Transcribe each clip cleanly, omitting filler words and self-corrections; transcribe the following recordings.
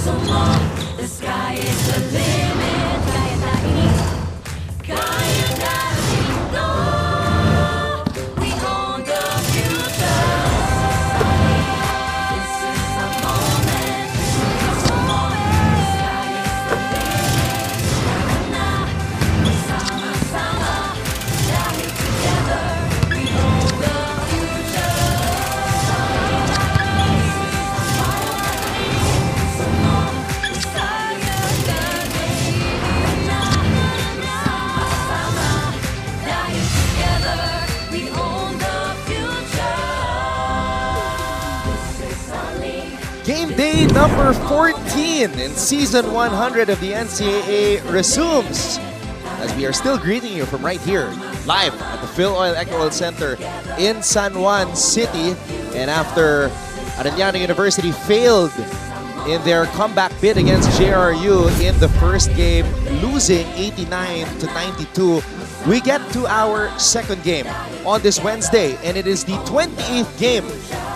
The sky is the limit. Kaya natin, kaya natin to. We own the future. This is the moment. This is the moment. The sky is the limit. Kaya na, sama-sama. Dahil together, we own the future. Game day number 14 in season 100 of the NCAA resumes as we are still greeting you from right here, live at the Phil Oil Eco Center in San Juan City. And after Arellano University failed in their comeback bid against JRU in the first game, losing 89-92, we get to our second game on this Wednesday, and it is the 28th game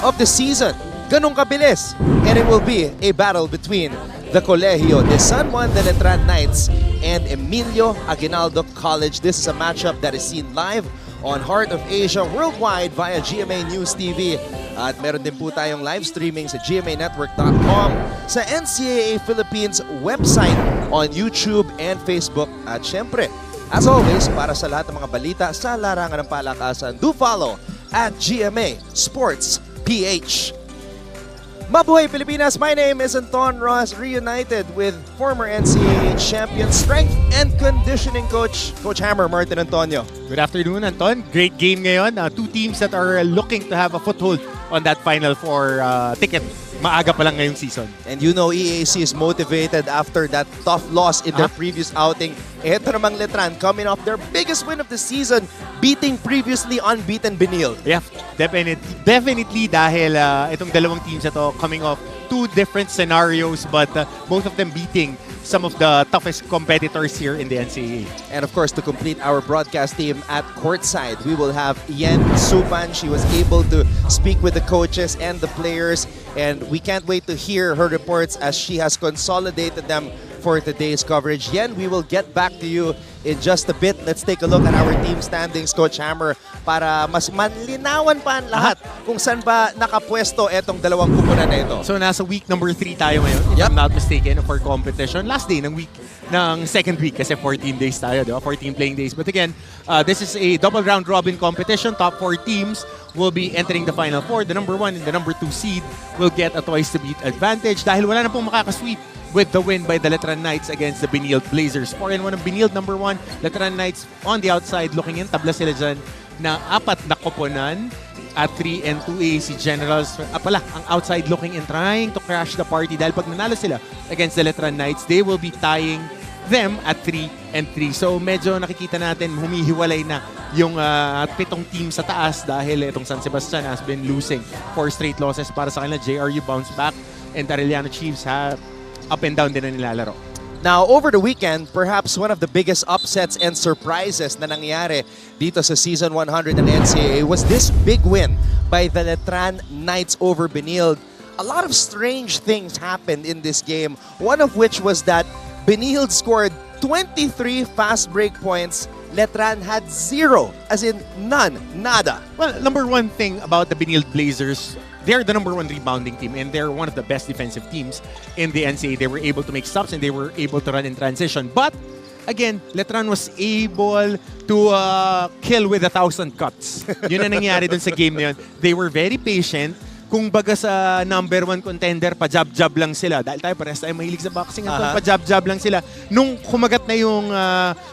of the season. Ganun kabilis. And it will be a battle between the Colegio de San Juan de Letran Knights and Emilio Aguinaldo College. This is a matchup that is seen live on Heart of Asia worldwide via GMA News TV. At meron din po tayong live streaming sa gmanetwork.com, sa NCAA Philippines website, on YouTube and Facebook. At syempre, as always, para sa lahat ng mga balita sa larangan ng palakasan, do follow at GMA Sports PH. Mabuhay Pilipinas! My name is Anton Ross, reunited with former NCAA champion, strength and conditioning coach, Coach Hammer Martin Antonio. Good afternoon, Anton. Great game ngayon. Two teams that are looking to have a foothold on that Final Four ticket. Maaga pa lang ngayong season. And you know EAC is motivated after that tough loss in their previous outing. Ito namang Letran coming off their biggest win of the season, beating previously unbeaten Benil. Yeah, definitely dahil itong dalawang teams na to coming off two different scenarios, but both of them beating some of the toughest competitors here in the NCAA. And of course, to complete our broadcast team at courtside, we will have Yen Supan. She was able to speak with the coaches and the players, and we can't wait to hear her reports as she has consolidated them for today's coverage. Yen, we will get back to you in just a bit. Let's take a look at our team standings, Coach Hammer, para mas manlinawan pa ang lahat kung saan ba nakapwesto etong dalawang kupunan na ito. So nasa week number 3 tayo ngayon, if I'm not mistaken, for competition. Last day ng second week kasi 14 days tayo, di ba? 14 playing days. But again, this is a double round robin competition. Top 4 teams will be entering the Final Four. The number 1 and the number 2 seed will get a twice to beat advantage dahil wala na pong makakasweep with the win by the Letran Knights against the Benil Blazers. 4-1 ang Benil, number 1. Letran Knights on the outside looking in. Tabla sila dyan na 4 na koponan at 3 and 2 EAC Generals. Ang outside looking in, trying to crash the party dahil pag nanalo sila against the Letran Knights, they will be tying them at 3 and 3. So medyo nakikita natin humihiwalay na yung 7 team sa taas dahil itong San Sebastian has been losing 4 straight losses para sa kanila. JRU bounce back and Arellano Chiefs have up and down din na nilalaro. Now, over the weekend, perhaps one of the biggest upsets and surprises na nangyari dito sa Season 100 ng NCAA was this big win by the Letran Knights over Benil. A lot of strange things happened in this game, one of which was that Benil scored 23 fast break points. Letran had 0, as in none, nada. Well, number one thing about the Benil Blazers, they're the number 1 rebounding team and they're one of the best defensive teams in the NCAA. They were able to make stops and they were able to run in transition. But again, Letran was able to kill with 1,000 cuts. Yun ang nangyari dun sa game na yun. They were very patient. Kung baga sa number 1 contender, pa-jab-jab lang sila. Dahil tayo parehas tayo mahilig sa boxing, pa-jab-jab lang sila. Nung kumagat na yung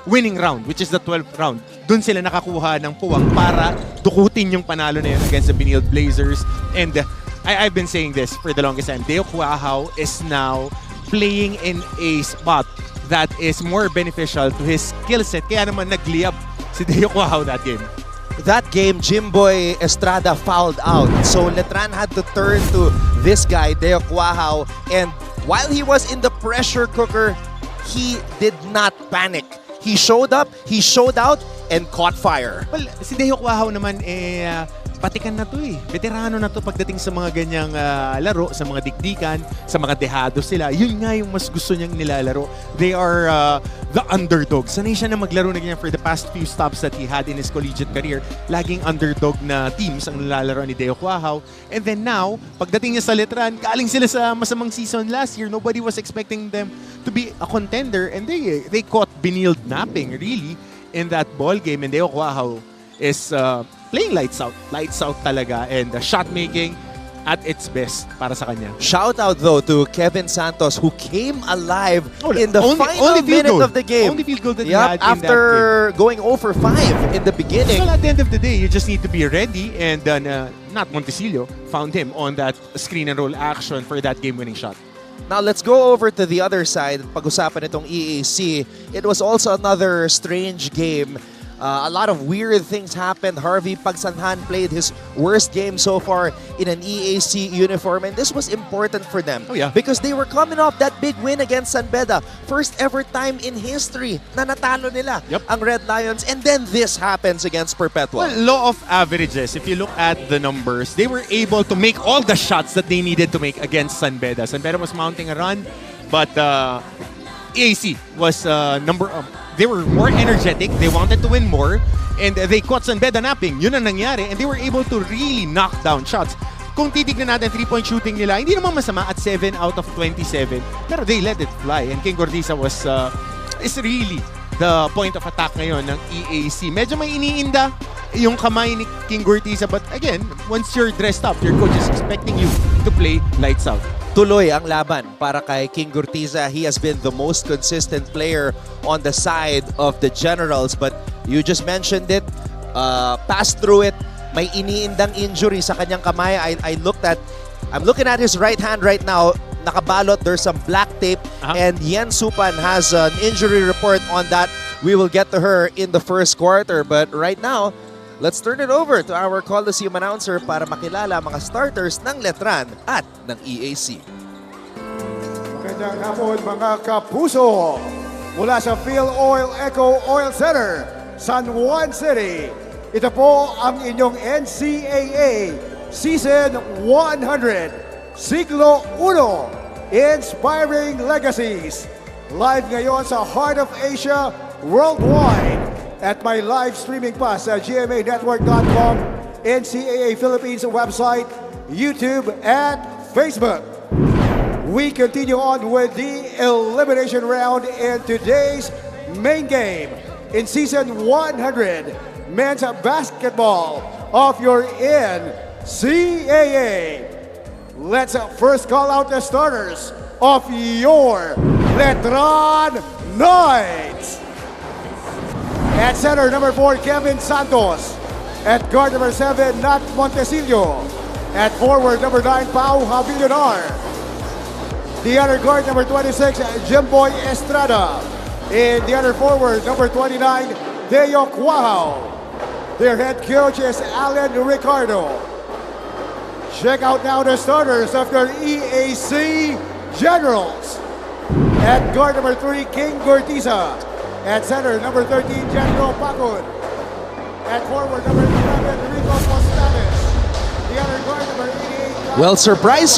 winning round, which is the 12th round, dun sila nakakuha ng puwang para dukutin yung panalo na yun against the Benil Blazers. And I've been saying this for the longest time. Deo Cuajao is now playing in a spot that is more beneficial to his skill set. Kaya naman nag-layup si Deo Cuajao that game. That game, Jimboy Estrada fouled out. So Letran had to turn to this guy, Deo Cuajao. And while he was in the pressure cooker, he did not panic. He showed up, he showed out, and caught fire. Well, si Deo Cuajao naman patikan na to eh. Veterano na to pagdating sa mga ganyang laro, sa mga dikdikan, sa mga dehado sila. Yun nga yung mas gusto niyang nilalaro. They are the underdog. Sanay siya na maglaro na ganyan for the past few stops that he had in his collegiate career. Laging underdog na teams ang nilalaro ni Deo Cuajao. And then now, pagdating niya sa Letran, galing sila sa masamang season last year. Nobody was expecting them to be a contender. And they caught Benilde napping, really, in that ball game. And Deo Cuajao is playing lights out talaga, and shot making at its best para sa kanya. Shout out though to Kevin Santos, who came alive in the Only final field minute goal. of the game. Only field goal that he had in that after going 0 for 5 in the beginning. Well, at the end of the day, you just need to be ready, and not Montesillo found him on that screen and roll action for that game-winning shot. Now let's go over to the other side. Pag-usapan itong EAC. It was also another strange game. A lot of weird things happened. Harvey Pagsanhan played his worst game so far in an EAC uniform, and this was important for them. Oh, yeah. Because they were coming off that big win against San Beda. First ever time in history na natalo nila ang Red Lions, and then this happens against Perpetual. Well, law of averages, if you look at the numbers, they were able to make all the shots that they needed to make against San Beda. San Beda was mounting a run, but EAC was they were more energetic, they wanted to win more, and they caught San Beda napping. Yun ang nangyari, and they were able to really knock down shots. Kung titignan natin 3-point shooting nila, hindi naman masama at 7 out of 27, pero they let it fly, and King Gordisa is really the point of attack ngayon ng EAC. Medyo may iniinda yung kamay ni King Gordisa, but again, once you're dressed up, your coach is expecting you to play lights out. Tuloy ang laban para kay King Gurtiza. He has been the most consistent player on the side of the Generals, but you just mentioned it, passed through it, may iniindang injury sa kanyang kamay. I'm looking at his right hand right now, nakabalot, there's some black tape, and Yen Supan has an injury report on that. We will get to her in the first quarter, but right now, let's turn it over to our Coliseum announcer para makilala mga starters ng Letran at ng EAC. Magandang hapon mga kapuso! Mula sa Phil Oil Eco Oil Center, San Juan City, ito po ang inyong NCAA Season 100, Siglo 1, Inspiring Legacies. Live ngayon sa Heart of Asia Worldwide at my live streaming pa sa gmanetwork.com, NCAA Philippines website, YouTube, and Facebook. We continue on with the elimination round in today's main game in Season 100 Men's Basketball of your NCAA. Let's first call out the starters of your Letran Knights. At center, number 4, Kevin Santos. At guard, number 7, Nat Montesillo. At forward, number 9, Pau Javillonar. The other guard, number 26, Jimboy Estrada. And the other forward, number 29, Deo Cuajao. Their head coach is Alan Ricardo. Check out now the starters of their EAC Generals. At guard, number 3, King Gurtiza. At center, number 13, General Pacon. At forward, number 11, Rico Postales. The other guard, number 88. Well, surprise.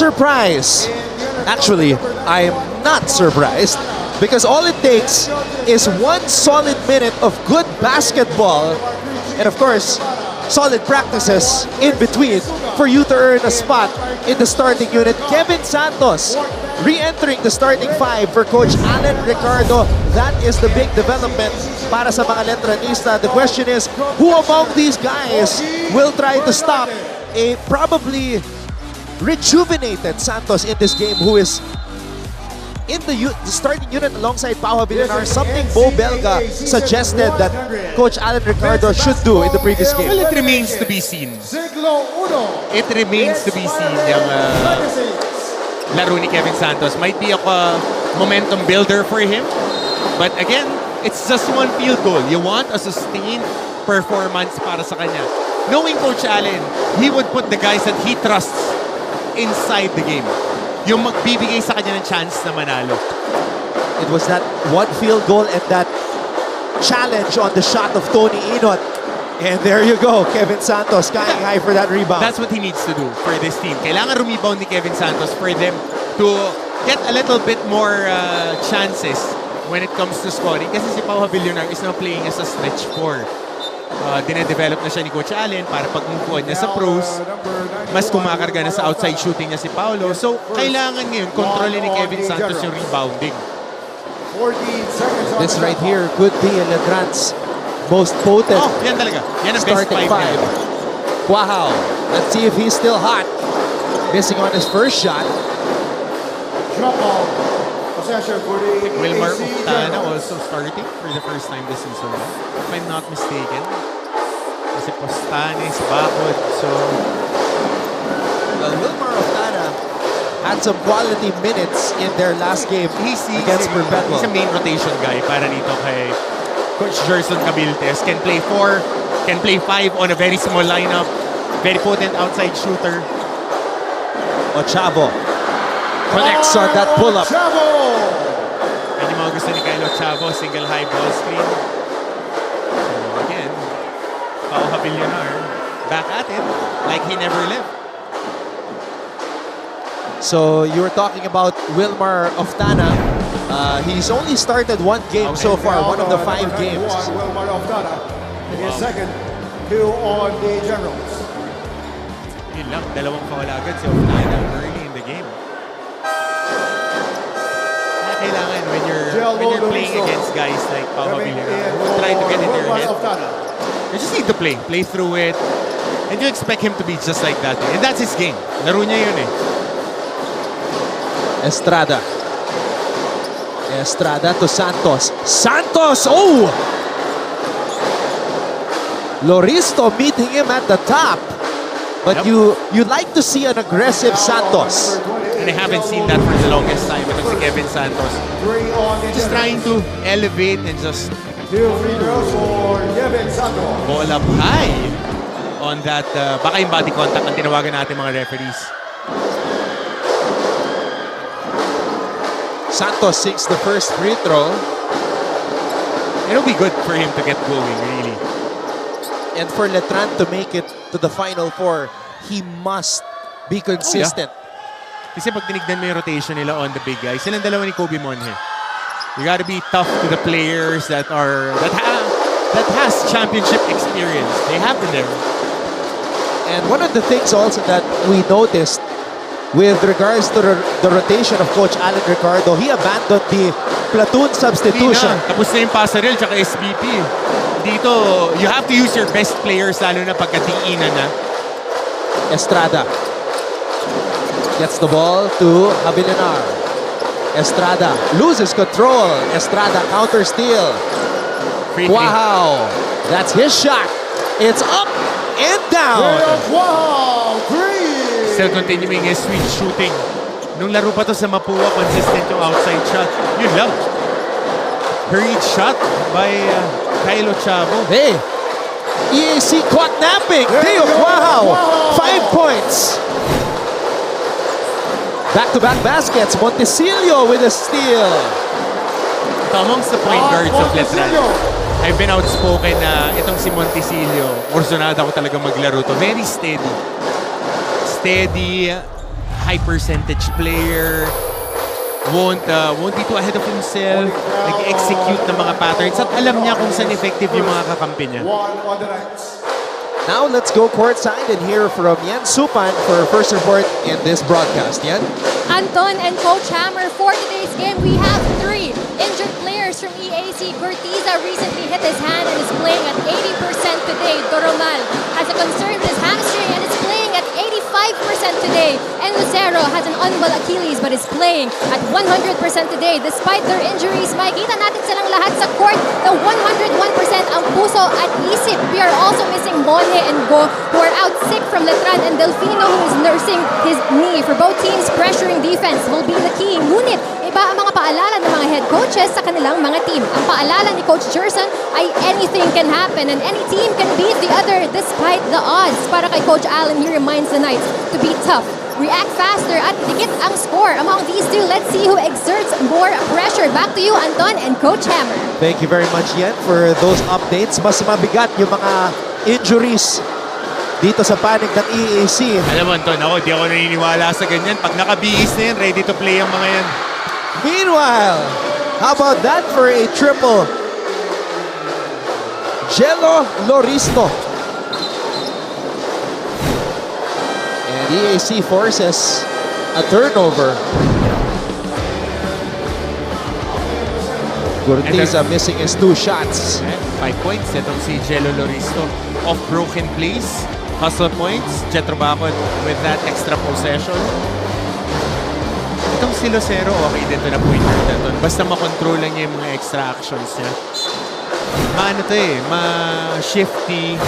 Actually, I am not surprised because all it takes is one solid minute of good basketball and, of course, solid practices in between for you to earn a spot in the starting unit. Kevin Santos re-entering the starting 5 for Coach Alan Ricardo. That is the big development para sa mga Letranista. The question is, who among these guys will try to stop a probably rejuvenated Santos in this game, who is in the starting unit alongside Pau Javillonar, something Bo Belga suggested that Coach Alan Ricardo should do in the previous game. Well, it remains to be seen. It remains to be seen yung laro ni Kevin Santos. Might be a momentum builder for him. But again, it's just one field goal. You want a sustained performance para sa kanya. Knowing Coach Allen, he would put the guys that he trusts inside the game. Yung magbibigay sa kanya ng chance na manalo. It was that one field goal and that challenge on the shot of Tony Inot And there you go, Kevin Santos skying high for that rebound. That's what he needs to do for this team. Kailangan rebound ni Kevin Santos for them to get a little bit more chances when it comes to scoring. Kasi si Pau Havillonar is now playing as a stretch 4. Dinedevelop na siya ni Coach Allen para pag-move on niya sa pros. Mas kumakarga na sa outside shooting niya si Paolo. So, kailangan ngayon kontrolin ni Kevin Santos yung rebounding. 14 seconds on This the right clock. here could be Letran's most potent Oh, yan talaga. Yan ang best starting 5 five. niya. Wow. Let's see if he's still hot. Missing on his first shot. Drop ball. Possession for the Wilmar EAC Uftana Generals. also starting for the first time this season. If I'm not mistaken. Kasi Postanes, Bakod, so... Well, Wilmar Uftana had some quality minutes in their last game against Perpetual. He's a main rotation guy para dito kay Coach Gerson Cabiltes. Can play 4, can play 5 on a very small lineup. Very potent outside shooter. Ochavo connects on that pull-up. Chavo. Yan yung mga gusto ni Kyle Chavo, single high ball screen. So again, Pau Havillonar back at it like he never left. So you were talking about Wilmar Uftana. He's only started one game so far, one of the 5 games. Wilmar Uftana in his second, 2 on the Generals. Yun lang, dalawang foul agad si Uftana early in the game. Kaya kailangan when you're playing against guys like Pau Havillonar who try to get into your head, you just need to play through it, and you expect him to be just like that. And that's his game. Laro niya yun eh. Estrada to Santos. Santos! Oh! Loristo meeting him at the top. But Yep. you like to see an aggressive Santos. And I haven't seen that for the longest time. Ito si Kevin Santos. 3 on the Just trying to elevate and just 2 free throws for Kevin Santos. ball up high on that, baka yung body contact ang tinawagan natin mga referees. Santos sinks the first free throw. It'll be good for him to get going, really. And for Letran to make it to the Final Four, he must be consistent. Kasi pag tinignan mo yung rotation nila on the big guys, silang dalawa ni Kobe Monje. You gotta be tough to the players that has championship experience. They have them there. And one of the things also that we noticed with regards to the rotation of Coach Alan Ricardo, he abandoned the platoon substitution. Hindi na. Tapos na yung Pasarel tsaka SBP. Dito, you have to use your best players lalo na pagkatiinan na. Estrada gets the ball to Havillonar. Estrada loses control. Estrada counter steal. Free Wow, that's his shot. It's up and down. Wow, 3. Still continuing his sweet shooting. Nung laro pa to sa Mapua, consistent yung outside shot. Yun lang. Hurried shot by Kyle Chavo. Hey, EAC caught napping. Deo Wow, 5 points. Back-to-back baskets. Montesilio with a steal. Ito amongst the point guards of Letran. I've been outspoken na itong si Montesilio, orsonada ko talaga maglaro to. Very steady. Steady, high percentage player. Won't be too ahead of himself. Nag-execute ng mga patterns at alam niya kung saan effective yung mga kakampi niya. 1 on the Knights. Now let's go courtside and hear from Yen Supan for our first report in this broadcast. Yen? Anton and Coach Hammer, for today's game, we have 3 injured players from EAC. Cortiza recently hit his hand and is playing at 80% today. Doromal has a concern with his hamstring and is playing at 85% today. And Lucero has an unwell Achilles but is playing at 100% today. Despite their injuries, makikita natin silang lahat sa court na 101% ang puso at isip. We are also missing Monje and Go, who are out sick from Letran, and Delfino, who is nursing his knee. For both teams, pressuring defense will be the key. Ngunit, iba ang mga paalala ng mga head coaches sa kanilang mga team. Ang paalala ni Coach Gerson ay anything can happen and any team can beat the other despite the odds. Para kay Coach Allen, he reminds the Knights to be tough, react faster, at dikit ang score. Among these two, let's see who exerts more pressure. Back to you, Anton and Coach Hammer. Thank you very much, Yen, for those updates. Mas mabigat yung mga injuries dito sa panig ng EAC. Alam mo, Anton, di ako naniniwala sa ganyan. Pag nakabihis na yan, ready to play ang mga yan. Meanwhile, how about that for a triple? Jello Loristo. And EAC forces a turnover. Gurtiza missing his 2 shots. 5 points. Itong si Jello Loristo off broken plays. Hustle points. Jet Trabajo with that extra possession. Itong si Lucero, okay din to na pointer na to. Basta makontrol lang niya yung mga extra actions niya. Ma-shifty,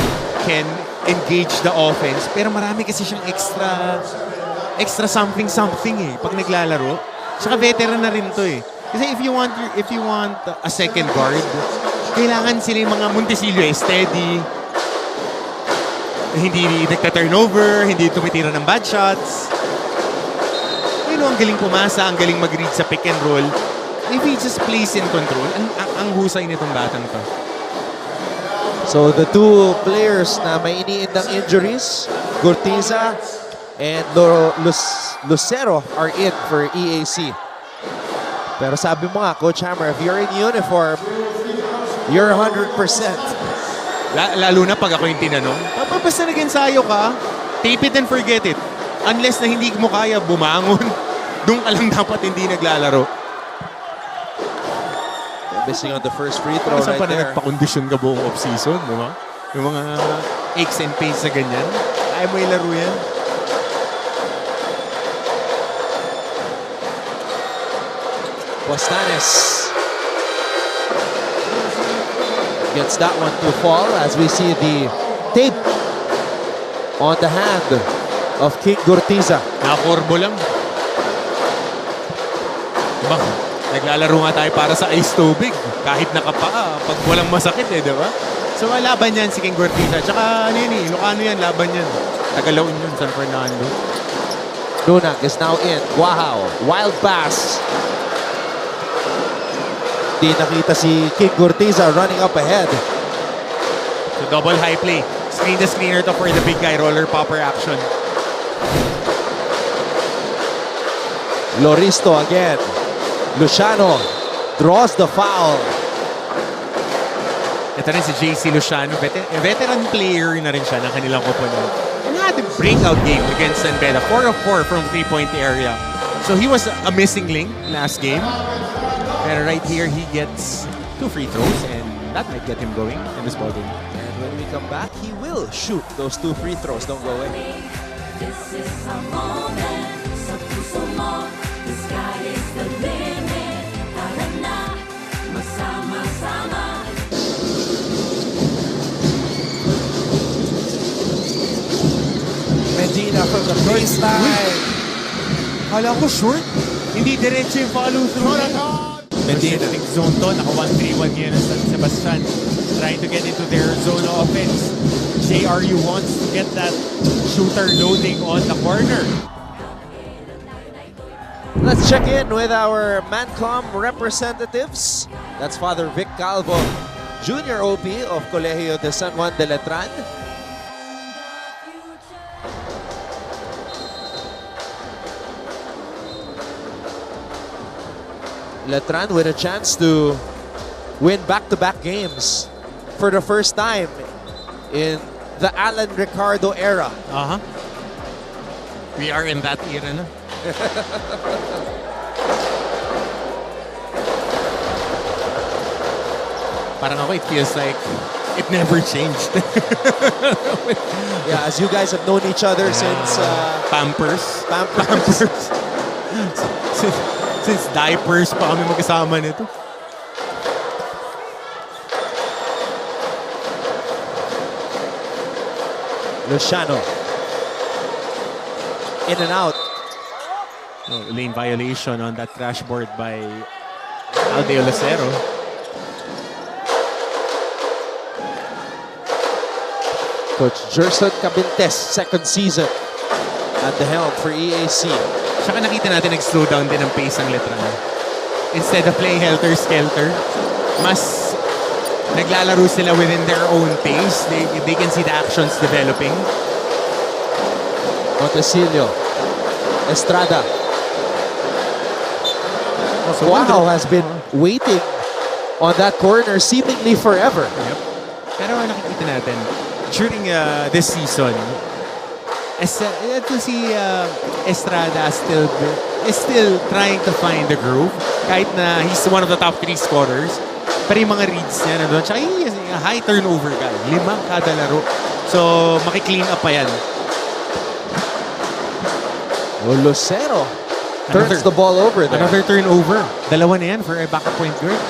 can engage the offense. Pero marami kasi siyang extra something eh pag naglalaro. Saka veteran na rin to eh. Kasi if you want a second guard, kailangan sila yung mga Montesillo steady. Hindi nagta-turnover, hindi tumitira ng bad shots. You know, ang galing pumasa, ang galing mag-read sa pick and roll. If he just plays in control, ang husay nitong batang to. So the 2 players na may iniindang injuries, Gurtiza and Lucero are in for EAC. Pero sabi mo nga, Coach Hammer, if you're in uniform, you're 100%. Lalo na pag ako yung tinanong, basta nag-ensayo ka, tape it and forget it. Unless na hindi mo kaya bumangon, doon ka lang dapat hindi naglalaro. Missing on the first free throw right there. Nagpa-condition ka buong off-season, di ba? Yung mga aches and pains na ganyan, ay mo ilaro yan. Guastanes gets that one to fall as we see the tape on the hand of King Gurtiza. Nakakorbo lang. Diba? Naglalaro nga tayo para sa ice tubig. Kahit nakapaa, pag walang masakit di ba? So laban yan si King Gurtiza. Tsaka Ilocano yan, laban yan. Tagalaon yun, San Fernando. Nunag is now in. Guahao, wild pass. Di nakita si King Gurtiza running up ahead. So double high play. Screen the screener to for the big guy. Roller popper action. Loristo again. Luciano draws the foul. Ito rin si JC Luciano. Veteran player na rin siya ng kanilang opponent. And had a breakout game against San Beda. 4 of 4 from 3-point area. So he was a missing link last game. Pero right here, he gets 2 free throws and that might get him going in this ballgame. And when we come back, he will shoot those 2 free throws. Don't go away. This is a moment, so puso mo. The sky is the limit. Tara na, masama-sama. Medina from the baseline. Kala ko short. Hindi diretso yung follow through. Medina. Zone to. Naka 1-3-1 ngayon sa San Sebastian. Trying to get into their zone offense. JRU wants to get that shooter loading on the corner. Let's check in with our Mancom representatives. That's Father Vic Calvo, Junior OP of Colegio de San Juan de Letran. Letran with a chance to win back-to-back games for the first time in the Alan Ricardo era. We are in that era na. Parang ako, it feels like it never changed. Yeah, as you guys have known each other since Pampers. Pampers. Since diapers pa kami magkasama nito. Luciano. In and out. Lane violation on that crash board by Aldeo Lucero. Coach Gerson Cabintes, second season at the helm for EAC. Saka nakita natin nag-slow down din ang pace ng Letran. Instead of playing helter-skelter, mas naglalaro sila within their own pace. They can see the actions developing. Montecillo. Estrada. So Wow has been waiting on that corner seemingly forever. Yep. Pero nakikita natin, during this season, ito si Estrada is still trying to find the groove. Kahit na he's one of the top 3 scorers. Pero yung mga reads niya nandun. Tsaka yung high turnover guy. 5 kada laro. So, maki-clean up pa yan. Lucero turns the ball over there. Another turnover. Dalawa na yan for a backup point guard.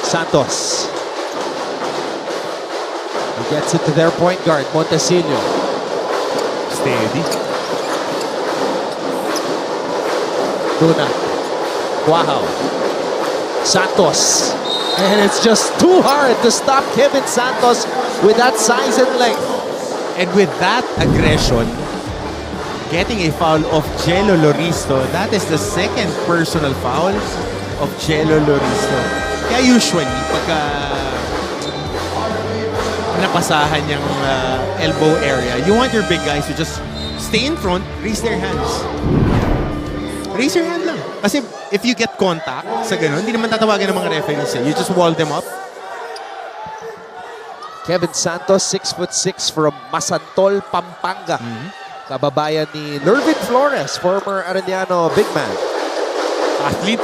Santos. He gets it to their point guard, Montecillo. Steady. Duna. Wow. Santos. And it's just too hard to stop Kevin Santos with that size and length. And with that aggression, getting a foul of Jello Loristo, that is the second personal foul of Jello Loristo. Kaya usually, pagka napasahan yung elbow area, you want your big guys to just stay in front, raise their hands. Raise your hand lang. Kasi if you get contact sa ganun, hindi naman tatawagan ng mga referees. You just wall them up. Kevin Santos, 6'6" from Masantol, Pampanga. Kababayan ni Nervin Flores, former Arellano big man. Athlete.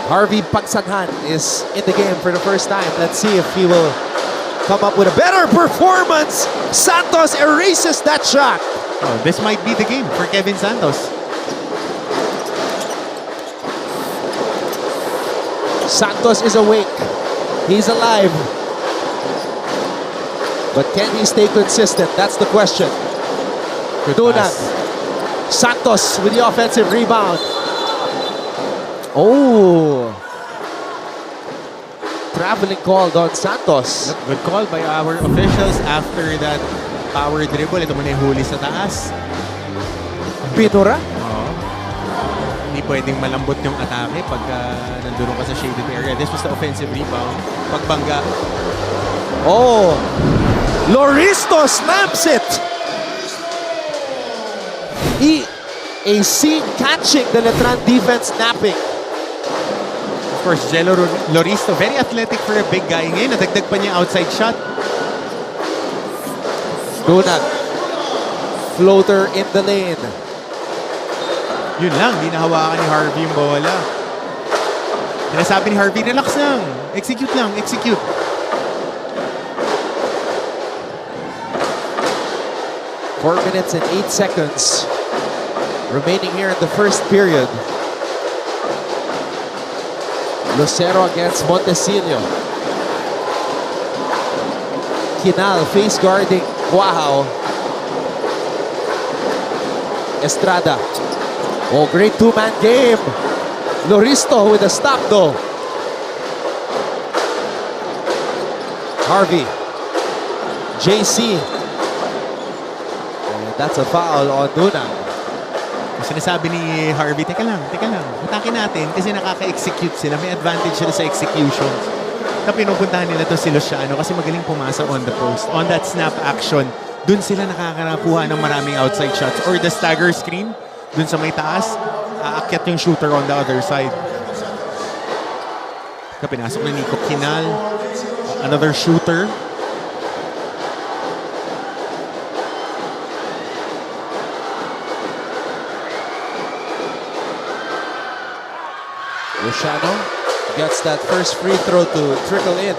Harvey Pagsanhan is in the game for the first time. Let's see if he will come up with a better performance. Santos erases that shot. Oh, this might be the game for Kevin Santos. Santos is awake. He's alive. But can he stay consistent? That's the question. Dunang. Santos with the offensive rebound. Oh. Traveling called on Santos. Good call by our officials after that power dribble. Ito muna yung huli sa taas. Pinura. Hindi pwedeng malambot yung atake pagka nandun ka sa shaded area. This was the offensive rebound. Pagbangga. Oh. Loristo slams it. EAC catching the Letran defense napping. Of course, Jello Loristo, very athletic for a big guy. Ngayon, nadagdag pa niya outside shot. Dunang. Floater in the lane. Yun lang, di nahawakan ni Harvey yung bola. Sinasabi ni Harvey, relax lang. Execute lang, execute. Four minutes and 8 seconds remaining here in the first period. Lucero against Montecillo. Kinal face guarding Quahao. Estrada. Oh, great two-man game. Loristo with a stop though. Harvey. JC. And that's a foul on Dunang. Sinasabi ni Harvey, teka lang, atakin natin kasi nakaka-execute sila. May advantage sila sa executions. Tapos pinupuntahan nila to si Luciano kasi magaling pumasa on the post. On that snap action, dun sila nakakakuha ng maraming outside shots. Or the stagger screen, dun sa may taas, aakyat yung shooter on the other side. Pinasok na Nico Kinal. Another shooter. Luciano gets that first free throw to trickle in.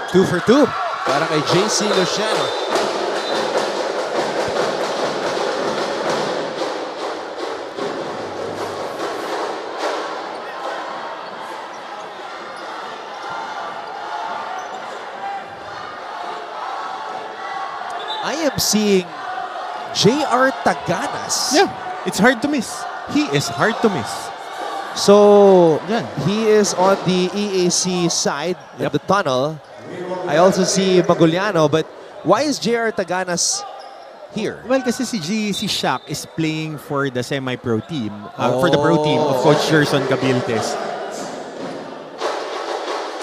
Two for two para kay JC Luciano. I am seeing J.R. Taganas. Yeah, it's hard to miss. He is hard to miss. So, Yan. he is on the EAC side of the tunnel. I also see Maguliano, but why is JR Taganas here? Well, kasi si Shaq is playing for the semi-pro team. For the pro team of Coach Gerson Cabiltes.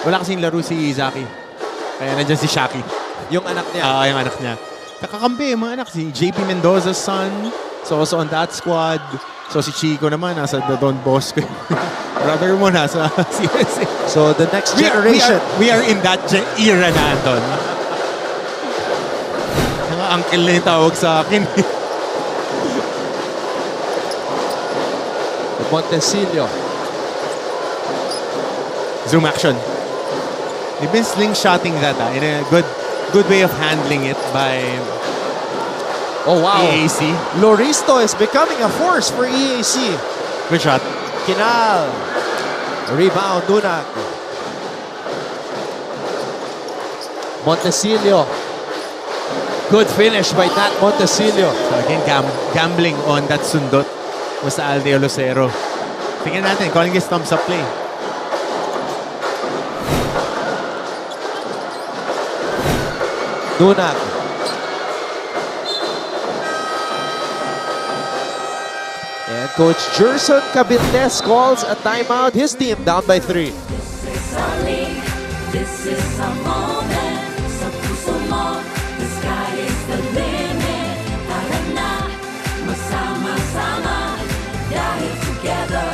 Wala kasing laro si Zaki. Kaya nandyan si Shaki. Yung anak niya. Yung anak niya. Kakakampi yung mga anak. Si JP Mendoza's son. So also on that squad. So si Chico naman nasa the Don Bosco. Brother mo nasa CSA. So the next generation. We are in that era na, Anton. Mga uncle na yung tawag sa akin. Montecillo. Zoom action. They've been slingshotting that in a good way of handling it by Oh, wow. EAC. Loristo is becoming a force for EAC. Good shot. Kinal. Rebound, Dunag. Montecillo. Good finish by Nat Montecillo. So again, gambling on that sundot was Aldeo Lucero. Tingnan natin, calling his thumbs up play. Dunag. And Coach Gerson Cabildes calls a timeout. His team down by 3. This is a moment, sa puso mo, the sky is the limit. Tara na, masama-sama, dahil together,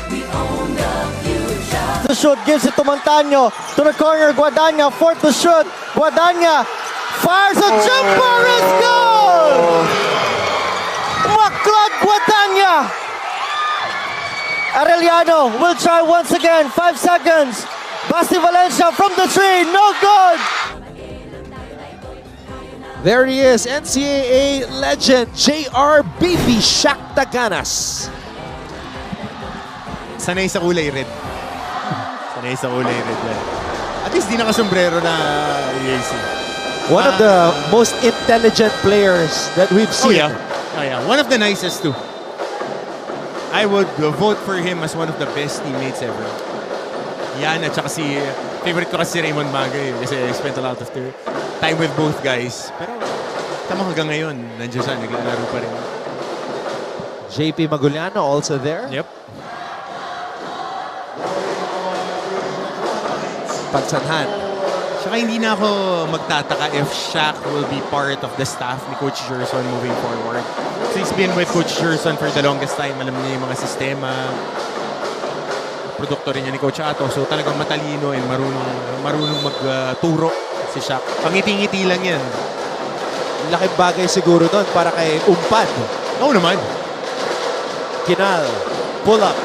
we own the future. The shoot gives it to Montaño. To the corner, Guadagna. Fourth to shoot. Guadagna fires a jumper. It's goal! Maclad Guadagna. Arellano will try once again. 5 seconds. Basti Valencia from the tree. No good. There he is, NCAA legend JR Baby Shaq Taganas. Sanay sa kulay red. Sanay sa kulay red. At least di nakasombrero na EAC. One of the most intelligent players that we've Oh seen. yeah. One of the nicest too. I would vote for him as one of the best teammates ever. Yan, at saka favorite ko kasi si Raymond Magay kasi I spent a lot of time with both guys. Pero tama hanggang ngayon, nandiyan siya, naglalaro pa rin. JP Maguliano also there. Yep. Pagsanhan. Saka hindi na ako magtataka if Shaq will be part of the staff ni Coach Gerson moving forward. So he's been with Coach Gerson for the longest time. Alam niya yung mga sistema. Produkto rin niya ni Coach Ato. So talagang matalino and marunong magturo si Shaq. Pangiti-ngiti lang yan. Laking bagay siguro doon para kay Umpad. Oo naman. Kinal. Pull up.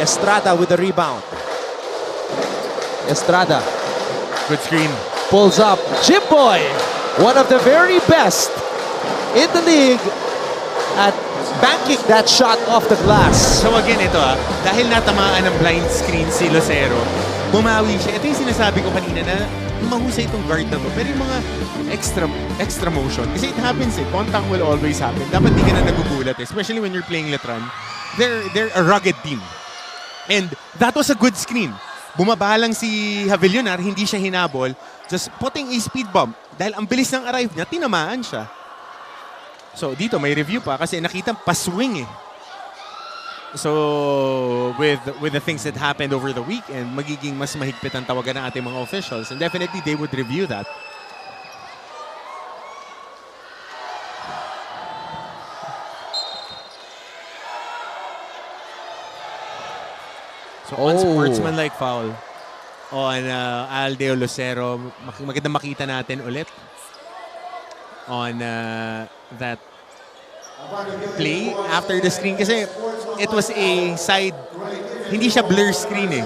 Estrada with the rebound. Estrada. Good screen. Pulls up. Jimboy. One of the very best in the league at banking that shot off the glass. So again, ito dahil natamaan ng blind screen si Lucero, bumawi siya. Ito yung sinasabi ko kanina na mahusay itong guard na mo. Pero yung mga extra motion, kasi it happens contact will always happen. Dapat di ka na nagugulat especially when you're playing Letran. They're a rugged team. And that was a good screen. Bumaba lang si Javillonar, hindi siya hinabol, just putting a speed bump. Dahil ang bilis ng arrive niya, tinamaan siya. So dito may review pa kasi nakita pa-swing So with the things that happened over the weekend, magiging mas mahigpit ang tawagan ng ating mga officials and definitely they would review that. So unsportsmanlike foul on Aldeo Lucero. Magandang makita natin ulit on that play after the screen kasi it was a side, hindi siya blur screen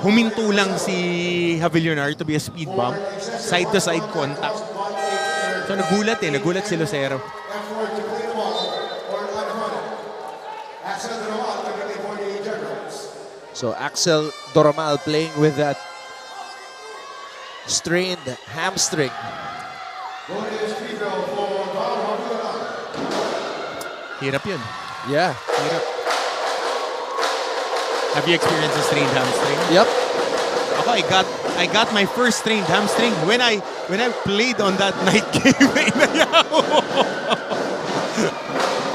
Huminto lang si Javillonar to be a speed bump. Side to side contact. So nagulat si Lucero. So Axel Doromal playing with that strained hamstring. Hirap yun. Yeah. Hirap. Have you experienced a strained hamstring? Yep. Ako, I got my first strained hamstring when I played on that night game.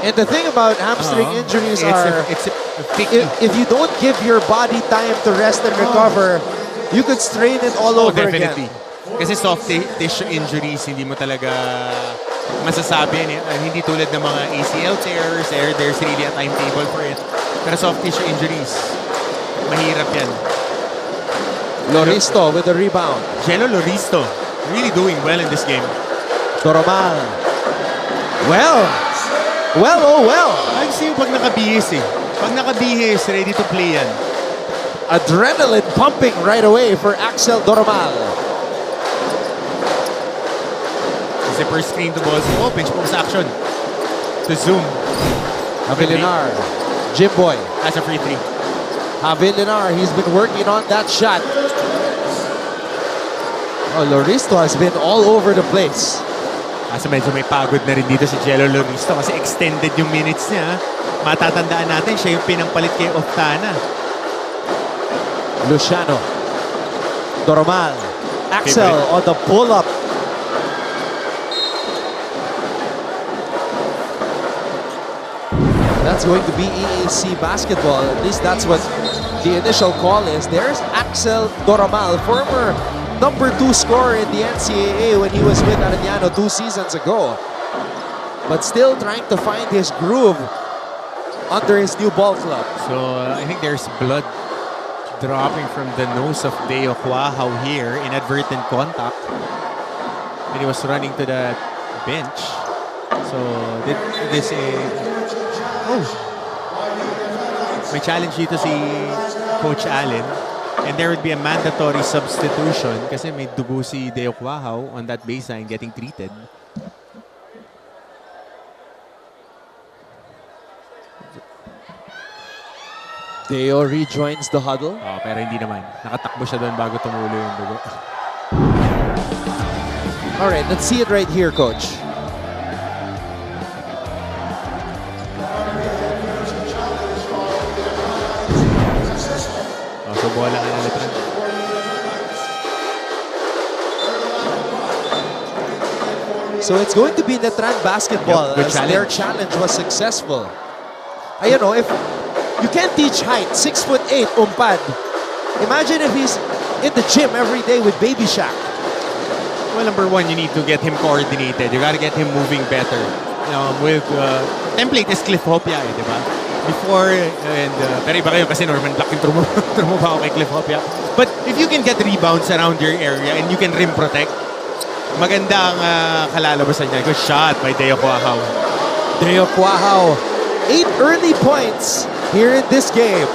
And the thing about hamstring injuries are, it's picky. if you don't give your body time to rest and recover, you could strain it all over definitely. again. Kasi soft tissue injuries, hindi mo talaga masasabi yan. Hindi tulad ng mga ACL tears, there's really a timetable for it. Pero soft tissue injuries, mahirap yan. Loristo with the rebound. Jello Loristo, really doing well in this game. Doromal. Well, oh well. Ay, sa'yo pag nakabihis eh. Pag nakabihis, ready to play yan. Adrenaline pumping right away for Axel Doromal. Zipper screen to balls. Oh, pinch post action. To zoom. Avilinar. Jimboy. That's a free three. Avilinar, he's been working on that shot. Oh, Loristo has been all over the place. Kasi medyo may pagod na rin dito si Jello Loristo kasi extended yung minutes niya. Matatandaan natin, siya yung pinampalit kay Oftana. Luciano. Doromal. Axel on the pull-up. That's going to be EAC basketball. At least that's what the initial call is. There's Axel Doromal, former #2 scorer in the NCAA when he was with Arellano 2 seasons ago. But still trying to find his groove under his new ball club. So I think there's blood dropping from the nose of Deo Cuajao here. Inadvertent contact. And he was running to the bench. So this may challenge dito si Coach Allen. And there would be a mandatory substitution kasi may dugo si Deo Cuajao on that baseline getting treated. Deo rejoins the huddle. Oh, pero hindi naman. Nakatakbo siya doon bago tumulo yung dugo. All right, let's see it right here, Coach. Oh, so bola ka na Letran. So it's going to be Letran basketball Yep, good as challenge. their challenge was successful. You know, if you can't teach height, 6'8", umpad. Imagine if he's in the gym every day with Baby Shack. Well, number one, you need to get him coordinated. You gotta get him moving better. With template is Cliff Hopia, di ba? Before, pero iba kayo kasi Norman Black yung trumuha ako kay Cliff Hopia. But if you can get rebounds around your area and you can rim protect, maganda ang kalalabasan niya. Good shot by Deo Cuajao. Deo Cuajao, 8 early points here in this game.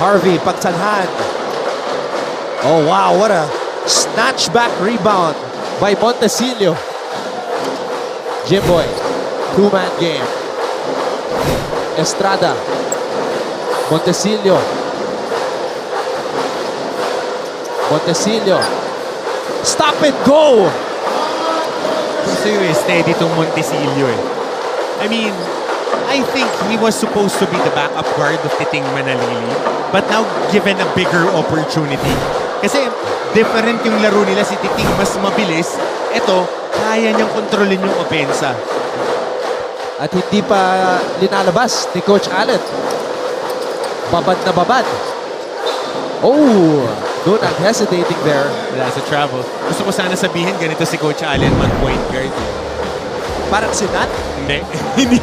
Harvey, pagsanhan. Oh wow, what a snatchback rebound by Montecillo. Jimboy, 2-man game. Estrada, Montecillo. Montecillo, stop and go. Gusto yun steady itong Montecillo eh. I mean, I think he was supposed to be the backup guard of Titing Manalili, but now given a bigger opportunity. Kasi different yung laro nila, si Titing mas mabilis. Ito, kaya niyang kontrolin yung opensa. At hindi pa linalabas ni Coach Allen. Babad na babad. Oh, no, not hesitating there. Wala sa travel. Gusto ko sana sabihin, ganito si Coach Allen, man-point guard. Parang si Nat. Hindi. Hindi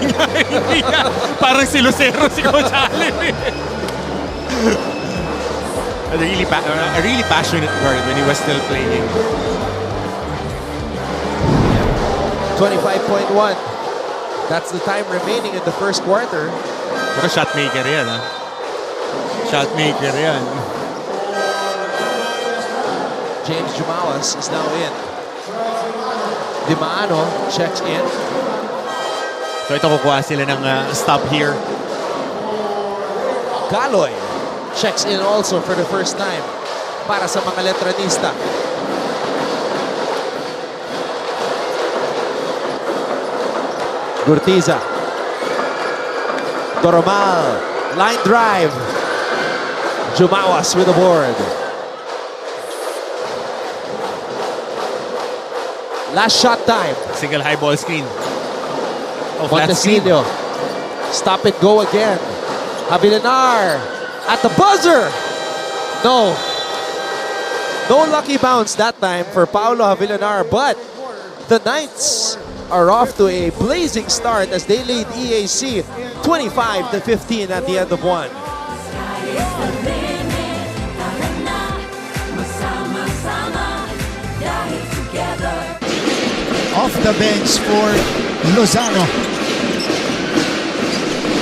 nga. Parang si Lucero si Coach Allen. A really passionate guard when he was still playing. 25.1. That's the time remaining in the first quarter. Pero shot maker yan, ha? Shot maker yan. James Jumawas is now in. Dimano checks in. So ito kukuha sila ng stop here. Galoy checks in also for the first time para sa mga Letranista. Gurtiza. Doromal, line drive. Jumawas with the board. Last shot time. Single high ball screen. Oh, flat screen. Montecillo. Stop it, go again. Havilanar at the buzzer. No. No lucky bounce that time for Paulo Havilanar, but the Knights are off to a blazing start as they lead EAC 25-15 at the end of one. Off the bench for Lozano.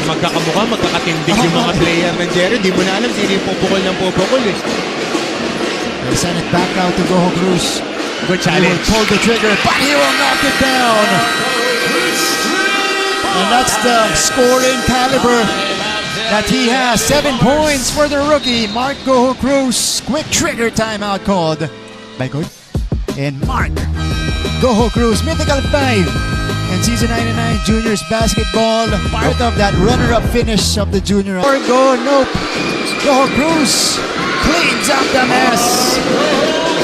Magkakamukha, magkakatindig yung mga player ng Jerry. Di mo na alam sino yung pupukol ng pupukol eh. They send it back out to Goho Cruz. Good He will challenge. pull the trigger, but he will knock it down. And that's the scoring caliber that he has. 7 points for the rookie, Mark Goho Cruz. Quick trigger timeout called by Good. And Mark Goho Cruz, mythical 5 in season 99 juniors basketball. Part of that runner-up finish of the junior. Or go, nope. Goho Cruz cleans up the mess.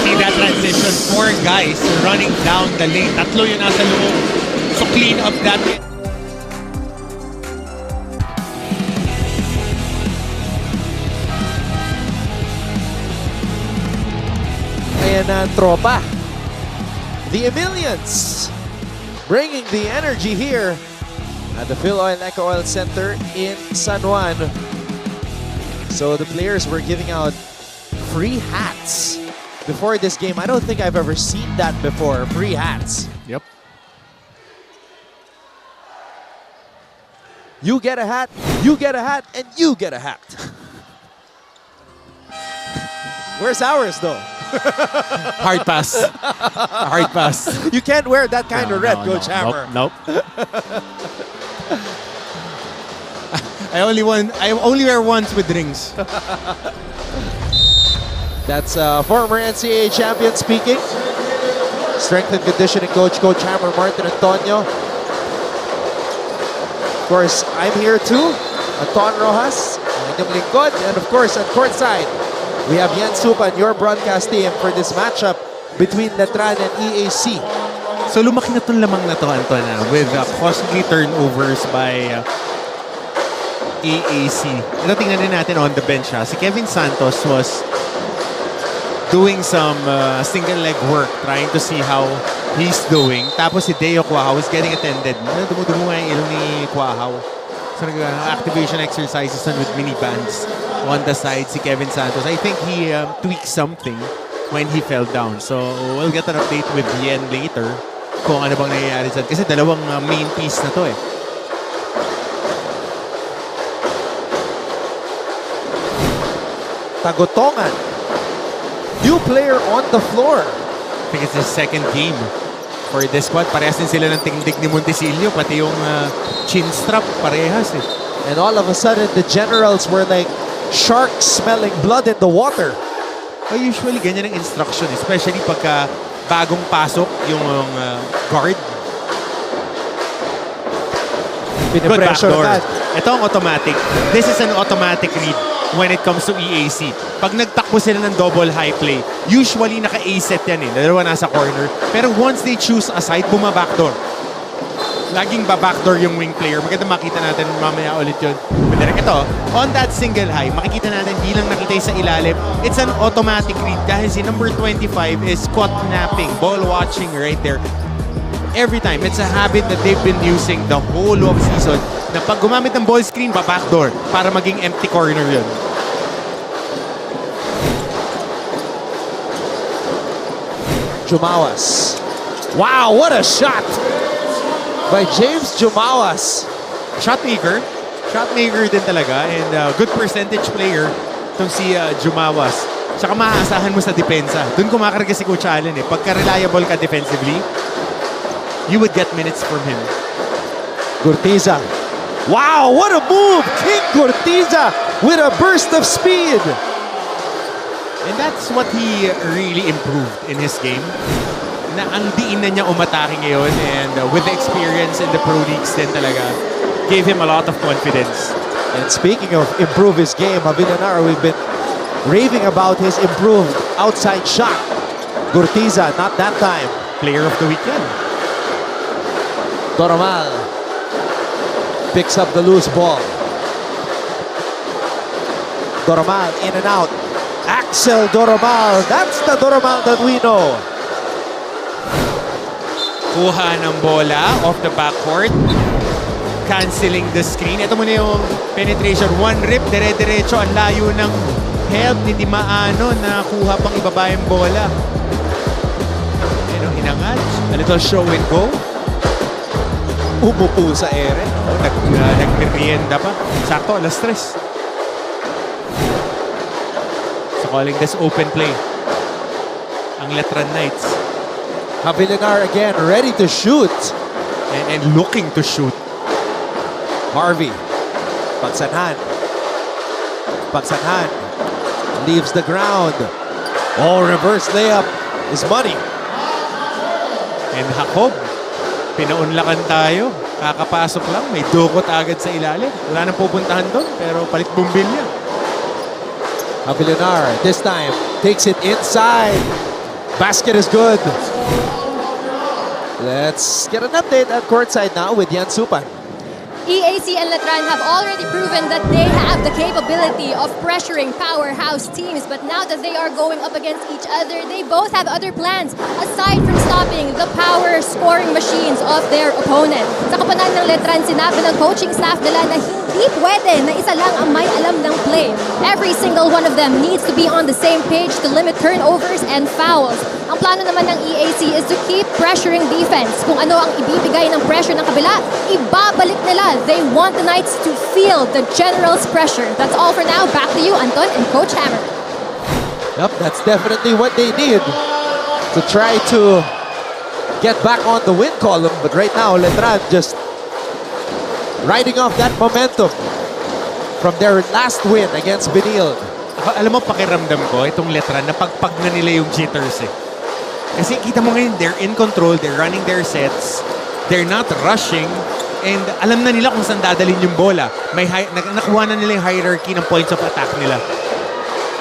See that transition, 4 guys running down the lane. Tatlo yun nasa loob. So clean up that. Ayan na ang tropa. The Emilians bringing the energy here at the Phil Oil Eco Oil Center in San Juan. So the players were giving out free hats before this game. I don't think I've ever seen that before, free hats. Yep. You get a hat, you get a hat, and you get a hat. Where's ours though? Hard pass. Hard pass. You can't wear that kind of red, Coach Hammer. Nope. I only wear ones with rings. That's former NCAA champion speaking. Strength and conditioning coach, Coach Hammer, Martin Antonio. Of course, I'm here too. Anton Rojas, inyong lingkod. And of course, at courtside, we have Yen Supan, your broadcast team for this matchup between Letran and EAC. So lumaki na itong lamang na to, Anton, with costly turnovers by EAC. Ito tingnan din natin on the bench. Si Kevin Santos was doing some single leg work, trying to see how he's doing. Tapos si Deo Quahaw was getting attended. Dumudumo nga yung ilong ni Quahaw. So activation exercises on with mini bands on the side si Kevin Santos. I think he tweaked something when he fell down. So we'll get an update with Yen later kung ano bang nangyayari dyan. Kasi dalawang main piece na to eh. Tagotongan. New player on the floor. I think it's his second game for this squad. Parehas din sila ng tingdig ni Montecillo. Pati yung chin strap, parehas eh. And all of a sudden, the generals were like sharks smelling blood in the water. Well, usually ganyan ang instruction, especially pagka bagong pasok yung guard. Good backdoor. Ito ang automatic. This is an automatic read when it comes to EAC. Pag nagtakbo sila ng double high play, usually naka-A-set yan eh. Dalawa nasa corner. Pero once they choose a side, buma-backdoor. Laging ba-backdoor yung wing player. Maganda makita natin mamaya ulit yun. Pero ito, on that single high, makikita natin di lang nakita sa ilalim. It's an automatic read dahil si number 25 is caught napping, ball watching right there. Every time, it's a habit that they've been using the whole of season na pag gumamit ng ball screen, ba-backdoor para maging empty corner yun. Jumawas. Wow, what a shot by James Jumawas. Shot maker din talaga, and good percentage player itong si Jumawas. Tsaka maaasahan mo sa depensa. Doon kumakarga si Coach Allen eh. Pagka reliable ka defensively, you would get minutes from him. Gurtiza. Wow, what a move! King Gurtiza with a burst of speed. And that's what he really improved in his game. Na ang diin na niya umatake ngayon, and with the experience in the pro leagues din talaga, gave him a lot of confidence. And speaking of improve his game, Avilanar, we've been raving about his improved outside shot. Gurtiza, not that time. Player of the weekend. Doromal picks up the loose ball. Doromal in and out. Axel Doromal. That's the Doromal that we know. Kuha ng bola off the backcourt. Canceling the screen. Ito muna yung penetration. One rip, dire-diretso. Ang layo ng help ni Di Maano na kuha pang ibaba yung bola. Ano, inangat. A little show and go. Umupo sa ere. Nagmerienda pa. Sakto, alas 3. So calling this open play. Ang Letran Knights. Avilanar again, ready to shoot. And looking to shoot. Harvey. Pagsanhan. Pagsanhan. Leaves the ground. Oh, reverse layup is money. And Jacob. Pinaunlakan tayo. Kakapasok lang. May dukot agad sa ilalim. Wala nang pupuntahan doon. Pero palit bumbilya. Avilanar, this time, takes it inside. Basket is good. Let's get an update at courtside now with Yan Supan. EAC and Letran have already proven that they have the capability of pressuring powerhouse teams, but now that they are going up against each other, they both have other plans aside from stopping the power scoring machines of their opponent. Sa kapanan ng Letran, sinabi ng coaching staff nila na hindi pwede na isa lang ang may alam ng play. Every single one of them needs to be on the same page to limit turnovers and fouls. Ang plano naman ng EAC is to keep pressuring defense. Kung ano ang ibibigay ng pressure ng kabila, ibabalik nila. They want the Knights to feel the general's pressure. That's all for now. Back to you, Anton and Coach Hammer. Yep, that's definitely what they need to try to get back on the win column. But right now, Letran just riding off that momentum from their last win against Benil. Alam mo, pakiramdam ko, itong Letran, napagpag na nila yung jitters eh. Kasi kita mo ngayon, they're in control, they're running their sets, they're not rushing, and alam na nila kung saan dadalhin yung bola. Nakuha na nila yung hierarchy ng points of attack nila.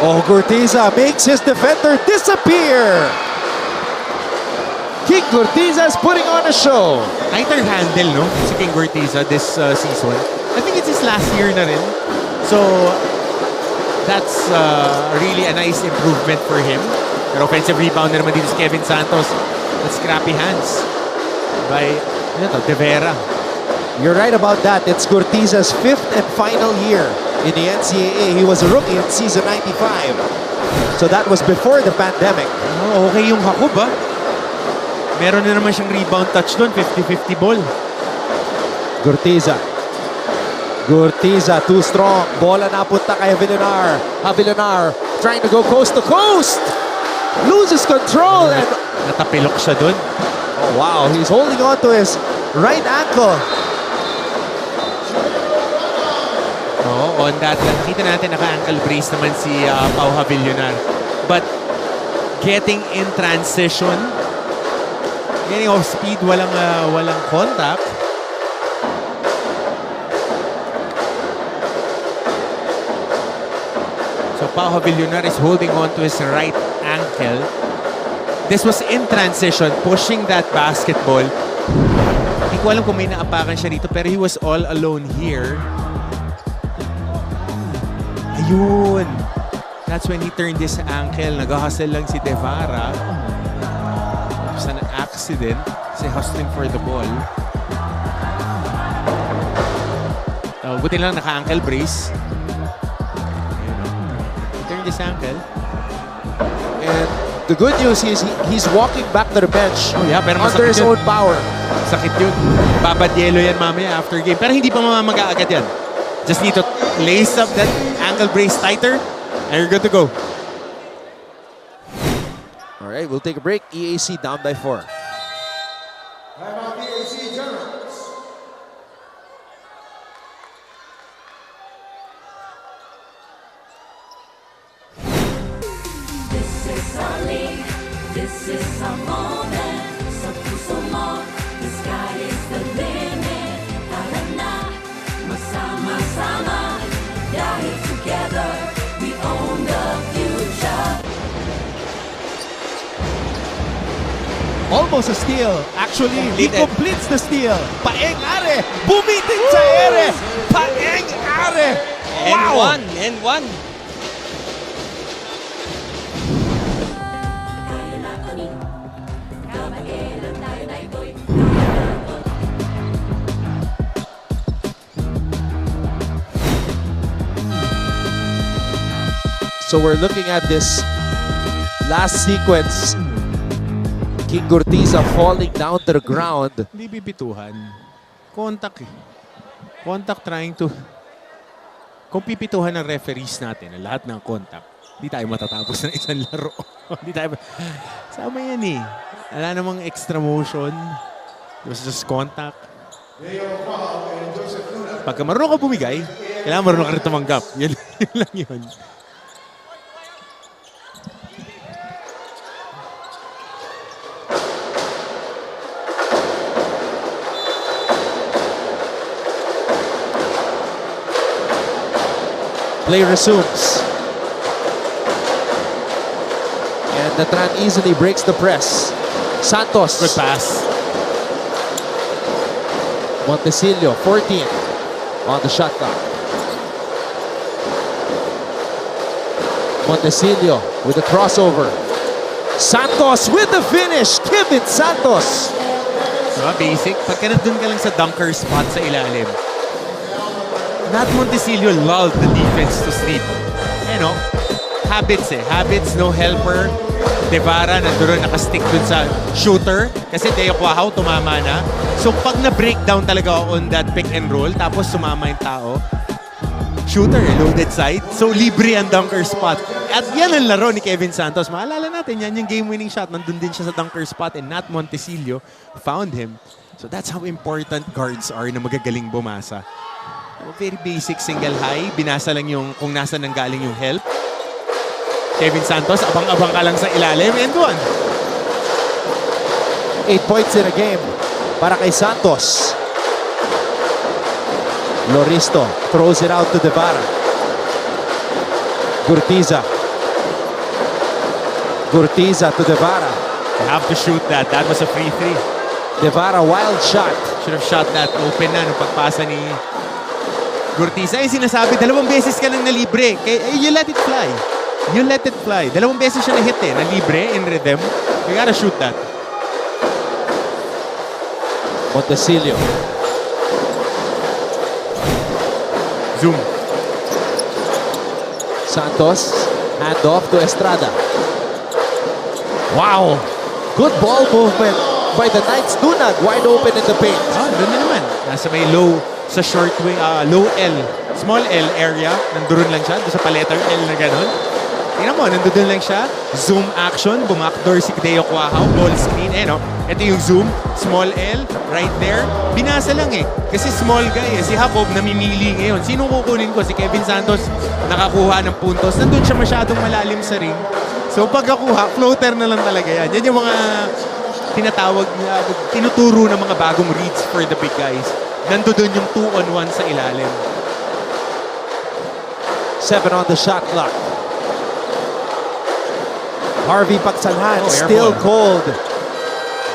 Oh, Gurtiza makes his defender disappear. King Gurtiza is putting on a show. Tighter handle, no? Si King Gurtiza this season. I think it's his last year na rin. So, that's really a nice improvement for him. Pero offensive rebound na naman dito si Kevin Santos. That's scrappy hands by De Vera. You're right about that. It's Gurtiza's 5th and final year in the NCAA. He was a rookie in season 95. So that was before the pandemic. Oh, okay yung Jacob, ah. Meron na naman siyang rebound touch doon. 50-50 ball. Gurtiza. Gurtiza, too strong. Bola napunta kay Avilanar. Avilanar trying to go coast to coast. Loses control and... Natapilok siya doon. Oh, wow. He's holding on to his right ankle. On that, kita natin naka-ankle brace naman si Pau Havillonar. But getting in transition, getting off speed, walang contact. So Pau Havillonar is holding on to his right ankle. This was in transition, pushing that basketball. Hindi ko alam kung may naapakan siya dito, pero he was all alone here. Ayun. That's when he turned his ankle. Nag-hustle lang si De Vera. It was an accident. Kasi hustling for the ball. Buti lang naka-ankle brace. Ayun. He turned his ankle. And the good news is he's walking back to the bench pero under his own power. Sakit yun. Babad yellow yan mamaya after game. Pero hindi pa mamamaga agad yan. Just need to lace up that ankle brace tighter and you're good to go. All right, we'll take a break. EAC down by 4. EAC Generals. This is our league, this is our moment. Sa puso mo, the sky is the limit. Tara na, magsama-sama. Almost a steal. Actually, he Completed. completes the steal. Paeng Are. Bumitin sa ere. Paeng Are. Wow. And one. So we're looking at this last sequence. King Gurtiza falling down to the ground. Hindi pipituhan. Contact eh. Contact trying to... Kung pipituhan ng referees natin, ang lahat ng contact, hindi tayo matatapos ng isang laro. Hindi tayo... Sama yan eh. Wala namang extra motion. It was just contact. Pagka marunong ka bumigay, kailangan marunong ka rin tumanggap. Yun lang yun. Play resumes. And Letran easily breaks the press. Santos. Good pass. Montesillo, 14 on the shot clock. Montesillo with a crossover. Santos with the finish. Kevin Santos. Diba, basic. Pagka nandun ka lang sa dunker spot sa ilalim, Nat Montesillo lulled the defense to sleep. You know, habits eh. Habits, no helper. Devara nandoon nakastick dun sa shooter kasi Teo Quahaw tumama na. So pag na-breakdown talaga on that pick and roll tapos sumama yung tao, shooter eh, loaded side. So libre ang dunker spot. At yan ang laro ni Kevin Santos. Maalala natin yan yung game-winning shot. Nandun din siya sa dunker spot and Nat Montesillo found him. So that's how important guards are na magagaling bumasa. Very basic single high. Binasa lang yung kung nasa nanggaling yung help. Kevin Santos, abang-abang ka lang sa ilalim. And one. 8 points in a game para kay Santos. Loristo throws it out to Devara. Gurtiza. Gurtiza to Devara. You have to shoot that. That was a free three. Devara, wild shot. Should have shot that open na nung pagpasa ni Gurtiza. Yung sinasabi, 2 beses ka lang na libre. You let it fly. You let it fly. 2 beses siya na hit eh, na libre in rhythm. You gotta shoot that. Montesillo. Zoom. Santos, hand off to Estrada. Wow! Good ball movement by the Knights. Dunag wide open in the paint. Ah, doon na naman. Nasa may low, sa short way, low L, small L area. Nandoon lang siya, doon sa pa-letter L na gano'n. Tingnan mo, nandoon lang siya. Zoom action, bumakdoor si Deo Quahaw, ball screen. Eh no, ito yung zoom, small L, right there. Binasa lang eh. Kasi small guy eh. Si Jacob namimili ngayon. Sinong kukunin ko? Si Kevin Santos nakakuha ng puntos. Nandun siya masyadong malalim sa ring. So pagkakuha, floater na lang talaga yan. Yan yung mga tinatawag, tinuturo ng mga bagong reads for the big guys. Nandun yung 2-on-1 sa ilalim. 7 on the shot clock. Harvey Pagsanhan still cold.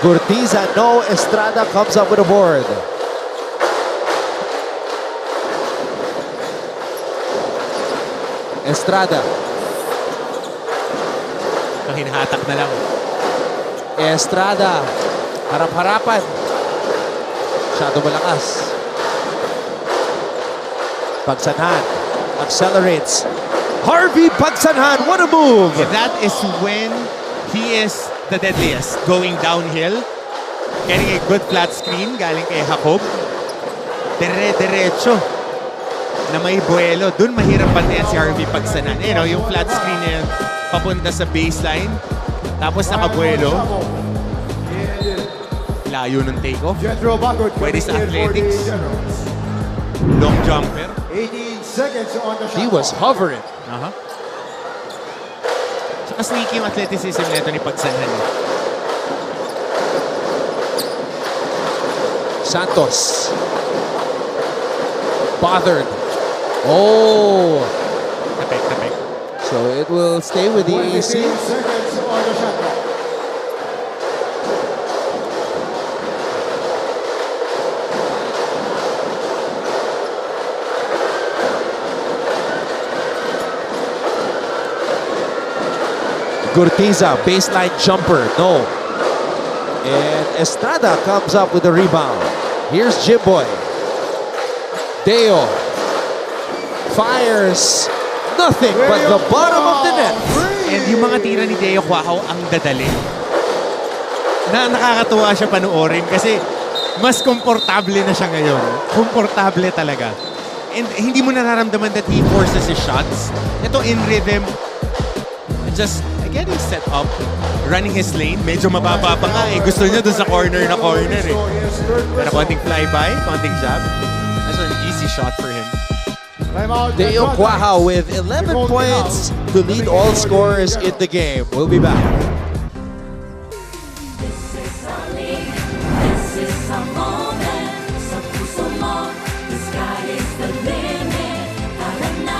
Gurtiza, no. Estrada comes up with a board. Estrada. Hinahatak na lang. Estrada. Harap-harapan. Masyado malakas. Pagsanhan accelerates. Harvey Pagsanhan, what a move! That is when he is the deadliest. Going downhill, getting a good flat screen galing kay Jacob. Dire-diretso na may buwelo. Doon mahirap bantayan si Harvey Pagsanhan. You know, yung flat screen na yun, papunta sa baseline. Tapos nakabuwelo. Layo ng take-off. Pwede sa athletics. Long jumper. 18 seconds on the shot. He was hovering. Saka sneaky yung athleticism nito ni Pagsanhan. Santos. Bothered. Oh! Tapek. So it will stay with the EAC. 15 seconds on the shot clock. Gurtiza, baseline jumper, no. And Estrada comes up with the rebound. Here's Jimboy. Deo fires nothing but the bottom of the net. And yung mga tira ni Deo Cuajo ang dadali. Nakakatuwa siya panoorin kasi mas komportable na siya ngayon. Komportable talaga. And hindi mo nararamdaman that he forces his shots. Ito in rhythm, just getting set up, running his lane. Medyo mababa pa nga eh. Gusto niya dun sa corner na corner eh. Pero konting flyby, konting jab. That's an easy shot for him. Deo Cuajo with 11 points to lead all scorers in the game. We'll be back. This is our league, this is our moment. Sa puso mo, the sky is the limit. Tara na.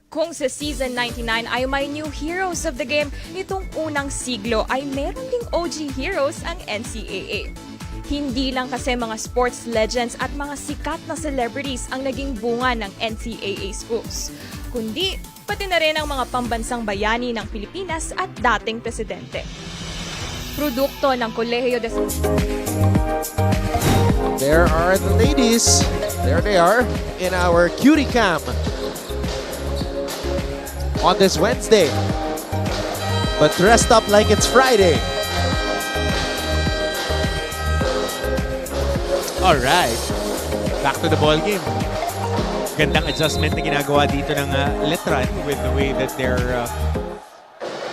Kung sa Season 99 ay may new heroes of the game, nitong unang siglo ay meron ding OG heroes ang NCAA. Hindi lang kasi mga sports legends at mga sikat na celebrities ang naging bunga ng NCAA schools, kundi pati na rin ang mga pambansang bayani ng Pilipinas at dating presidente. Produkto ng Kolehiyo de... There are the ladies. There they are in our cutie cam on this Wednesday, but dressed up like it's Friday. Alright. Back to the ball game. Gandang adjustment na ginagawa dito ng Letran with the way that they're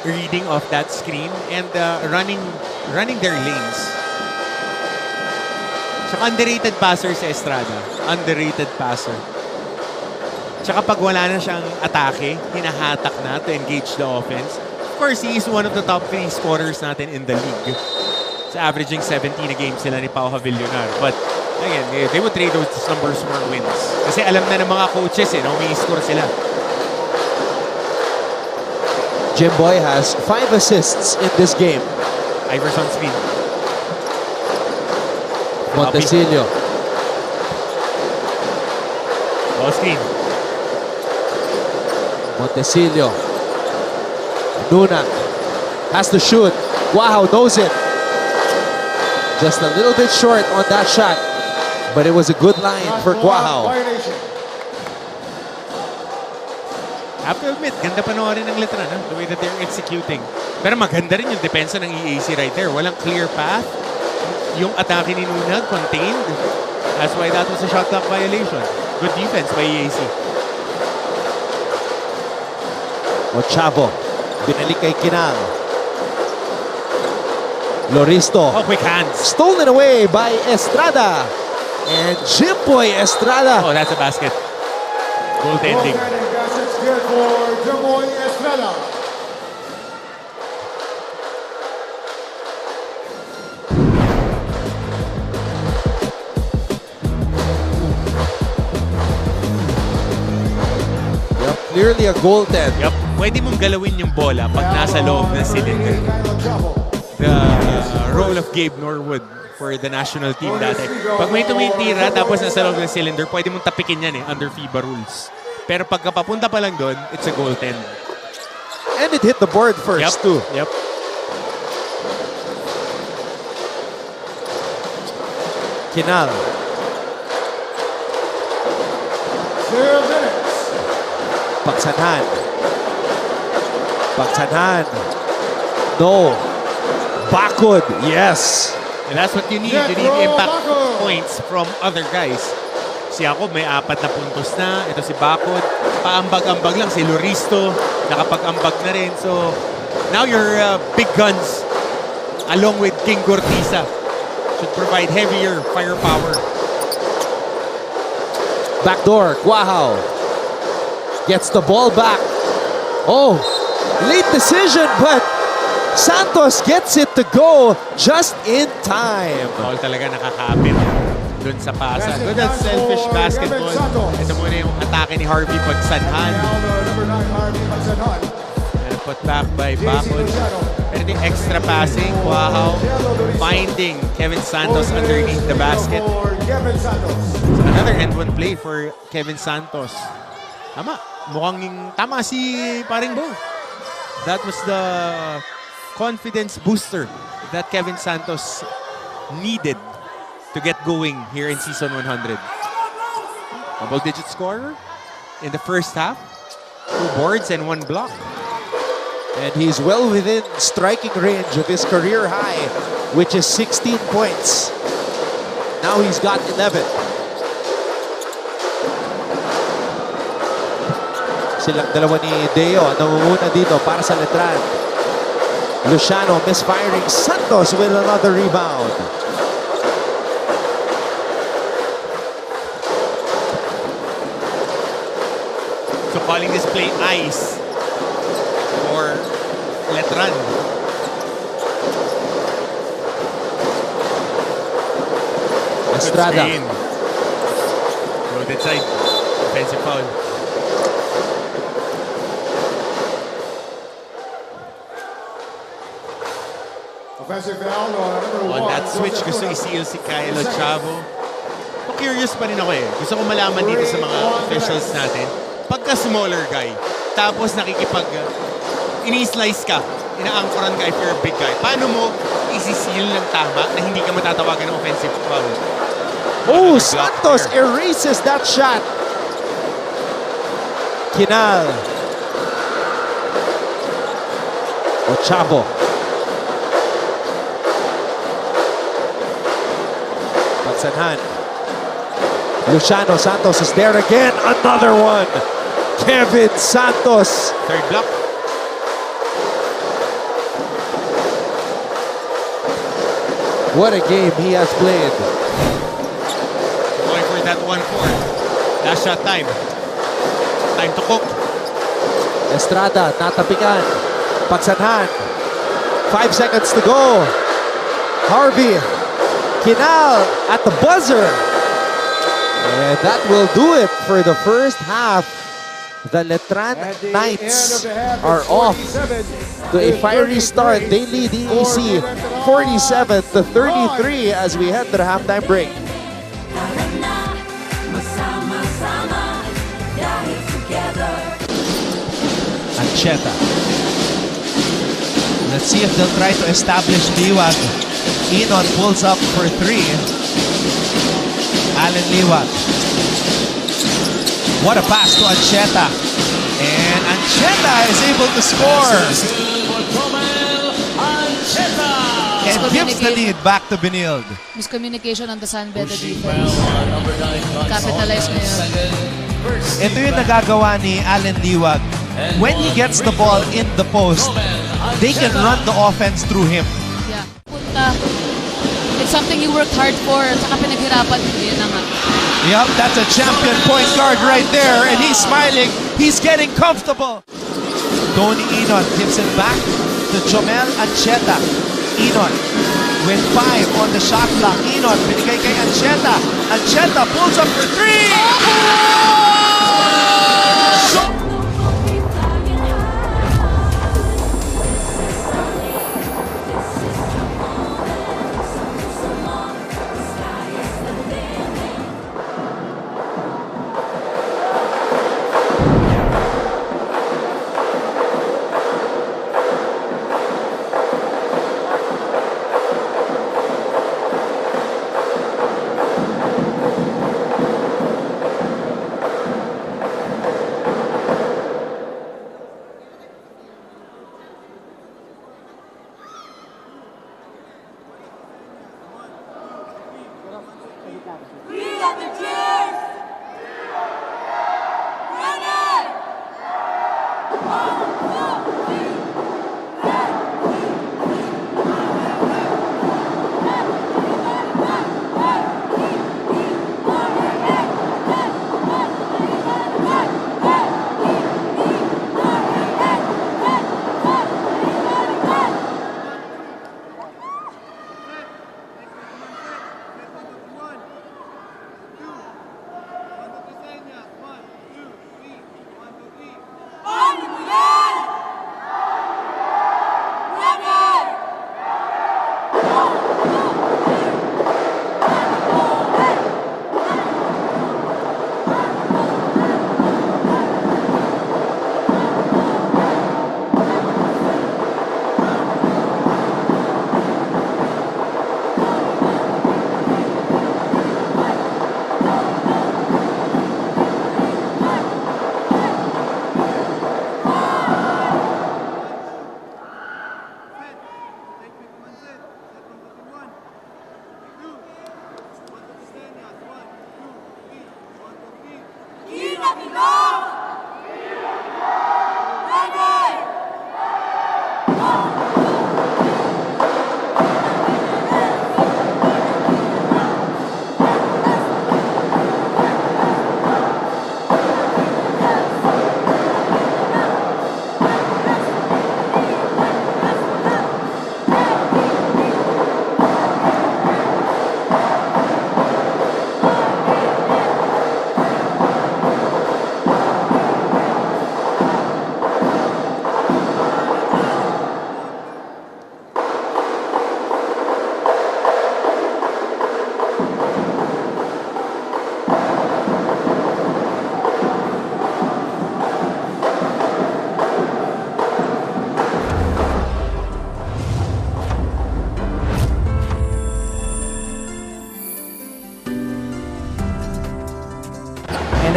reading off that screen and running their lanes. Tsaka underrated passer si Estrada. Underrated passer. Tsaka pag wala na siyang atake, hinahatak na to engage the offense. Of course, he is one of the top 3 scorers natin in the league. It's averaging 17 a game sila ni Pau Villonar. But again, they would trade those numbers for wins. Kasi alam na ng mga coaches na umi-score sila. Jimboy has 5 assists in this game. Iverson screen. Montecillo. Ball screen. Montecillo. Nuna has to shoot. Wow, knows it. Just a little bit short on that shot. But it was a good line for Cuajo. Have to admit, ganda panoorin ng Letran, the way that they're executing. Pero maganda rin yung depensa ng EAC right there. Walang clear path. Yung atake ni Nunag, contained. That's why that was a shot clock violation. Good defense by EAC. Ochavo. Binalik kay Kinang. Loristo. Oh, quick hands. Stolen away by Estrada. And Jimboy Estrada. Oh, that's a basket. Goaltending. Baskets good for Jimboy Estrada. Yep, clearly a goaltend. Yep. Pwede mong galawin yung bola pag nasa loob ng cylinder. The role of Gabe Norwood for the national team dati. Pag may tumitira tapos nasa loob ng cylinder, pwede mong tapikin yan under FIBA rules. Pero pagka papunta pa lang doon, it's a goaltend. And it hit the board first too. Yep. Kinal. 2 minutes. Pagsanhan. Pagsanhan. No. Bakod. Yes. And that's what you need. You need impact points from other guys. Si Jacob may 4 na puntos na. Ito si Bakod. Paambag-ambag lang. Si Loristo nakapag-ambag na rin. So now your big guns along with King Gurtiza should provide heavier firepower. Backdoor. Cuajo. Gets the ball back. Oh. Late decision, but Santos gets it to go just in time. Ball talaga nakakapit dun sa pasa. Good at selfish basketball. Ito muna yung atake ni Harvey Pagsanhan. And put back by Bakod. Pero yung extra passing, wow. Finding Kevin Santos underneath the basket. So another end one play for Kevin Santos. Tama. Mukhang tama si paring Bo. That was the confidence booster that Kevin Santos needed to get going here in Season 100. Double-digit scorer in the first half. 2 boards and 1 block. And he's well within striking range of his career high, which is 16 points. Now he's got 11. Silang dalawa ni Deo nangunguna dito para sa Letran. Luciano misfiring. Santos with another rebound. So calling this play ice for Letran. Estrada. Loaded side. Offensive foul. Offensive foul number On 1. that switch, gusto i-seal si Kyle Chavo. So curious pa rin ako eh. Gusto ko malaman dito sa mga officials natin. Pagka smaller guy, tapos ini-slice ka, ina-anchoran ka if you're a big guy, paano mo isi-seal ng tama na hindi ka matatawagan ng offensive foul? Oh, Santos erases that shot. Kinal. Ochavo. Pagsanhan. Luciano Santos is there again. Another one. Kevin Santos. Third block. What a game he has played. Going for that 1-4. Last shot time. Time to cook. Estrada, natapikan. Pagsanhan. 5 seconds to go. Harvey. Kinal at the buzzer. And that will do it for the first half. The Letran Knights are off to a fiery start. They lead EAC 47-33 as we head to the halftime break. Ancheta. Let's see if they'll try to establish Liwag. Enon pulls up for 3. Allen Liwag. What a pass to Ancheta. And Ancheta is able to score. And gives the lead back to Benilde. Miscommunication on the San Beda defense. Capitalize na yun. Ito yung nagagawa ni Allen Liwag. When he gets the ball in the post, they can run the offense through him. Yeah. Punta. It's something you worked hard for. Saka pinaghirapan. Yun na nga. Yep, that's a champion point guard right there. And he's smiling. He's getting comfortable. Tony Enon gives it back to Jomel Ancheta. Enon with 5 on the shot clock. Enon binigay kay Ancheta. Ancheta pulls up for 3.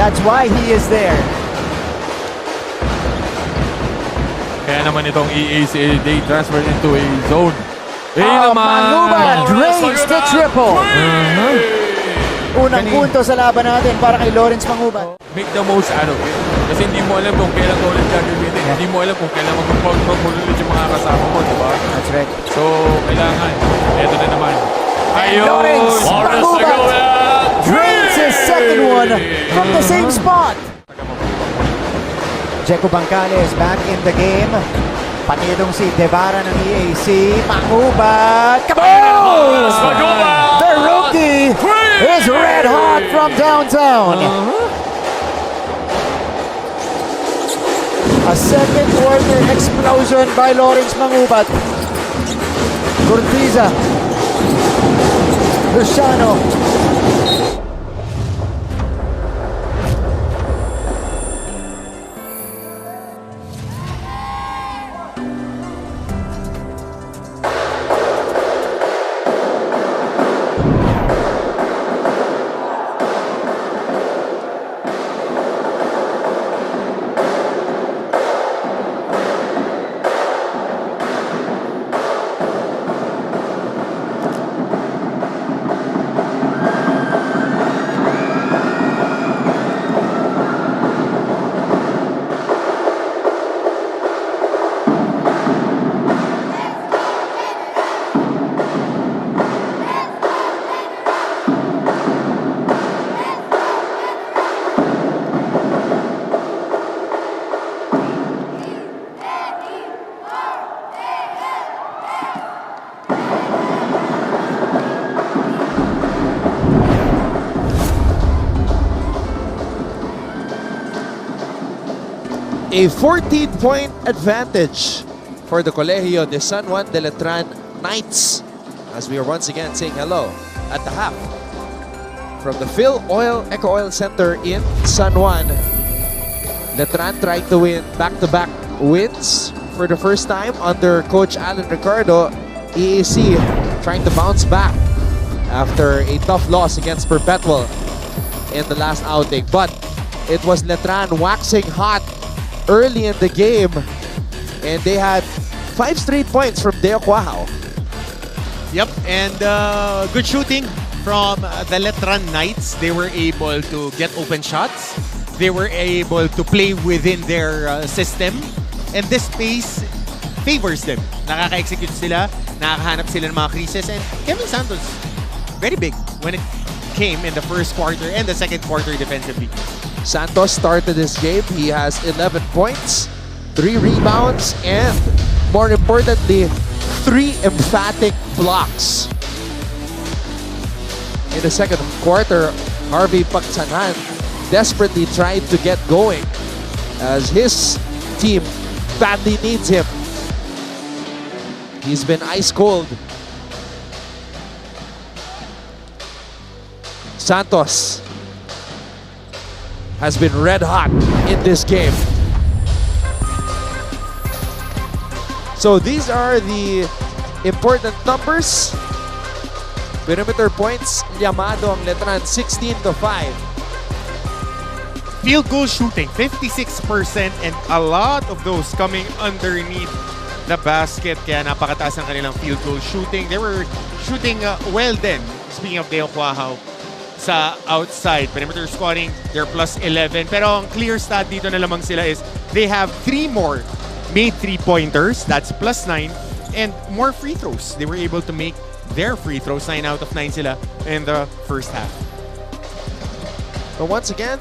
That's why he is there. Kaya naman itong EAC, they transferred into a zone. Manguba drains the triple. Unang punto sa laban natin para kay Lawrence Manguba. Make the most out of it. Kasi hindi mo alam kung kailan ka ulit gagawin. Hindi mo alam kung kailan mag-perform ulit yung mga kasama mo, di ba? That's right. So, kailangan. Ito na naman. And Lawrence Manguba drains his second one from the same spot. Jeco Bancales back in the game. Pati itong si Devara ng EAC. Manguba. Kaboom! The rookie is red hot from downtown. A second quarter explosion by Lawrence Mangubat. Cortiza. Luciano. A 14-point advantage for the Colegio de San Juan de Letran Knights, as we are once again saying hello at the half. From the Phil Oil Eco Oil Center in San Juan, Letran tried to win back-to-back wins for the first time under Coach Alan Ricardo. EAC trying to bounce back after a tough loss against Perpetual in the last outing. But it was Letran waxing hot early in the game, and they had 5 straight points from Deo Quahao. Yep, and good shooting from the Letran Knights. They were able to get open shots. They were able to play within their system, and this pace favors them. Nakaka-execute sila, nakakahanap sila ng mga creases, and Kevin Santos, very big when it came in the first quarter and the second quarter defensively. Santos started this game. He has 11 points, 3 rebounds, and more importantly, 3 emphatic blocks. In the second quarter, Harvey Pagsanhan desperately tried to get going as his team badly needs him. He's been ice cold. Santos has been red hot in this game. So these are the important numbers. Perimeter points, llamado ang Letran 16-5. Field goal shooting, 56%, and a lot of those coming underneath the basket. Kaya napakataas ang kanilang field goal shooting. They were shooting well then. Speaking of Deo Quahao, sa outside perimeter scoring, they're plus 11. Pero ang clear stat dito na lamang sila is they have 3 more made 3-pointers. That's plus 9. And more free throws. They were able to make their free throws. 9 out of 9 sila in the first half. But once again,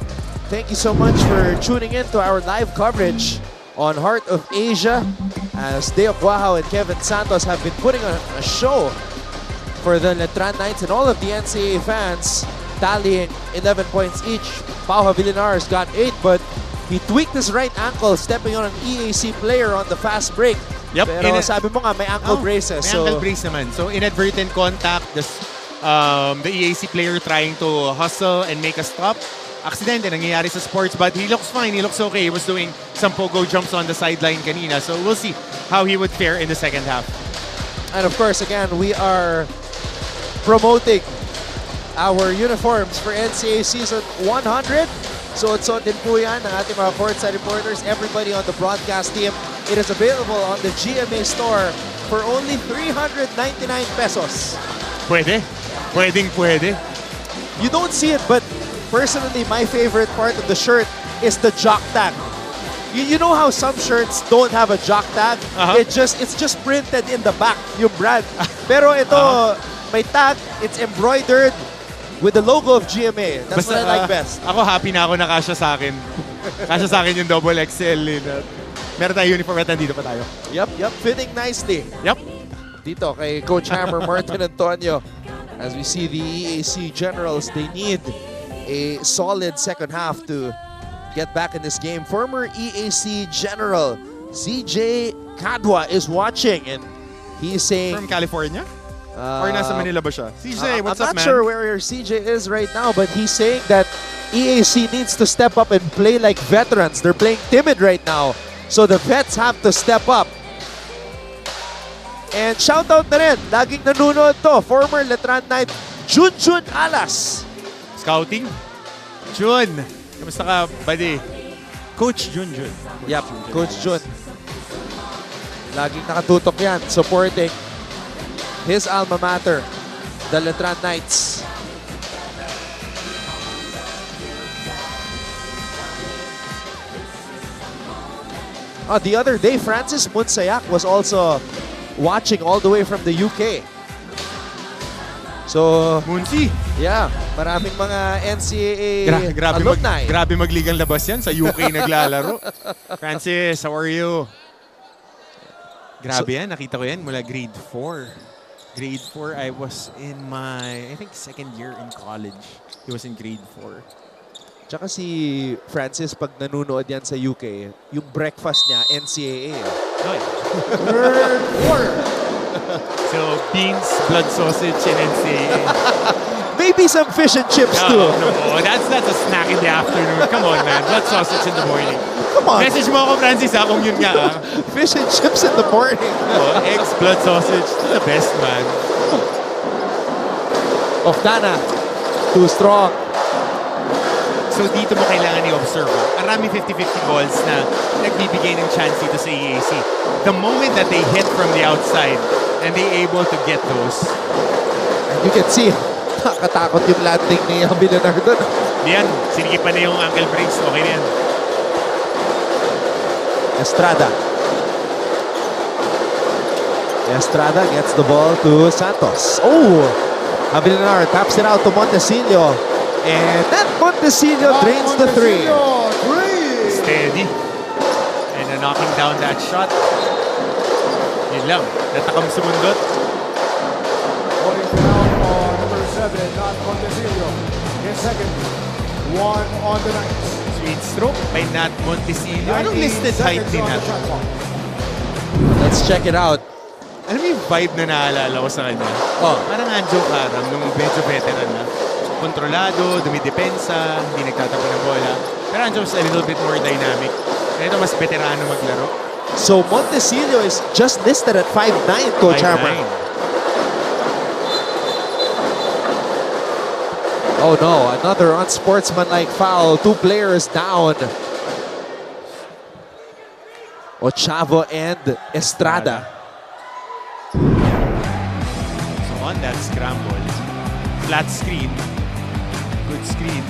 thank you so much for tuning in to our live coverage on Heart of Asia, as Deo Quahao and Kevin Santos have been putting on a show for the Letran Knights and all of the NCAA fans, tallying 11 points each. Pau Javillanares got 8, but he tweaked his right ankle stepping on an EAC player on the fast break. Yep. Pero sabi mo nga, may ankle braces. May ankle brace naman. So inadvertent contact, the EAC player trying to hustle and make a stop. Aksidente nangyayari sa sports, but he looks fine. He looks okay. He was doing some pogo jumps on the sideline kanina. So we'll see how he would fare in the second half. And of course, again, we are promoting our uniforms for NCAA Season 100. Suot-suot din po yan ng ating mga courtside reporters. Everybody on the broadcast team. It is available on the GMA store for only 399 pesos. Pwede. Pwede. You don't see it, but personally, my favorite part of the shirt is the jock tag. You know how some shirts don't have a jock tag? It's just printed in the back, yung brand. Pero ito, may tag, it's embroidered with the logo of GMA. That's what I like best. Ako happy na ako na kasya sa akin. Kasya sa akin yung double XL. Meron tayo uniform at nandito pa tayo. Yep. Fitting nicely. Yep. Dito kay Coach Hammer, Martin Antonio. As we see the EAC Generals, they need a solid second half to get back in this game. Former EAC General CJ Kadwa is watching and he's saying... From California? Or nasa Manila ba siya? CJ, what's up, I'm not man? sure where CJ is right now, but he's saying that EAC needs to step up and play like veterans. They're playing timid right now. So the vets have to step up. And shoutout na rin, laging nanonood to, former Letran Knight, Junjun Alas. Scouting? Jun, kamusta ka, buddy? Coach Junjun. Yep, Coach Jun. Laging nakatutok yan, supporting his alma mater, the Letran Knights. The other day, Francis Munsayak was also watching all the way from the UK. So, Munsi. Yeah, maraming mga NCAA alumni. Grabe magligang labas yan. Sa UK naglalaro. Francis, how are you? Grabe yan. Nakita ko yan mula grade 4. Grade 4, I was in my, I think, second year in college. He was in grade 4. Tsaka si Francis, pag nanunood yan sa UK, yung breakfast niya, NCAA. Third quarter. So, beans, blood sausage, and NCAA. Maybe some fish and chips too. No, that's a snack in the afternoon. Come on, man. Blood sausage in the morning. Come on. Message mo ako, Francis, kung yun nga. Fish and chips in the morning. Eggs, blood sausage. The best, man. Ofdana, too strong. So dito mo kailangan i-observe. Marami 50-50 balls na nagbibigay ng chance dito sa EAC. The moment that they hit from the outside and they able to get those. And you can see, nakatakot yung landing ni Abilinar doon. Yan, sinikipan na yung ankle brace. Okay na yan. Estrada gets the ball to Santos. Oh! Abilinar taps it out to Montecillo. And then Montecillo drains the three. Steady. And knocking down that shot. Yun lang. Natakam sumundot. Going down on number 7, not Montecillo. In second, 1 on the night. Sweet stroke by Nat Montecillo. Anong listed height ni Nat? Let's check it out. Alam mo yung vibe na naalala ko sa kanya? Parang Anjo Karam nung medyo veteran na. Kontrolado, dumidepensa, hindi nagtatapon ng bola. Pero Anjo's a little bit more dynamic. Ito mas veterano maglaro. So Montecillo is just listed at 5'9", Coach Hammer. Oh no, another unsportsmanlike foul. 2 players down. Ochavo and Estrada. So on that scramble, flat screen, good screen.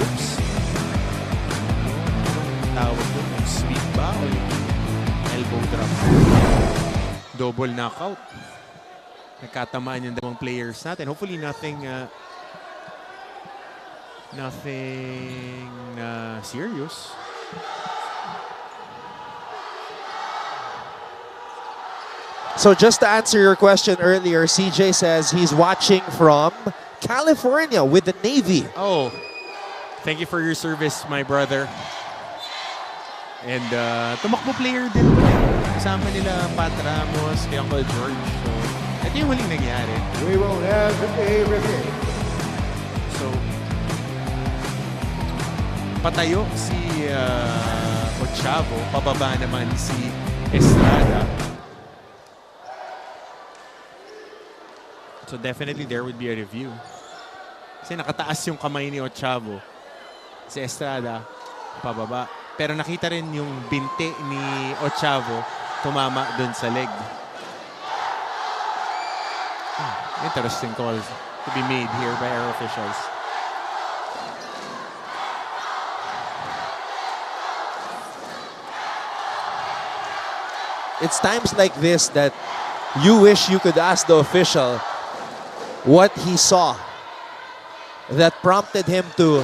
Oops. Tawag doon, sweep ba o elbow drop? Double knockout. Nagkatamaan yung dalawang players natin. Hopefully nothing serious. So just to answer your question earlier, CJ says he's watching from California with the Navy. Oh, thank you for your service, my brother. And tumakbo player din. Kasama nila Pat Ramos, kay Uncle George. So, ito yung huling nangyari. We will have a review. So, patayo si Ochavo, pababa naman si Estrada. So definitely there would be a review. Kasi nakataas yung kamay ni Ochavo. si Estrada, pababa. Pero nakita rin yung binti ni Ochavo tumama dun sa leg. Interesting calls to be made here by our officials. It's times like this that you wish you could ask the official what he saw that prompted him to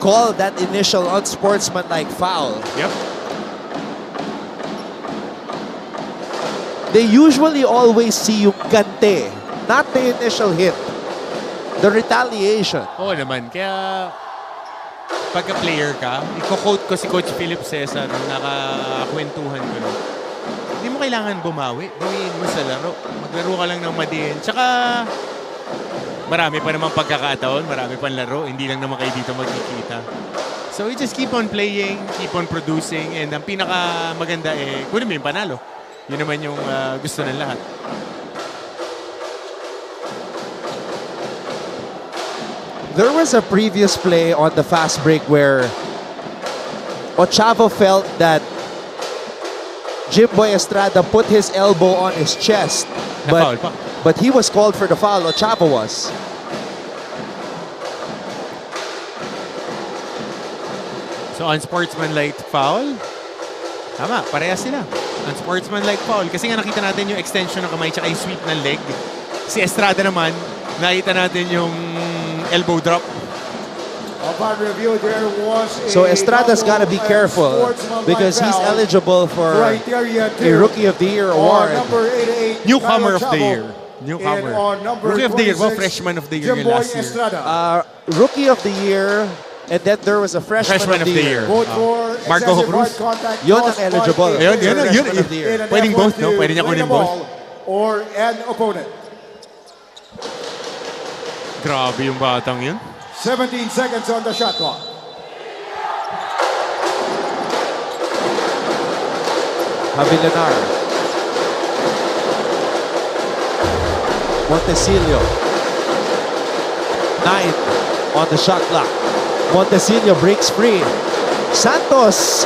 call that initial unsportsmanlike foul. Yep. They usually always see yung kante, not the initial hit. The retaliation. Oo naman. Kaya pagka-player ka, i-quote ko si Coach Philip Cesar nung nakakwentuhan ko nun. Hindi mo kailangan bumawi. Buwiin mo sa laro. Maglaro ka lang ng madiin. Tsaka marami pa namang pagkakataon, marami pang laro. Hindi lang naman kayo dito magkikita. So we just keep on playing, keep on producing, and ang pinaka maganda kunin mo yung panalo. Yun naman yung gusto ng lahat. There was a previous play on the fast break where Ochavo felt that Jimboy Estrada put his elbow on his chest. But he was called for the foul. Ochavo was. So unsportsmanlike foul? Tama, parehas sila. Unsportsmanlike foul. Kasi nga nakita natin yung extension ng kamay tsaka yung sweep ng leg. Si Estrada naman, nakita natin yung elbow drop. Upon review, there was So Estrada's got to be careful because he's eligible for a Rookie of the Year award. Newcomer of the Year. Newcomer. Rookie of the Year. Well, Freshman of the Year yung last year. Rookie of the Year, and then there was a Freshman of the Year. Marco Cruz. Yun ang eligible. Yun. Pwedeng both, no? Pwede niya kunin both. Or an opponent. Grabe yung batang yun. 17 seconds on the shot clock. Javilenar. Montecillo. 9 on the shot clock. Montecillo breaks free. Santos.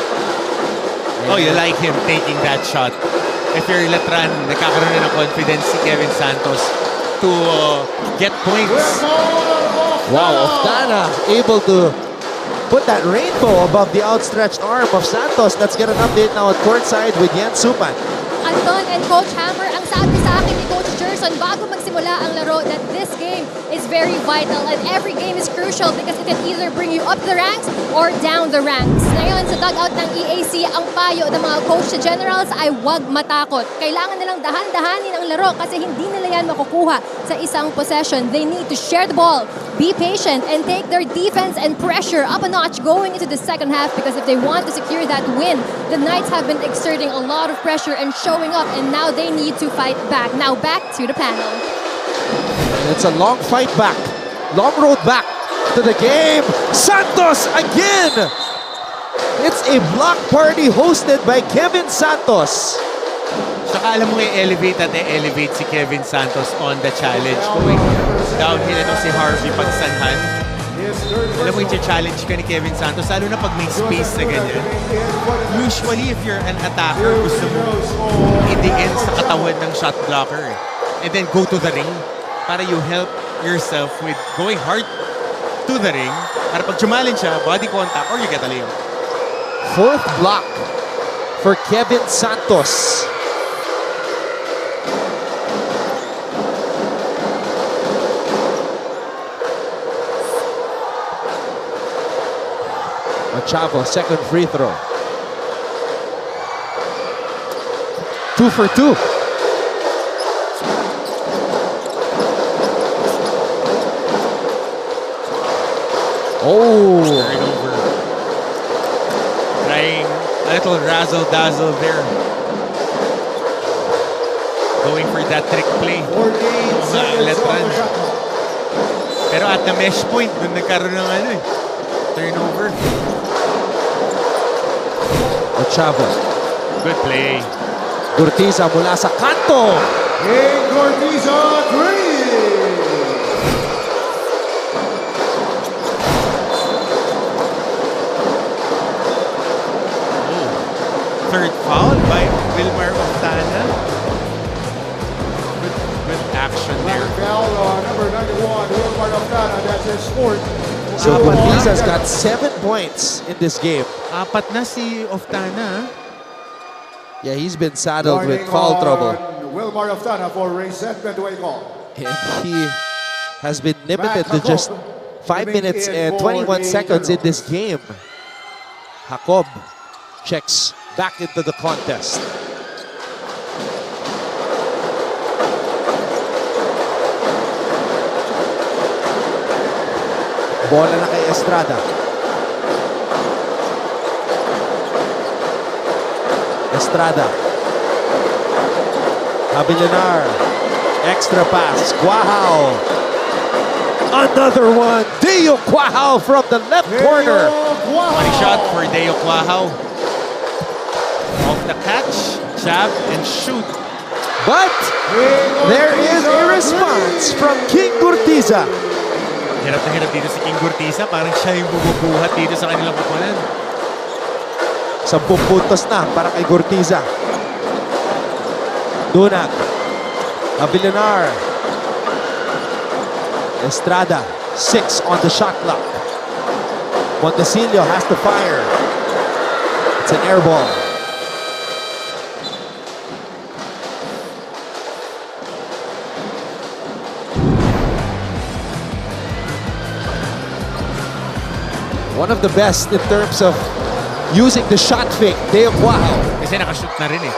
Oh, you like him taking that shot. If you're Letran, nagkakaroon na ng confidence si Kevin Santos to get points. Wow, Oftana able to put that rainbow above the outstretched arm of Santos. Let's get an update now at courtside with Jens Supan. Anton and Coach Hammer, ang sabi sa akin ni Coach Gerson bago magsimula ang laro that this game is very vital and every game is crucial because it can either bring you up the ranks or down the ranks. Ngayon sa dugout ng EAC, ang payo ng mga coach sa generals ay huwag matakot. Kailangan nilang dahan-dahanin ang laro kasi hindi nila yan makukuha sa isang possession. They need to share the ball, be patient, and take their defense and pressure up a notch going into the second half because if they want to secure that win, the Knights have been exerting a lot of pressure and showing up and now they need to fight back. Now back to the panel. It's a long fight back. Long road back to the game. Santos again! It's a block party hosted by Kevin Santos. Saka alam mo i-elevate at i-elevate si Kevin Santos on the challenge. Going downhill si Harvey pagsanhan. Alam mo i-challenge ka ni Kevin Santos, lalo na pag may space na ganyan. Usually, if you're an attacker, gusto mo i-diin sa katawan ng shot blocker. And then go to the ring para you help yourself with going hard to the ring. Para pag challenge siya, body contact, or you get a layup. Fourth block for Kevin Santos. Ochavo, second free throw. 2 for 2. Oh! Turnover. Trying a little razzle-dazzle there. Going for that trick play. Letran. Pero at the mesh point, dun nagkaroon ng turnover. Ochavo. Good play. Gurtiza mula sa kanto. Gurtiza, 3. Foul number 91, Wilmar Oftana. That's his fourth. So Cortiza's got 7 points in this game. Apat na si Oftana. Yeah, he's been saddled with Warning foul on trouble. Wilmar Oftana for resentment way call. And he has been limited to just 5 minutes and 21 seconds in this game. Jacob checks back into the contest. Bola na kay Estrada. Estrada. Abilinar. Extra pass. Quahao. Another one. Deo Quahao from the left corner. Money shot for Deo Quahao. Off the catch, jab, and shoot. But there is a response from King Cortiza. Hirap na hirap dito si King Cortiza. Parang siya yung bububuhat dito sa kanilang kapanan. 10 puntos na para kay Cortiza. Dunag. Abilinar. Estrada. 6 on the shot clock. Montecillo has to fire. It's an air ball. One of the best in terms of using the shot fake, Deo Quahao. Kasi nakashoot na rin eh.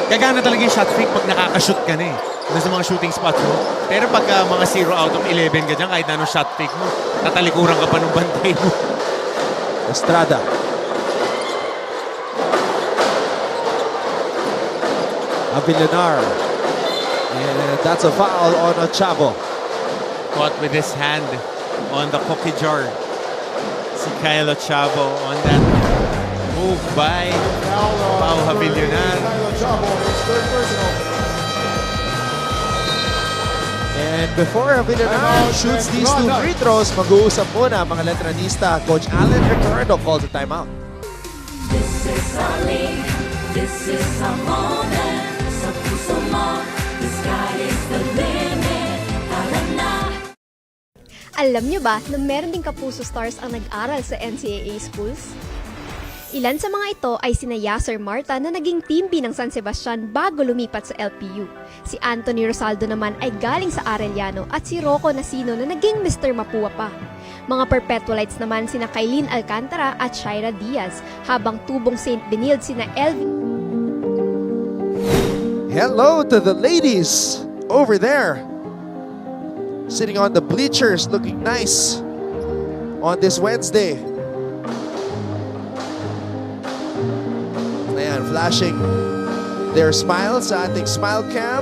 Gagana talaga yung shot fake pag nakakashoot ka na eh. Doon sa mga shooting spots mo. Pero pag mga 0 out of 11 ka dyan, kahit na anong shot fake mo, tatalikuran ka pa ng bantay mo. Estrada. Abilinar. And that's a foul on Ochavo. Caught with his hand on the cookie jar. Si Kyle Ochavo on that move by Pau Havillonar. And before Havillonar shoots these 2 free throws, mag-uusap muna mga Letranista. Coach Alan Ricardo calls a timeout. This is our league. This is our moment. Sa puso mo, the sky is the limit. Tara na. Alam niyo ba na meron ding kapuso stars ang nag-aral sa NCAA schools? Ilan sa mga ito ay sina Yasser Marta na naging team B ng San Sebastian bago lumipat sa LPU. Si Anthony Rosaldo naman ay galing sa Arellano at si Rocco Nasino na naging Mr. Mapua pa. Mga perpetualites naman sina Kailin Alcantara at Shaira Diaz, habang tubong St. Benilde sina Elvin. Hello to the ladies over there. Sitting on the bleachers, looking nice on this Wednesday. Ayan, flashing their smiles sa ating smile cam.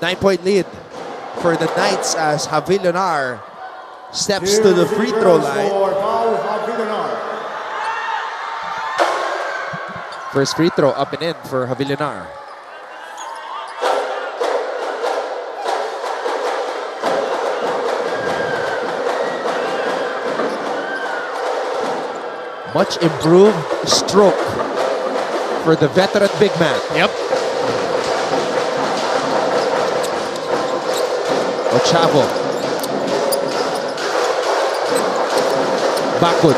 Nine-point lead for the Knights as Havillonar steps to the free throw line. First free throw up and in for Havillonar. Much improved stroke for the veteran big man. Yep. Ochavo. Backward.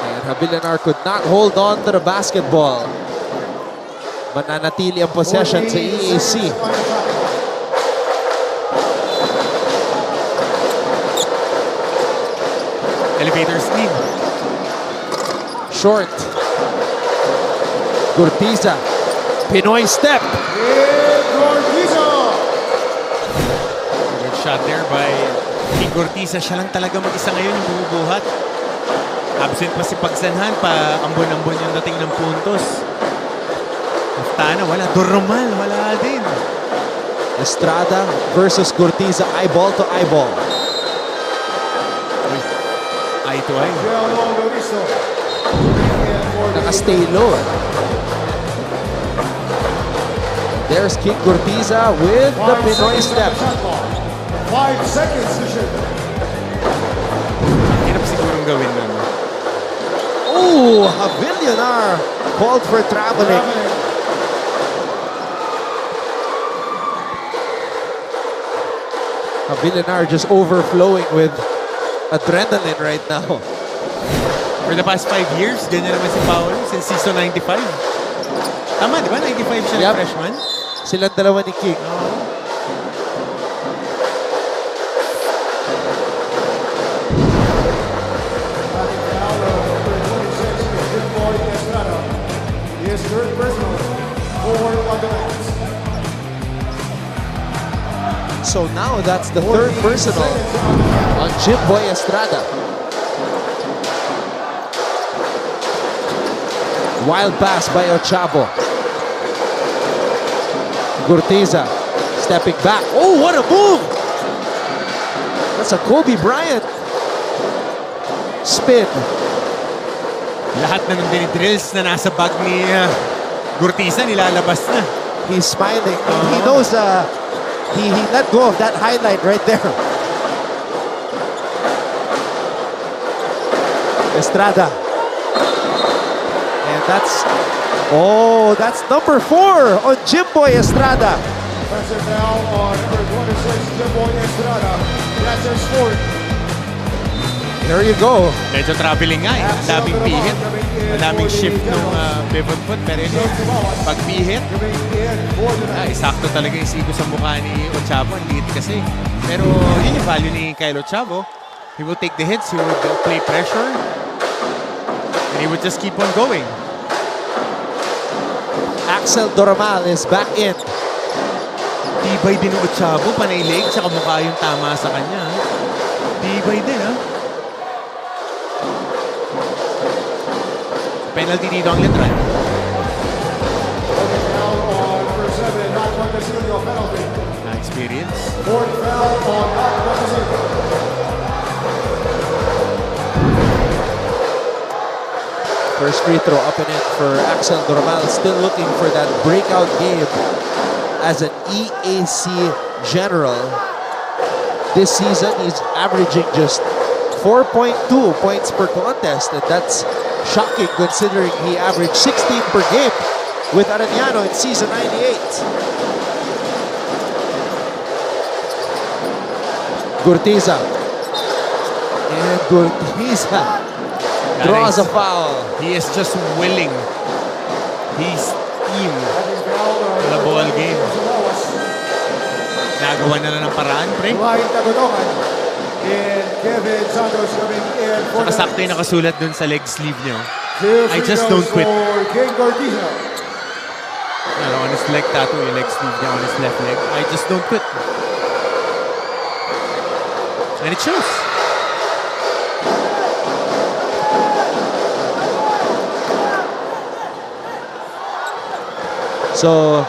And Havillonar could not hold on to the basketball. Mananatili ang possession sa EAC. Elevator steam. Short. Cortiza. Pinoy step. Good shot there by King Cortiza. Siya lang talaga mag-isa ngayon yung bumubuhat. Absent pa si Pagsanhan, pa ambon-ambon yung dating ng puntos. Oftana, wala. Durmal, wala din. Estrada versus Cortiza, eyeball to eyeball. Eye to eye. Naka-stay low. There's King Gurtiza with the 5 Pinoy seconds on step. the shot clock. 5 seconds to shoot. Hirap sigurong gawin nun. Oh, Havilionar called for traveling. Havilionar just overflowing with adrenaline right now. For the past 5 years, ganyan naman si Paolo since season 95. Tama, di ba? 95 siya Yup. freshman. Silang dalawa ni King. His third personal for Wonderlands. So now that's the third personal on Jimboy Estrada. Wild pass by Ochavo. Gurtiza stepping back. Oh, what a move! That's a Kobe Bryant spin. Lahat na ng dinidrills na nasa bag ni Gurtiza, nilalabas na. He's smiling. He knows he let go of that highlight right there. Estrada. And that's number 4 on Jimboy Estrada. Pressure down on number 26, Jimboy Estrada. That's his fourth. There you go. Medyo traveling nga eh. Ang daming pihit. Ang daming shift ng pivot foot. Pero yun, pag pihit, sakto talaga yung sigo sa mukha ni Ochavo. Ang liit kasi. Pero yun yung value ni Kyle Ochavo. He will take the hits. He will play pressure. And he would just keep on going. Axel Doromal is back in. Tibay din ng Ochavo. Panay leg. Saka mukha yung tama sa kanya. Tibay din ha. Penalty dito ang Letran. Na experience. First free throw up and in for Axel Doromal. Still looking for that breakout game as an EAC general. This season, he's averaging just 4.2 points per contest, and that's shocking considering he averaged 16 per game with Arellano in season 98. Gurtiza. And Gurtiza draws a foul. He is just willing. He's team to the ball game. Nagawa na lang ng paraan, pre. Nakasakto yung nakasulat dun sa leg sleeve niyo. I just don't quit. On his leg tattoo, yung leg sleeve niya on his left leg. I just don't quit. And it shows. So,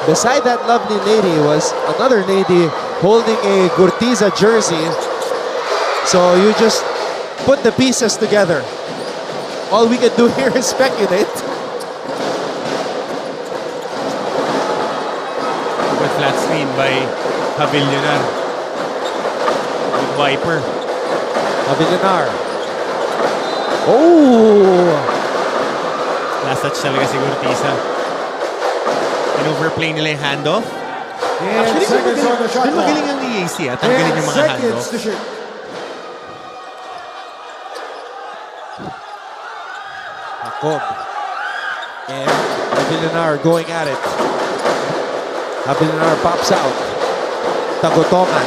beside that lovely lady was another lady holding a Gurtiza jersey. So you just put the pieces together. All we can do here is speculate. Good flat screen by Havilionar. With Viper. Havilionar. Oh! Last touch talaga si Gurtiza. In-overplay nila yung handoff. Actually, magaling ang EAC. Tanggalin yung mga handoff. Jacob. And Havilionar going at it. Havilionar pops out. Tagotongan.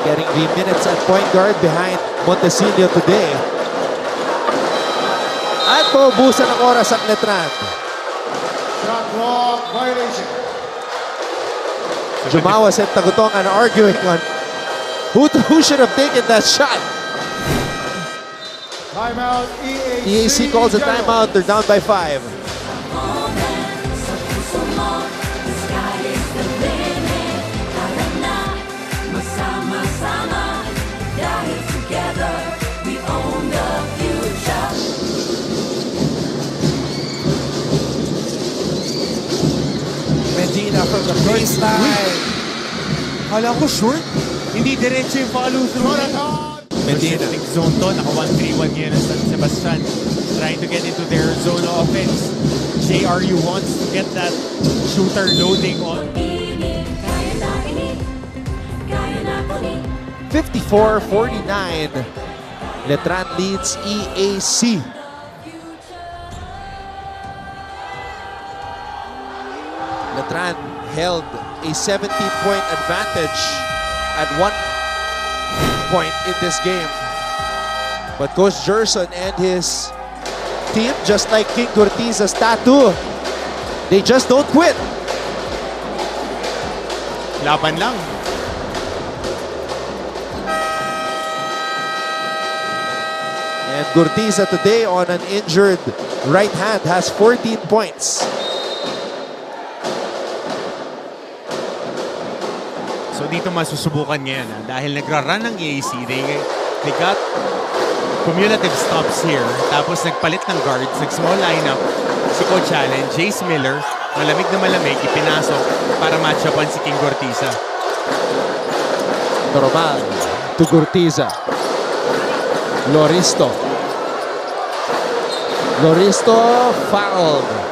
Getting the minutes at point guard behind Montecillo today. At maubusan ng oras ang Letran. Shot clock violation. Jumawas and Tagotongan arguing on who should have taken that shot. Timeout, EAC calls a timeout. They're down by 5. Medina from the baseline. Kala ko short. Hindi diretso yung follow through. Medina. Zone to. Naka 1-3-1 ngayon ang San Sebastian. Trying to get into their zone offense. JRU wants to get that shooter loading on. 54-49. Letran leads EAC. Letran held a 17-point advantage at one point in this game. But Coach Gerson and his team, just like King Cortiz's tattoo, they just don't quit. Laban lang. And Cortiza today on an injured right hand has 14 points. So dito masusubukan ngayon dahil nagra-run ng EAC. They got cumulative stops here. Tapos nagpalit ng guards, nag-small lineup si Coach Allen, Jace Miller, malamig na malamig, ipinasok para match-upan si King Cortiza. Normal to Cortiza. Loristo. Loristo fouled.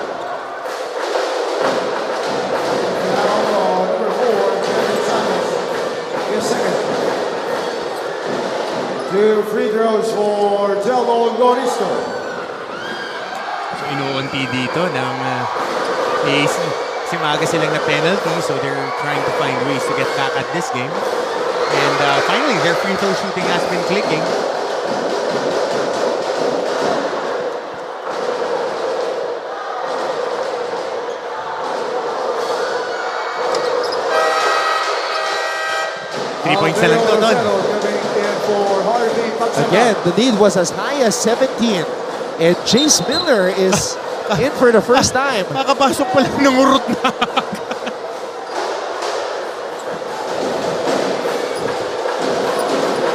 Two free throws for Jello Loristo. So inuunti dito ng EAC. Kasi maaga silang na penalty, so they're trying to find ways to get back at this game. And finally, their free throw shooting has been clicking. Points na lang to doon. Again, the lead was as high as 17. And Jace Miller is in for the first time. Kakapasok pa lang ng urot na.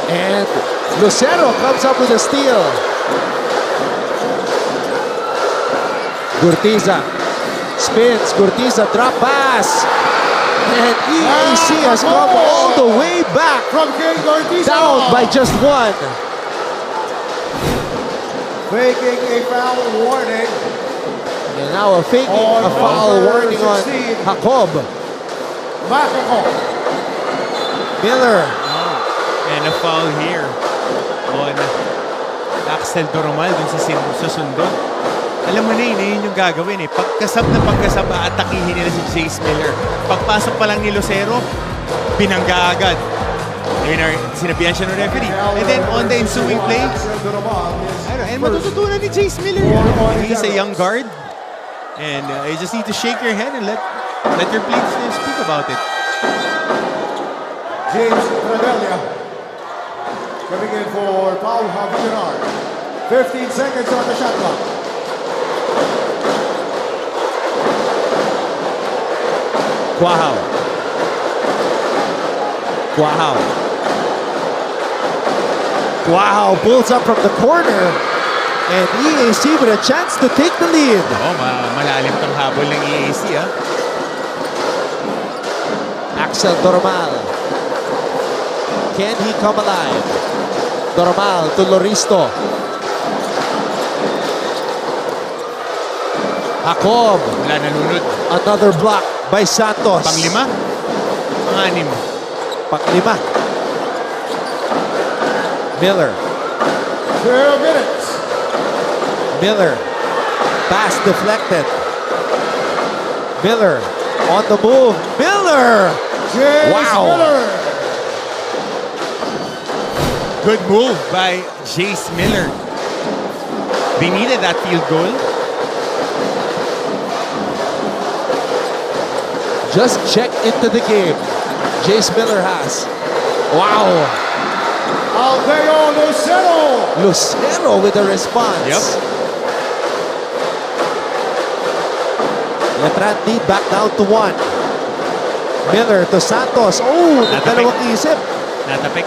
And Lucero comes up with a steal. Cortiza spins. Cortiza drop pass. And EAC has come all the way back, down by just one. Faking a foul warning. And now a foul warning on Jacob. Miller. And a foul here on Axel Doromal dun sa sundot. Alam mo na yun yung gagawin eh. Pagkasab, aatakihin nila si Jace Miller. Pagpasok pa lang ni Lucero, binangga agad. Sinabihan siya ng referee. And then on the ensuing play, and matututunan ni Jace Miller. He's a young guard. And you just need to shake your head and let your players speak about it. James Revelia coming in for Paul Javier. 15 seconds on the shot clock. Wow. Wow. Wow, pulls up from the corner. And EAC with a chance to take the lead. Oh, malalim tong habol ng EAC, ha? Axel Doromal. Can he come alive? Doromal to Loristo. Jacob. Wala nalunod. Another block by Santos. Panglima? Panganim. Panglima. Miller. 2 minutes. Miller. Pass deflected. Miller on the move. Miller! Wow! Miller. Good move by Jace Miller. They needed that field goal. Just check into the game. Jace Miller has. Wow! Aldeo Lucero. Lucero with a response. Yep. Letran lead back down to 1. Miller to Santos. Oh, dalawang isip. Natapik.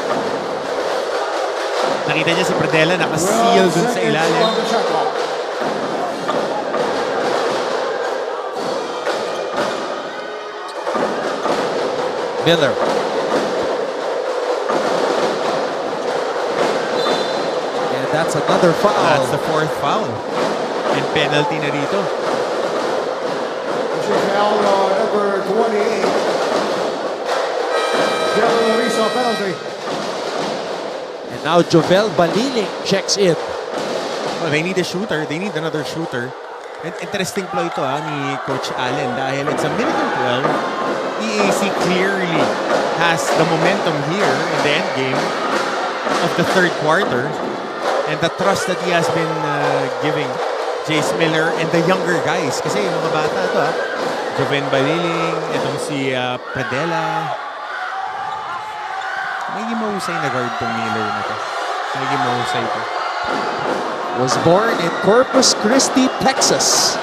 Nakita niya si Pradella naka-seal dun sa ilalim. Miller. And that's another foul. That's the fourth foul. And penalty na dito. Foul number 28. Joel Larissa penalty. And now Jovel Baliling checks in. Well, they need a shooter. They need another shooter. And interesting play ito ni Coach Allen dahil it's a minute and 12. EAC clearly has the momentum here in the end game of the third quarter. And the trust that he has been giving Jace Miller and the younger guys. Kasi yung mga bata ito Joven Baliling, itong si Pradela. May mahusay na guard tong Miller na to. May mahusay ito. Was born in Corpus Christi, Texas,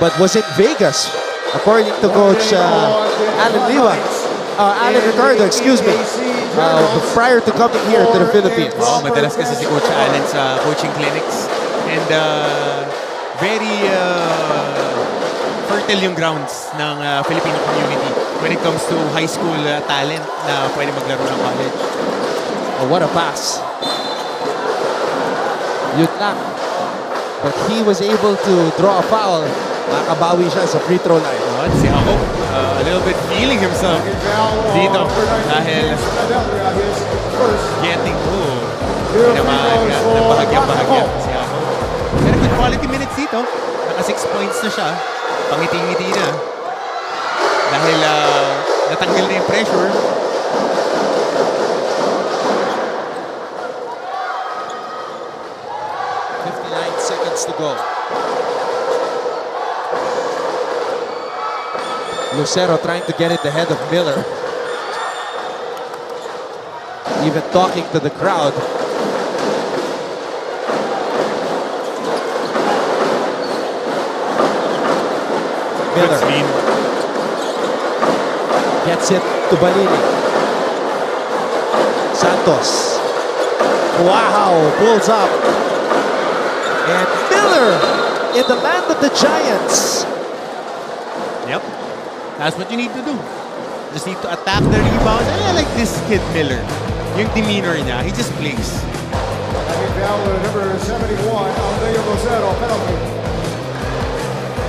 but was in Vegas, according to Coach Alan Ricardo, excuse me, prior to coming here to the Philippines. Madalas kasi si Coach Allen sa coaching clinics and very fertile yung grounds ng Filipino community when it comes to high school talent na pwede maglaro ng college. Oh, what a pass. Yun lang. But he was able to draw a foul. Nakabawi siya sa free throw line. Si Ako, a little bit feeling himself dito dahil getting to bahagya si Ako. Pero good quality minutes dito. Naka 6 points na siya. Pangiti-ngiti na. Dahil natanggal na yung pressure. To go. Lucero trying to get it ahead of Miller. Even talking to the crowd. Miller gets it to Balini. Santos. Wow, pulls up. And Miller in the land of the Giants. Yep. That's what you need to do. Just need to attack the rebound. And I like this kid Miller. Yung demeanor niya, he just plays. Foul number 71, Andrea Lucero, penalty.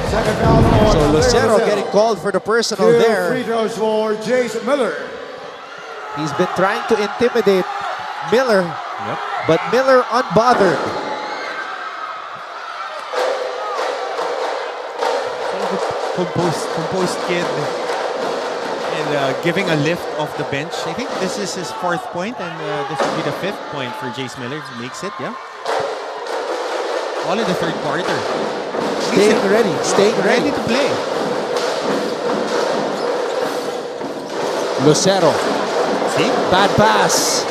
Second foul on So Lucero getting called for the personal there. Free throws for Jace Miller. He's been trying to intimidate Miller, but Miller unbothered. Composed kid and giving a lift off the bench. I think this is his 4th point and this will be the 5th point for Jace Miller. He makes it, yeah. All in the third quarter. Staying ready to play. Lucero. See? Bad pass.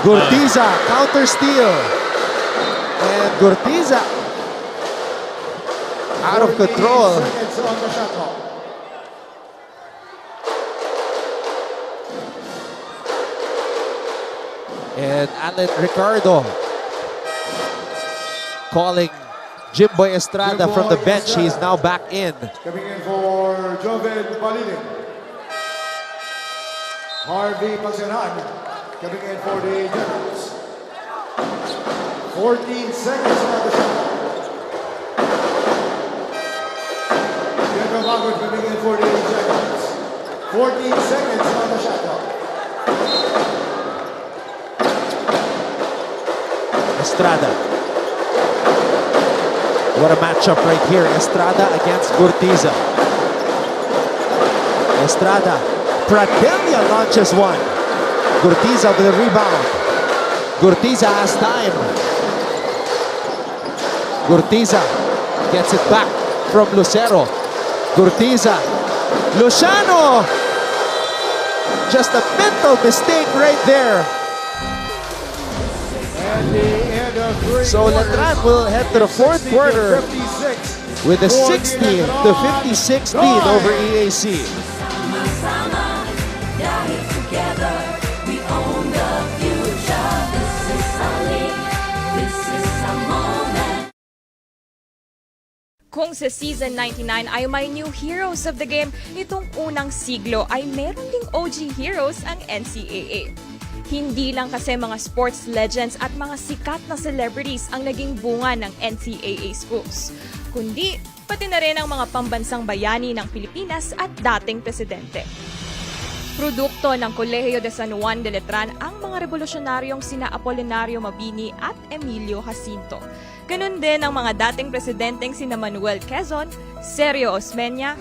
Gurtiza, counter steal. And Gurtiza out of control. And Alan Ricardo calling Jimboy Estrada from the bench. He is now back in. Coming in for Joven Baliling. Harvey Pagsanan coming in for the Generals. 14 seconds on the shot. Coming in for the Generals. 14 seconds on the shot clock. Estrada. What a matchup right here. Estrada against Gurtiza. Estrada. Pradilla launches one. Gurtiza with a rebound. Gurtiza has time. Gurtiza gets it back from Lucero. Gurtiza. Luciano. Just a mental mistake right there. So Letran will head to the 4th quarter with a 60-56 lead over EAC. Kung sa Season 99 ay may new heroes of the game, itong unang siglo ay meron ding OG heroes ang NCAA. Hindi lang kasi mga sports legends at mga sikat na celebrities ang naging bunga ng NCAA schools, kundi pati na rin ang mga pambansang bayani ng Pilipinas at dating presidente. Produkto ng Kolehiyo de San Juan de Letran ang mga revolusyonaryong sina Apolinario Mabini at Emilio Jacinto. Ganun din ang mga dating presidenteng sina Manuel Quezon, Sergio Osmeña,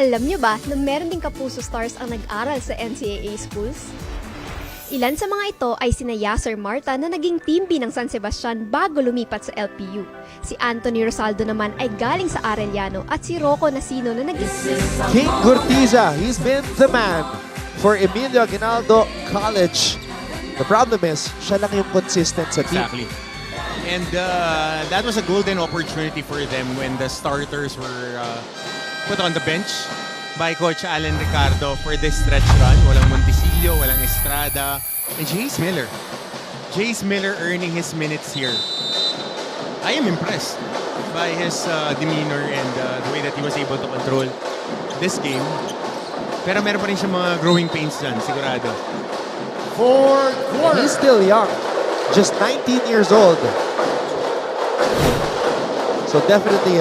Alam niyo ba na meron ding kapuso stars ang nag-aral sa NCAA schools? Ilan sa mga ito ay sina Yasser Marta na naging team B ng San Sebastian bago lumipat sa LPU. Si Anthony Rosaldo naman ay galing sa Arellano at si Rocco Nasino na naging King Gurtiza, he's been the man for Emilio Aguinaldo College. The problem is, siya lang yung consistent sa team. Exactly. And that was a golden opportunity for them when the starters were put on the bench by Coach Alan Ricardo for this stretch run. Walang Montesillo, walang Estrada, and Jace Miller. Jace Miller earning his minutes here. I am impressed by his demeanor and the way that he was able to control this game. Pero meron pa rin siya mga growing pains dyan, sigurado. Fourth quarter. He's still young, just 19 years old. So definitely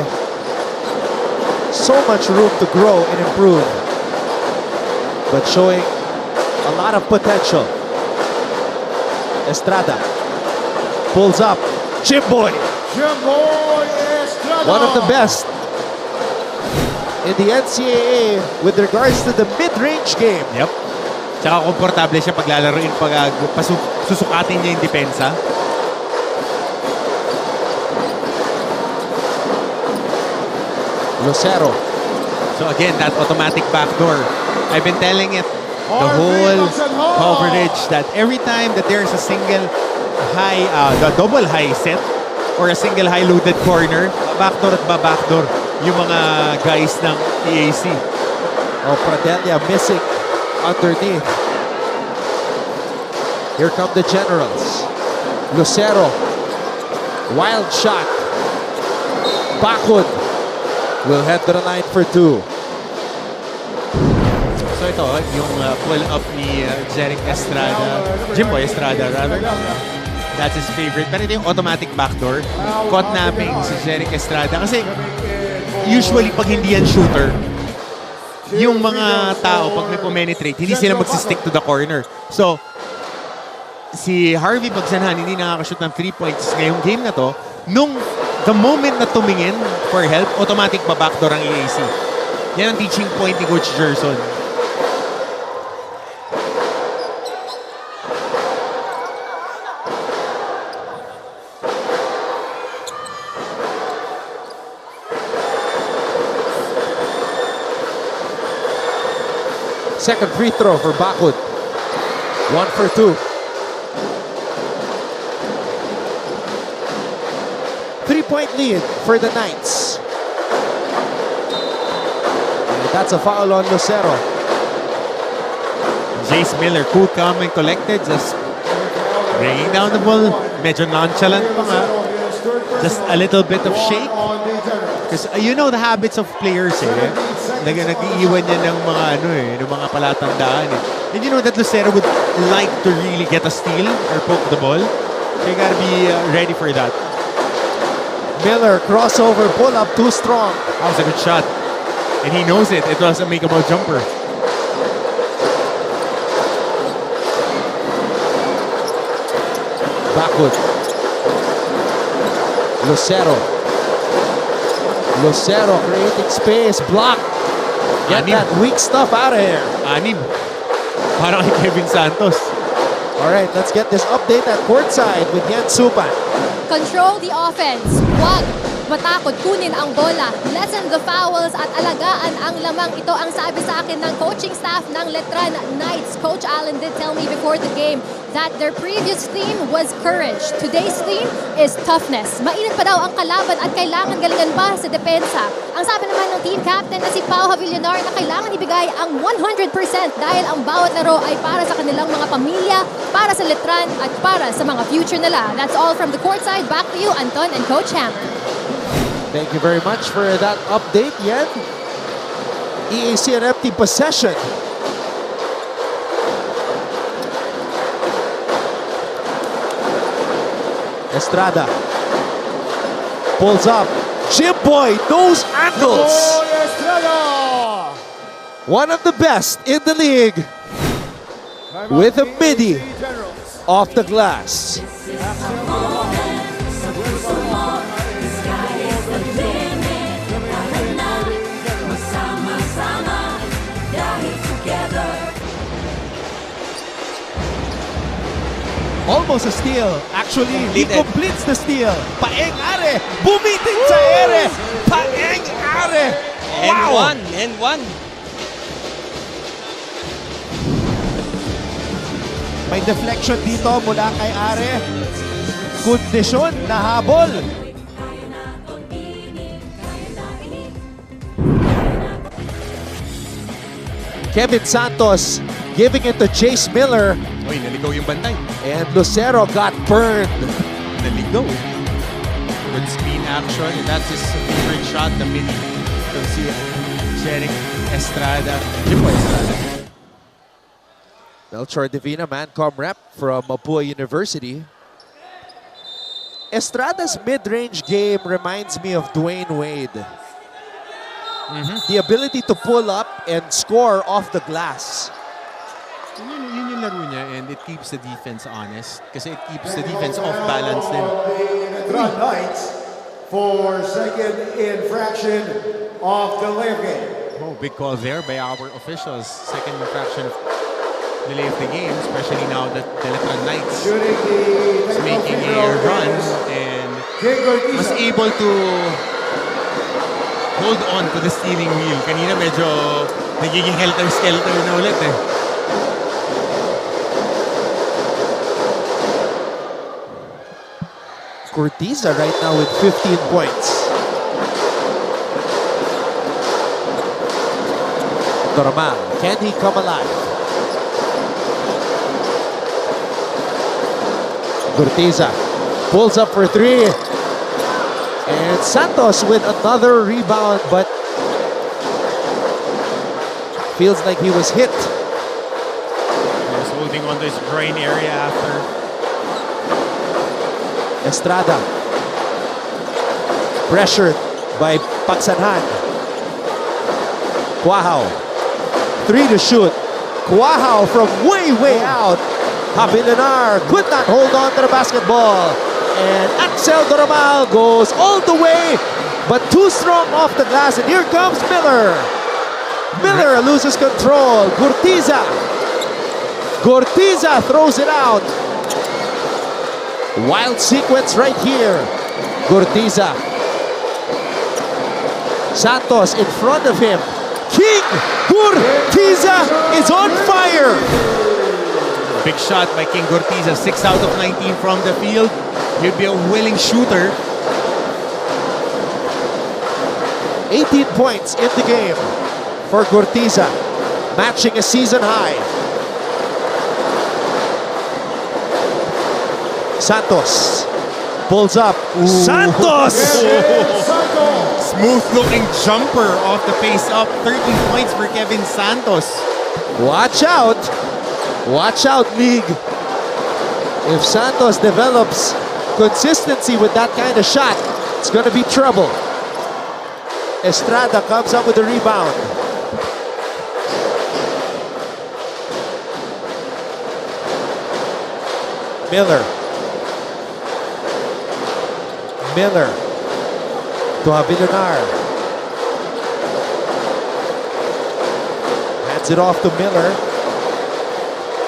so much room to grow and improve, but showing a lot of potential. Estrada pulls up. Jimboy, Jimboy Estrada. one of the best in the NCAA with regards to the mid-range game. Yep. Tsaka komportable siya paglalaroin pag susukatin niya yung depensa. Lucero. So again, that automatic backdoor. I've been telling it the whole coverage that every time that there's a single high, the double high set or a single high loaded corner, backdoor at backdoor yung mga guys ng EAC. Oh, Pradelia missing underneath. Here come the Generals. Lucero. Wild shot. Bakun will head to the line for two. So ito, yung pull-up ni Jeric Estrada, Jimboy Estrada rather. That's his favorite. Pero ito yung automatic backdoor. Caught napping si Jeric Estrada. Kasi usually pag hindi yan shooter, yung mga tao pag may penetrate, hindi sila magsistick to the corner. So, si Harvey Bagsanhan hindi nakakashoot ng 3 points ngayong game na to. The moment na tumingin for help, automatic backdoor ang EAC. Yan ang teaching point ni Coach Gerson. Second free throw for Bakun. 1 for 2. 3-point lead for the Knights. And that's a foul on Lucero. Jace Miller, cool, calm, and collected. Just bringing down the ball. Medyo nonchalant pa nga. Just a little bit of shake. Because you know the habits of players eh. Nag-iiwan niya ng mga ng mga palatandaan eh. And you know that Lucero would like to really get a steal or poke the ball. So you gotta be ready for that. Miller, crossover, pull up, too strong. That was a good shot. And he knows it. It was a makeable jumper. Backward. Lucero. Lucero creating space, block. Get that weak stuff out of here. Anim. Parang kay Kevin Santos. All right, let's get this update at courtside with Jens Supan. Control the offense. Wag matakot kunin ang bola, lessen the fouls at alagaan ang lamang. Ito ang sabi sa akin ng coaching staff ng Letran Knights. Coach Allen did tell me before the game that their previous theme was courage. Today's theme is toughness. Mainit pa daw ang kalaban at kailangan galingan pa sa depensa. Ang sabi naman ng team captain na si Pau Havillonar na kailangan ibigay ang 100% dahil ang bawat laro ay para sa kanilang mga pamilya, para sa Letran at para sa mga future nila. That's all from the courtside. Back to you, Anton and Coach Hammer. Thank you very much for that update, Yen. EAC an empty possession. Estrada pulls up. Jim Boy, those ankles. One of the best in the league with a midi off the glass. Almost a steal. Actually, he completes the steal. Paeng Are, bumiting sa ere. Paeng Are. Wow! And one. May deflection dito mula kay Are. Kondisyon na habol. Kevin Santos giving it to Jace Miller. Oy, naligaw yung bantay. And Lucero got burned. Naligaw. Good spin action. And that's his favorite shot, the midi. You can see sharing Estrada. Jimbo Estrada. Melchor Divina, Mancom rep from Mapua University. Estrada's mid-range game reminds me of Dwayne Wade. The ability to pull up and score off the glass. Yun yung laro niya, and it keeps the defense honest kasi it keeps the defense off balance din. Letran Knights for second infraction of the layup game. Oh, big call there by our officials. Second infraction of delay of the game, especially now that the Letran Knights is making a run and was able to hold on to the steering wheel. Kanina medyo nagiging helter-skelter na ulit eh. Cortiza right now with 15 points. Normal, can he come alive? Cortiza pulls up for three. And Santos with another rebound, but feels like he was hit. He was holding on to his groin area after. Estrada pressured by Pagsanhan. Quahao, three to shoot. Quahao from way out. Havillonar could not hold on to the basketball. And Axel Doromal goes all the way, but too strong off the glass. And here comes Miller. Miller loses control. Cortiza throws it out. Wild sequence right here. Cortiza. Santos in front of him. King Cortiza is on fire. Big shot by King Cortiza. 6 out of 19 from the field. He'll be a willing shooter. 18 points in the game for Cortiza, matching a season high. Santos pulls up. Santos! Smooth looking jumper off the face up. 13 points for Kevin Santos. Watch out. Watch out, league. If Santos develops consistency with that kind of shot, it's going to be trouble. Estrada comes up with a rebound. Miller to Havillonar. Hands it off to Miller.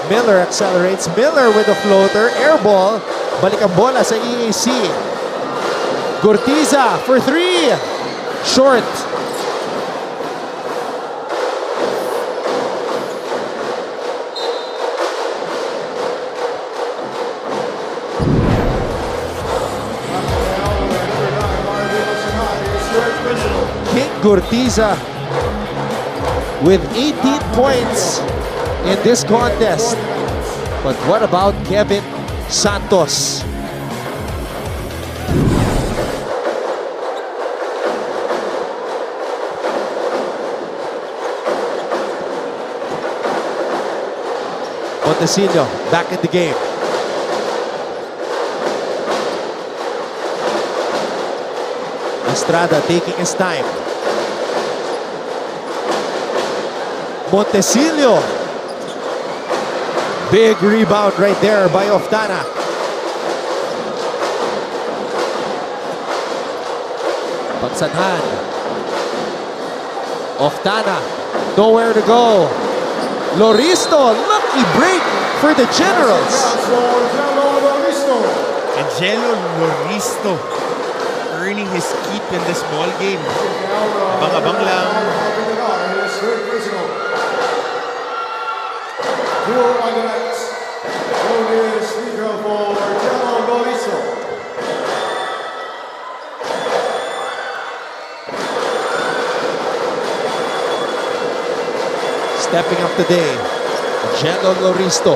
Miller accelerates. Miller with a floater. Air ball. Balik ang bola sa EAC. Gurtiza for three. Short. King Gurtiza with 18 points in this contest. But what about Kevin Santos? Montecillo back in the game. Estrada taking his time. Montecillo. Big rebound right there by Oftana. Pagsanhan. Oftana. Nowhere to go. Loristo. Lucky break for the Generals. Angelo Loristo earning his keep in this ball game. Abang-abang lang. Stepping up today, Angelo Loristo.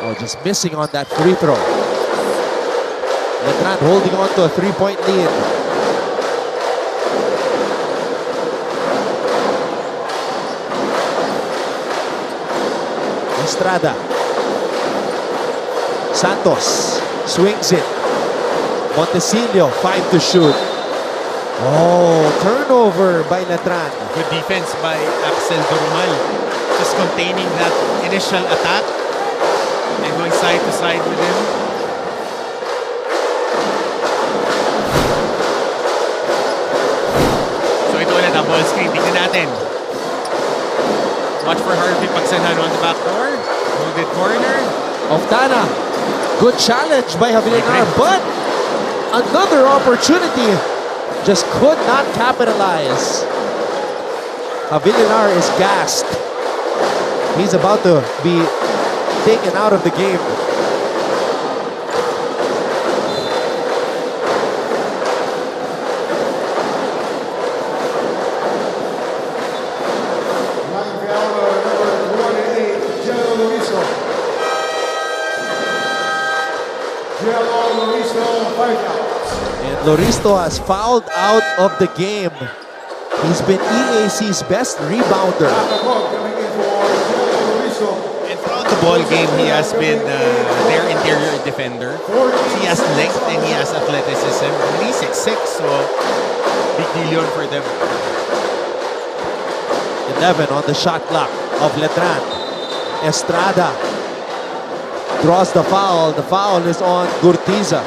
Oh, just missing on that free throw. Letran holding on to a 3-point lead. Estrada. Santos swings it. Montecillo, 5 to shoot. Oh, turnover by Letran. Good defense by Axel Dorumal. Just containing that initial attack and going side to side with him. So ito ulit ang ball screen. Tignan natin. Watch for Harvey Pagsanhan on the back door. Hold it corner. Oftana. Good challenge by Javilinar, but another opportunity. Just could not capitalize. Javilinar is gassed. He's about to be taken out of the game. And Loristo has fouled out of the game. He's been EAC's best rebounder. And throughout the ball game, he has been their interior defender. He has length and he has athleticism. And he's 6'6", so big deal yun for them. 11 on the shot clock of Letran. Estrada draws the foul. The foul is on Gurtiza.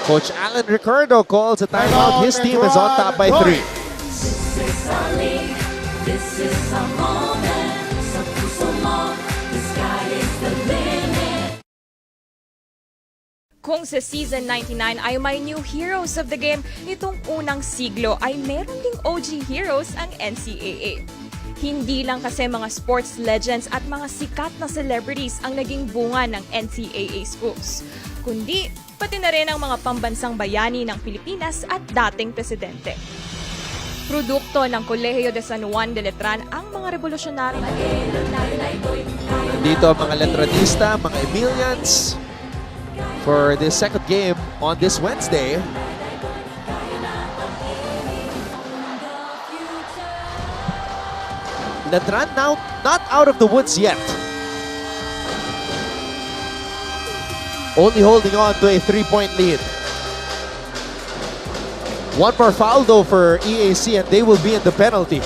Coach Alan Ricardo calls a timeout. His team is on top by 3. This is our league. This is our moment. Sa puso mo, the sky is the limit. Kung sa Season 99 ay may new heroes of the game, itong unang siglo ay meron ding OG heroes ang NCAA. Hindi lang kasi mga sports legends at mga sikat na celebrities ang naging bunga ng NCAA schools, kundi pati na rin ang mga pambansang bayani ng Pilipinas at dating presidente. Produkto ng Kolehiyo de San Juan de Letran ang mga revolusyonary. Dito ang mga Letranista, mga Emilians for this second game on this Wednesday. Letran now not out of the woods yet. Only holding on to a 3-point lead. One more foul though for EAC and they will be in the penalty.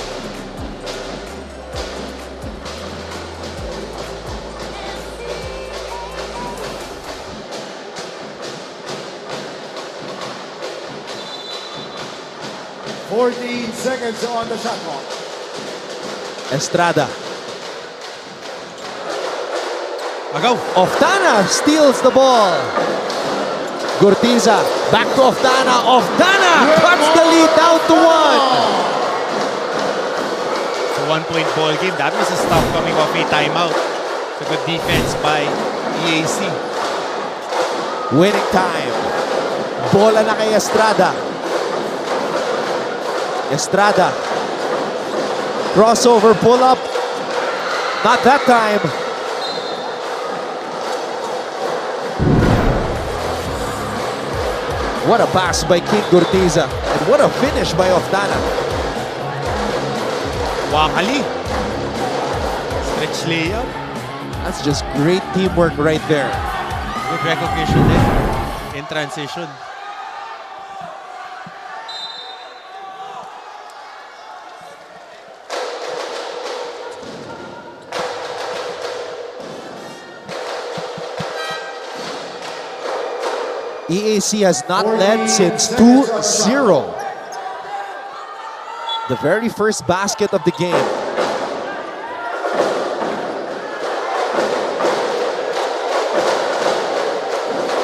14 seconds on the shot clock. Estrada. Agaw. Oftana steals the ball. Gurtiza, back to Oftana. Oftana cuts the lead down to 1. It's a 1-point ball game. That was a stop coming off a timeout. It's a good defense by EAC. Winning time. Bola na kay Estrada. Estrada. Crossover pull up. Not that time. What a pass by King Gurtiza. And what a finish by Oftana. Wakali. Stretch layup. That's just great teamwork right there. Good recognition din in transition. EAC has not led since 2-0. The very first basket of the game.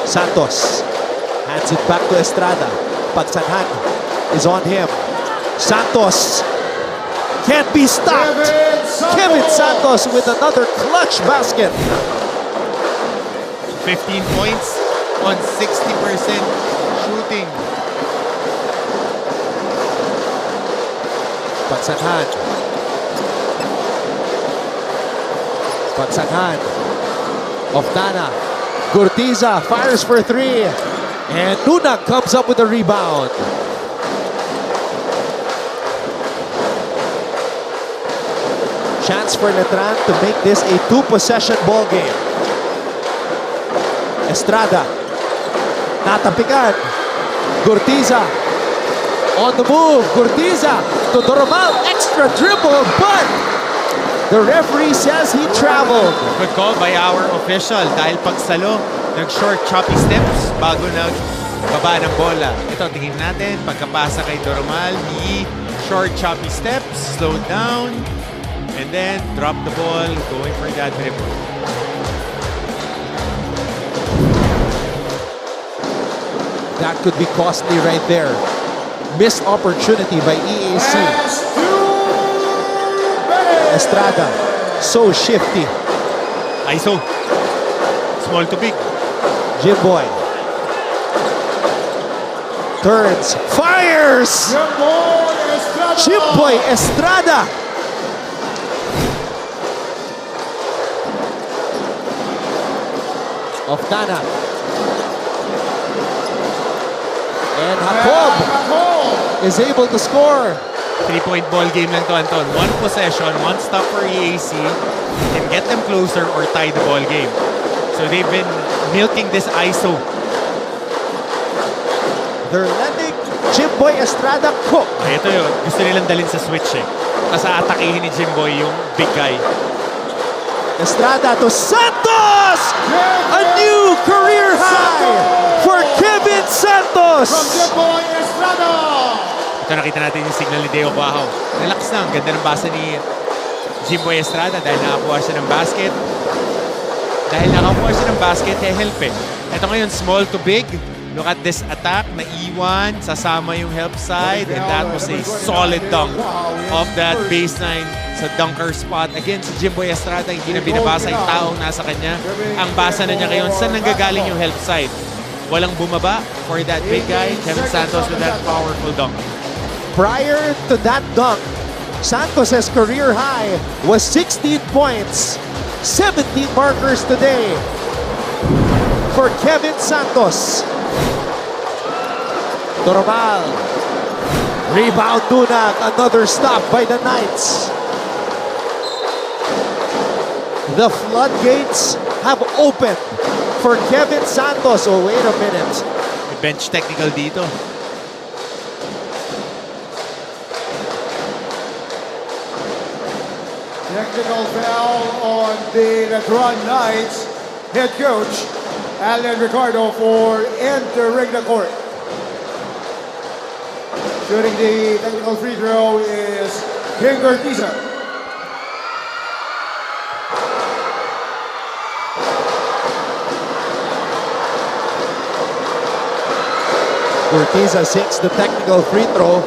Santos hands it back to Estrada. Pagsanhan is on him. Santos can't be stopped. Kevin Santos with another clutch basket. 15 points on 60% shooting. Pagsanhan. Pagsanhan. Oftana. Gurtiza fires for 3. And Nunag comes up with a rebound. Chance for Letran to make this a 2-possession ball game. Estrada. Natapikan. Gurtiza. On the move. Gurtiza to Doromal. Extra dribble, but the referee says he traveled. Good call by our official dahil pagsalo, nag-short choppy steps bago nagbaba ng bola. Ito, tingin natin, pagkapasa kay Doromal, he short choppy steps, slowed down, and then drop the ball, going for that dribble. That could be costly right there. Missed opportunity by EAC. Estrada, so shifty. ISO, small to big. Jimboy. Turns, fires! Jimboy Estrada. Oftana. And Jacob is able to score. 3-point ball game lang to, Anton. 1 possession, 1 stop for EAC, can get them closer or tie the ball game. So they've been milking this ISO. They're letting Jimboy Estrada cook. Ito yun, gusto nilang dalhin sa switch eh. Kasi atakihin ni Jimboy yung big guy. Estrada to Santos! A new career high for Kevin Santos! From Jimboy Estrada! Ito nakita natin yung signal ni Deo Cuajo. Relax lang, ganda ng basa ni Jimboy Estrada dahil nakakuha siya ng basket. Dahil nakakuha siya ng basket, help eh. Ito ngayon, small to big. Look at this attack, naiwan, sasama yung help side, and that was a solid dunk off that baseline sa dunker spot. Again, si Jimboy Estrada, hindi na binabasa yung taong nasa kanya. Ang basa na niya ngayon, saan nanggagaling yung help side? Walang bumaba for that big guy, Kevin Santos with that powerful dunk. Prior to that dunk, Santos' career high was 16 points, 17 markers today for Kevin Santos. Doromal. Rebound Nunag. Another stop by the Knights. The floodgates have opened for Kevin Santos. Oh, wait a minute. May bench technical dito. Technical foul on the Letran Knights. Head coach Alan Ricardo for entering the court. Shooting the technical free throw is King Gortiza. Gortiza sinks the technical free throw.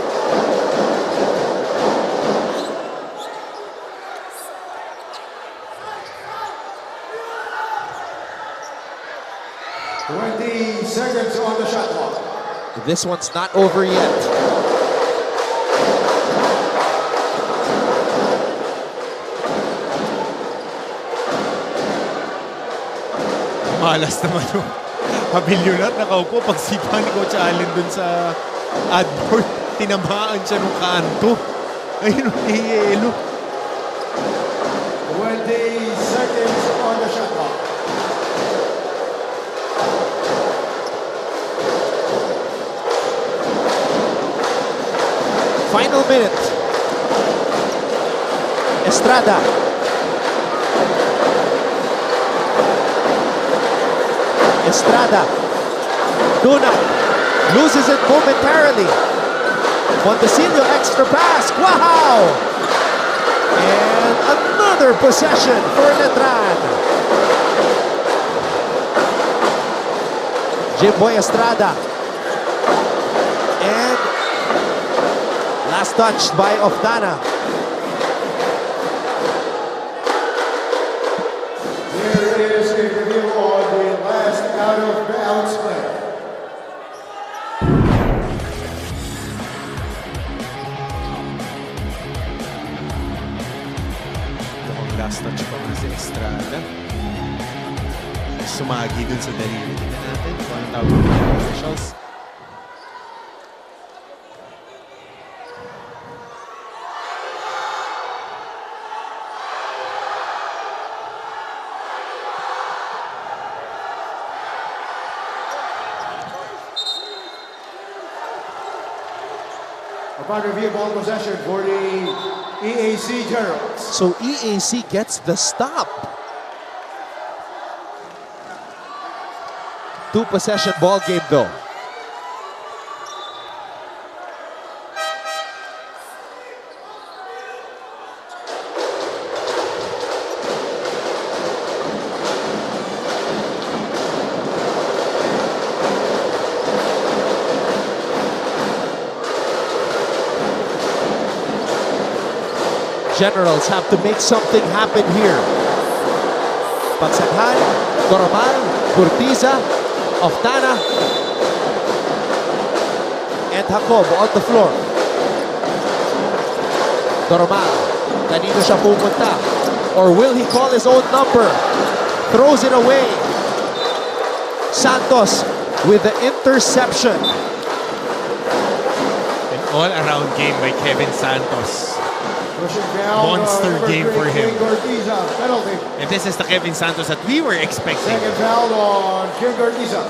Seconds on the shot clock. This one's not over yet. Malas naman yung pabilyonat nakaupo pagsipa ni Coach Allen dun sa adboard. Tinamaan siya nung kanto. Ayun yung hihilo. 20 seconds on the shot clock. Final minute. Estrada. Estrada. Luna loses it momentarily. Montecillo extra pass. Wow! And another possession for Letran. Jimboy Estrada. And last touch by Ofdana. Here is a review on the last out of bounds play. Last touch pa nga si Estrada. Sumagi dun sa daliri. Tingnan natin kung ang tawag ng officials. Upon review, ball possession for the EAC Generals. So EAC gets the stop. 2-possession ball game though. Generals have to make something happen here. Pagsaghan, Doromal, Gortiza, Ofdana, and Jacob on the floor. Doromal, kanino siya pupunta? Or will he call his own number? Throws it away. Santos with the interception. An all-around game by Kevin Santos. Monster game for him. Penalty. And this is the Kevin Santos that we were expecting. Second foul on King Gortiza.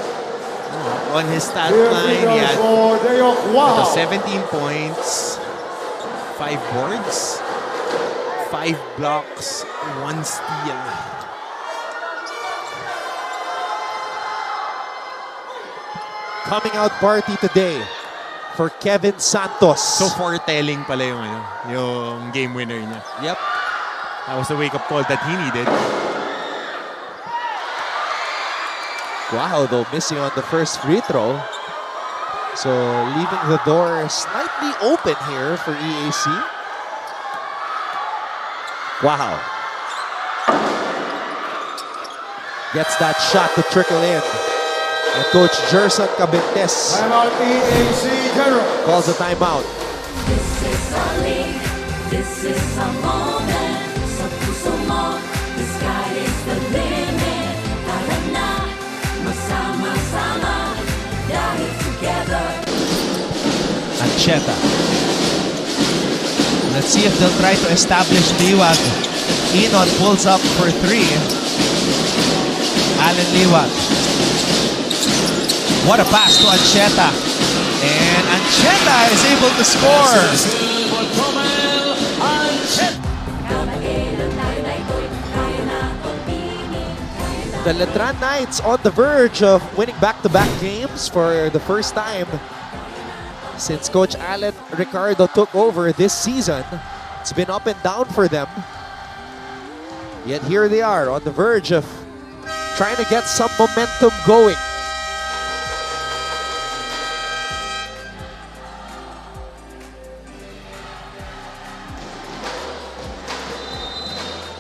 On his stat line, he had 17 points, 5 boards, 5 blocks, 1 steal. Coming out party today for Kevin Santos. So foretelling pala yung game winner niya. Yep. That was the wake-up call that he needed. Wow, though, missing on the first free throw. So leaving the door slightly open here for EAC. Wow. Gets that shot to trickle in. And Coach Gerson Cabentes Timeout EAC General. calls a timeout. This is our league, this is our moment. Sa puso mo, the sky is the limit. Tara na, magsama-sama, dahil together. Ancheta. Let's see if they'll try to establish Liwag. Inon pulls up for 3. Allen Liwag. What a pass to Ancheta. And Ancheta is able to score. The Letran Knights on the verge of winning back-to-back games for the first time Since Coach Alan Ricardo took over this season, it's been up and down for them. Yet here they are on the verge of trying to get some momentum going.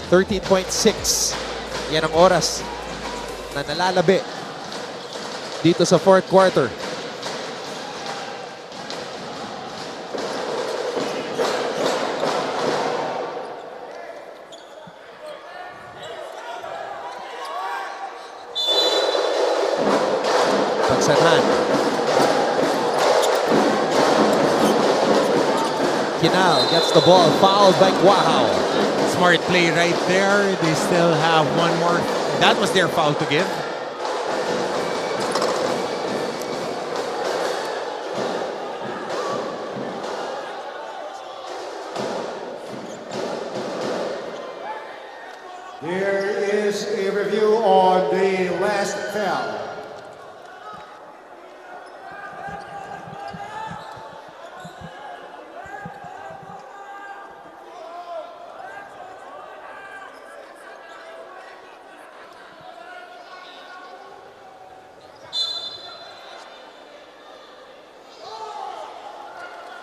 .6 yan ang oras na nalalabi dito sa fourth quarter. Pagsanhan. Kinal gets the ball, fouled by Guahao. Smart play right there. They still have one more. That was their foul to give. Here is a review on the last foul.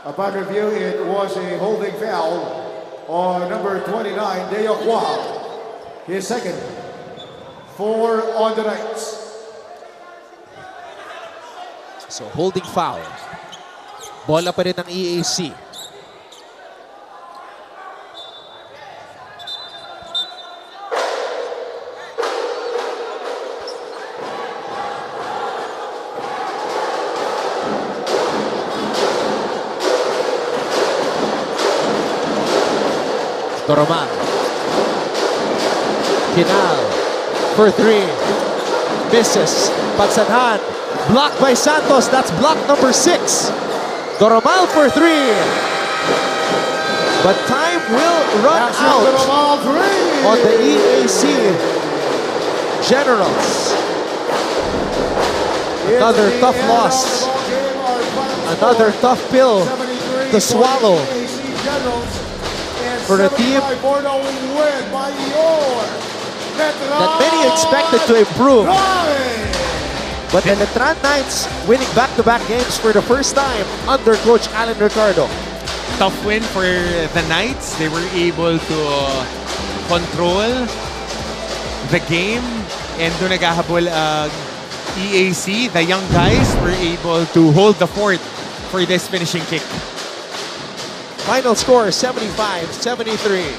Upon review, it was a holding foul on number 29, Deo Guahao. His second, 4 on the night. So holding foul. Bola pa rin ng EAC. Doromal. Kinal for 3. Misses. Pagsanhan. Blocked by Santos. That's block number 6. Doromal for 3. But time will run out on the EAC Generals. Another tough loss. Another tough pill to swallow for a team that many expected to improve. But the Letran Knights winning back-to-back games for the first time under Coach Alan Ricardo. Tough win for the Knights. They were able to control the game, and doon naghahabol EAC. The young guys were able to hold the fort for this finishing kick. Final score, 75-73.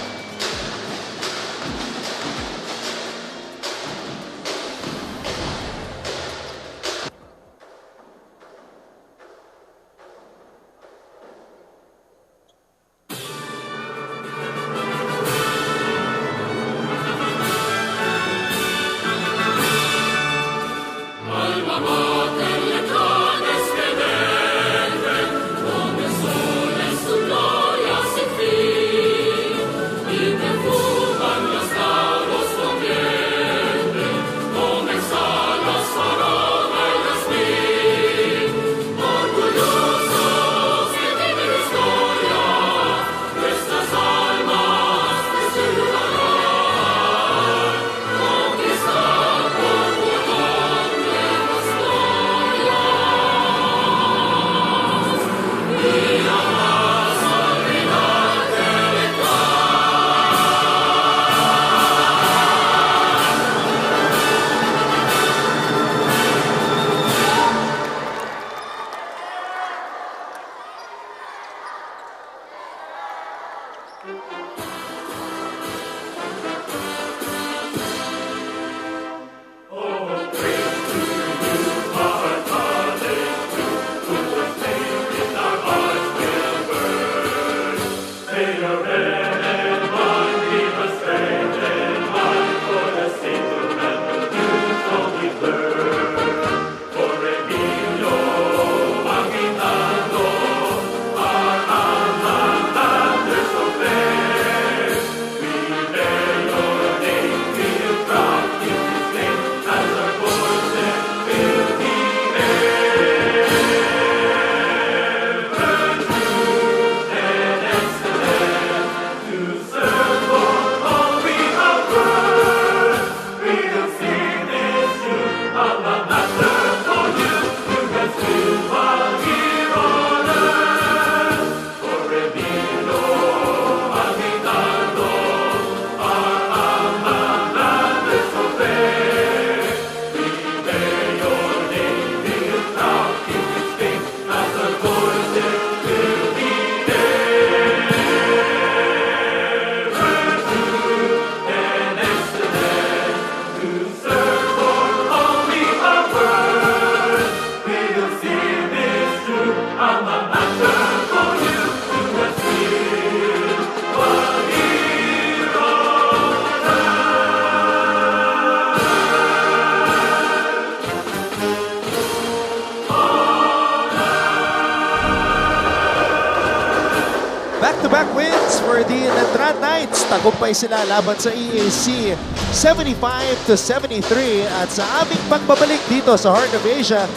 Letran Knights, tagumpay sila laban sa EAC 75-73. At sa aming pagbabalik dito sa Heart of Asia,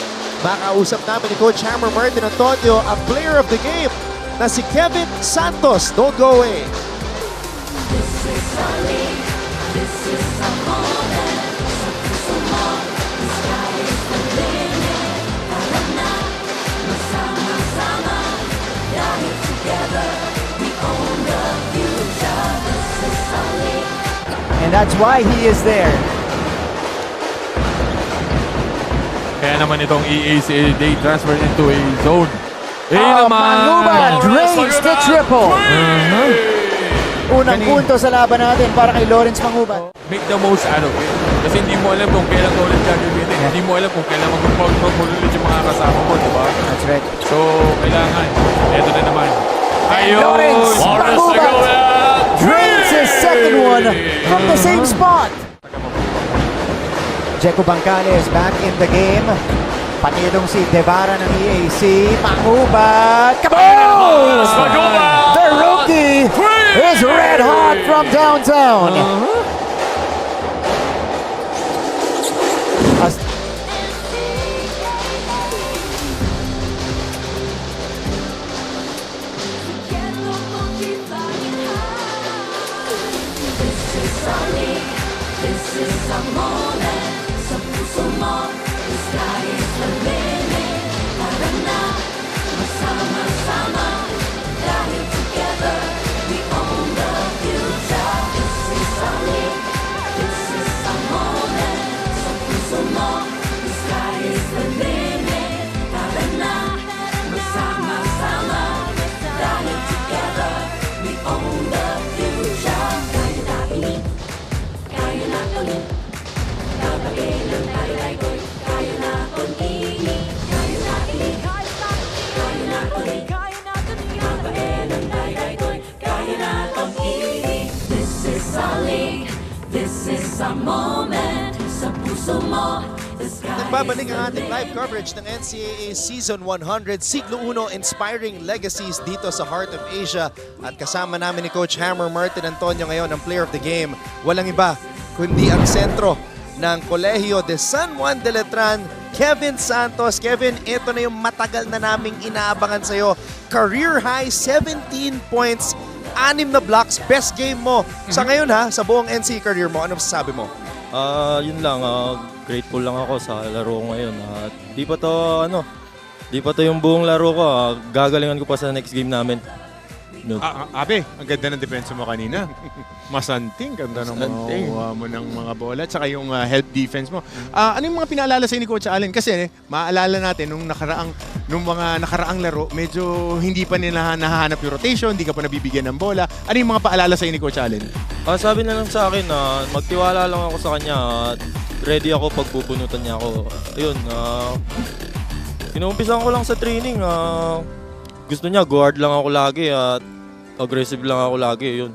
makausap namin ni Coach Hammer Martin Antonio, ang player of the game na si Kevin Santos. Don't go away. And that's why he is there. Kaya naman itong EAC, they transfer into a zone. Manguba drains the triple. Unang punto sa laban natin para kay Lawrence Manguba. Make the most out of it. Kasi hindi mo alam kung kailan ka ulit gagamitin. Hindi mo alam kung kailan mag-perform ulit yung mga kasama mo, di ba? That's right. So, kailangan. Ito na naman. Lawrence Manguba drains his second one from the same spot. Jeco Bangkales back in the game. Panilong si Devara ng EAC. Manguba. Kaboom! The rookie is red hot from downtown. Nagbabalik ang ating live coverage ng NCAA Season 100, Siglo 1 Inspiring Legacies dito sa Heart of Asia. At kasama namin ni Coach Hammer Martin Antonio ngayon, ang player of the game. Walang iba kundi ang sentro ng Kolehiyo de San Juan de Letran, Kevin Santos. Kevin, ito na yung matagal na naming inaabangan sa'yo. Career high, 17 points, 6 na blocks, best game mo. Sa ngayon ha, sa buong NCAA career mo, ano masasabi mo? Yun lang, grateful lang ako sa laro ko ngayon. Di pa to yung buong laro ko. Gagalingan ko pa sa next game namin. Abe, ang ganda ng depensa mo kanina. Masanting, ganda ng mga mo ng mga bola, tsaka yung help defense mo. Ano yung mga pinaalala sa'yo ni Coach Allen? Kasi maaalala natin, nung mga nakaraang laro, medyo hindi pa nila nahahanap yung rotation, hindi ka pa nabibigyan ng bola. Ano yung mga paalala sa'yo ni Coach Allen? Sabi na lang sa akin, magtiwala lang ako sa kanya. Ready ako pag pupunutan niya ako. Ayun, inumpisahan ko lang sa training. Gusto niya, guard lang ako lagi at aggressive lang ako lagi. Yun.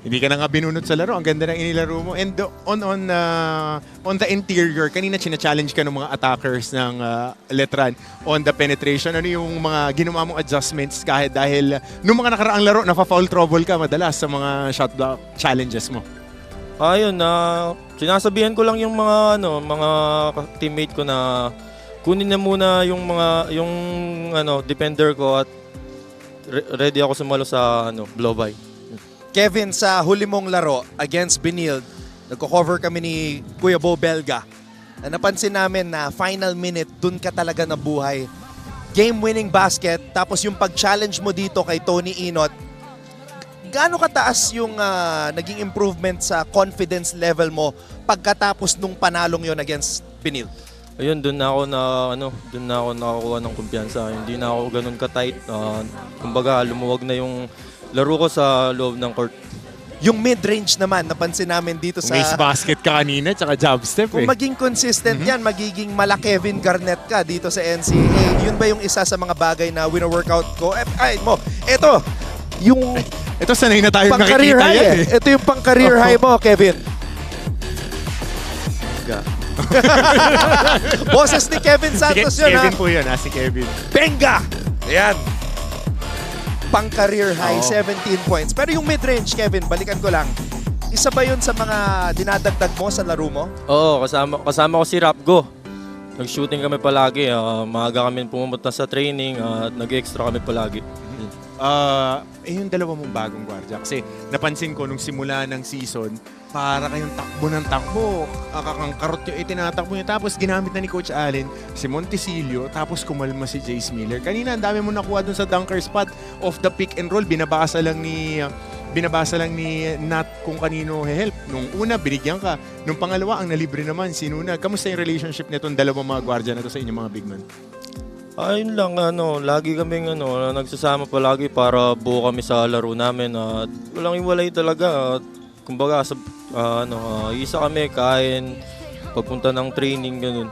Hindi ka na nga binunot sa laro. Ang ganda ng inilaro mo. And on the interior, kanina china-challenge ka ng mga attackers ng Letran on the penetration. Ano yung mga ginawa mong adjustments dahil nung mga nakaraang laro, nafa-foul trouble ka madalas sa mga shot block challenges mo? Ayun, sinasabihan ko lang yung mga teammate ko na kunin na muna yung defender ko at ready ako sumalo sa blow by. Kevin, sa huli mong laro against Benilde, nagko-cover kami ni Kuya Bo Belga. Napansin namin na final minute, dun ka talaga nabuhay. Game-winning basket, tapos yung pag-challenge mo dito kay Tony Inot, gaano kataas yung naging improvement sa confidence level mo pagkatapos nung panalong yon against Benilde? Ayun, doon na ako nakakuha ng kumpiyansa. Hindi na ako ganun ka-tight. Kumbaga, lumuwag na yung laro ko sa loob ng court. Yung mid-range naman, napansin namin dito sa... Ace basket ka kanina, tsaka jab step Kung maging consistent yan, magiging mala Kevin Garnett ka dito sa NCAA. Yun ba yung isa sa mga bagay na wino-workout ko? Ito, yung... Ito, sanay na tayo pang-career nakikita high yan eh. Ito yung pang-career high mo, Kevin. Boses ni Kevin Santos yun, Kevin po yun, si Kevin. Benga! Ayan. pang-career high, 17 points. Pero yung mid-range, Kevin, balikan ko lang. Isa ba yun sa mga dinadagdag mo sa laro mo? Oo, kasama ko si Rapgo. Nag-shooting kami palagi. Maaga kami pumunta sa training at nag-extra kami palagi. Yung dalawa mong bagong gwardiya. Kasi napansin ko nung simula ng season, para kayong takbo ng takbo. Kakangkarot yung itinatakbo niya. Tapos ginamit na ni Coach Allen si Montesilio. Tapos kumalma si Jace Miller. Kanina, ang dami mo nakuha dun sa dunker spot of the pick and roll. Binabasa lang ni Nat kung kanino help. Nung una, binigyan ka. Nung pangalawa, ang nalibre naman, sinuna. Kamusta yung relationship nitong dalawang mga gwardiya na to sa inyong mga big man? Ayun lang, lagi kaming nagsasama palagi para buo kami sa laro namin at walang iwalay talaga. Kumbaga, isa kami, kain, pagpunta ng training, ganun.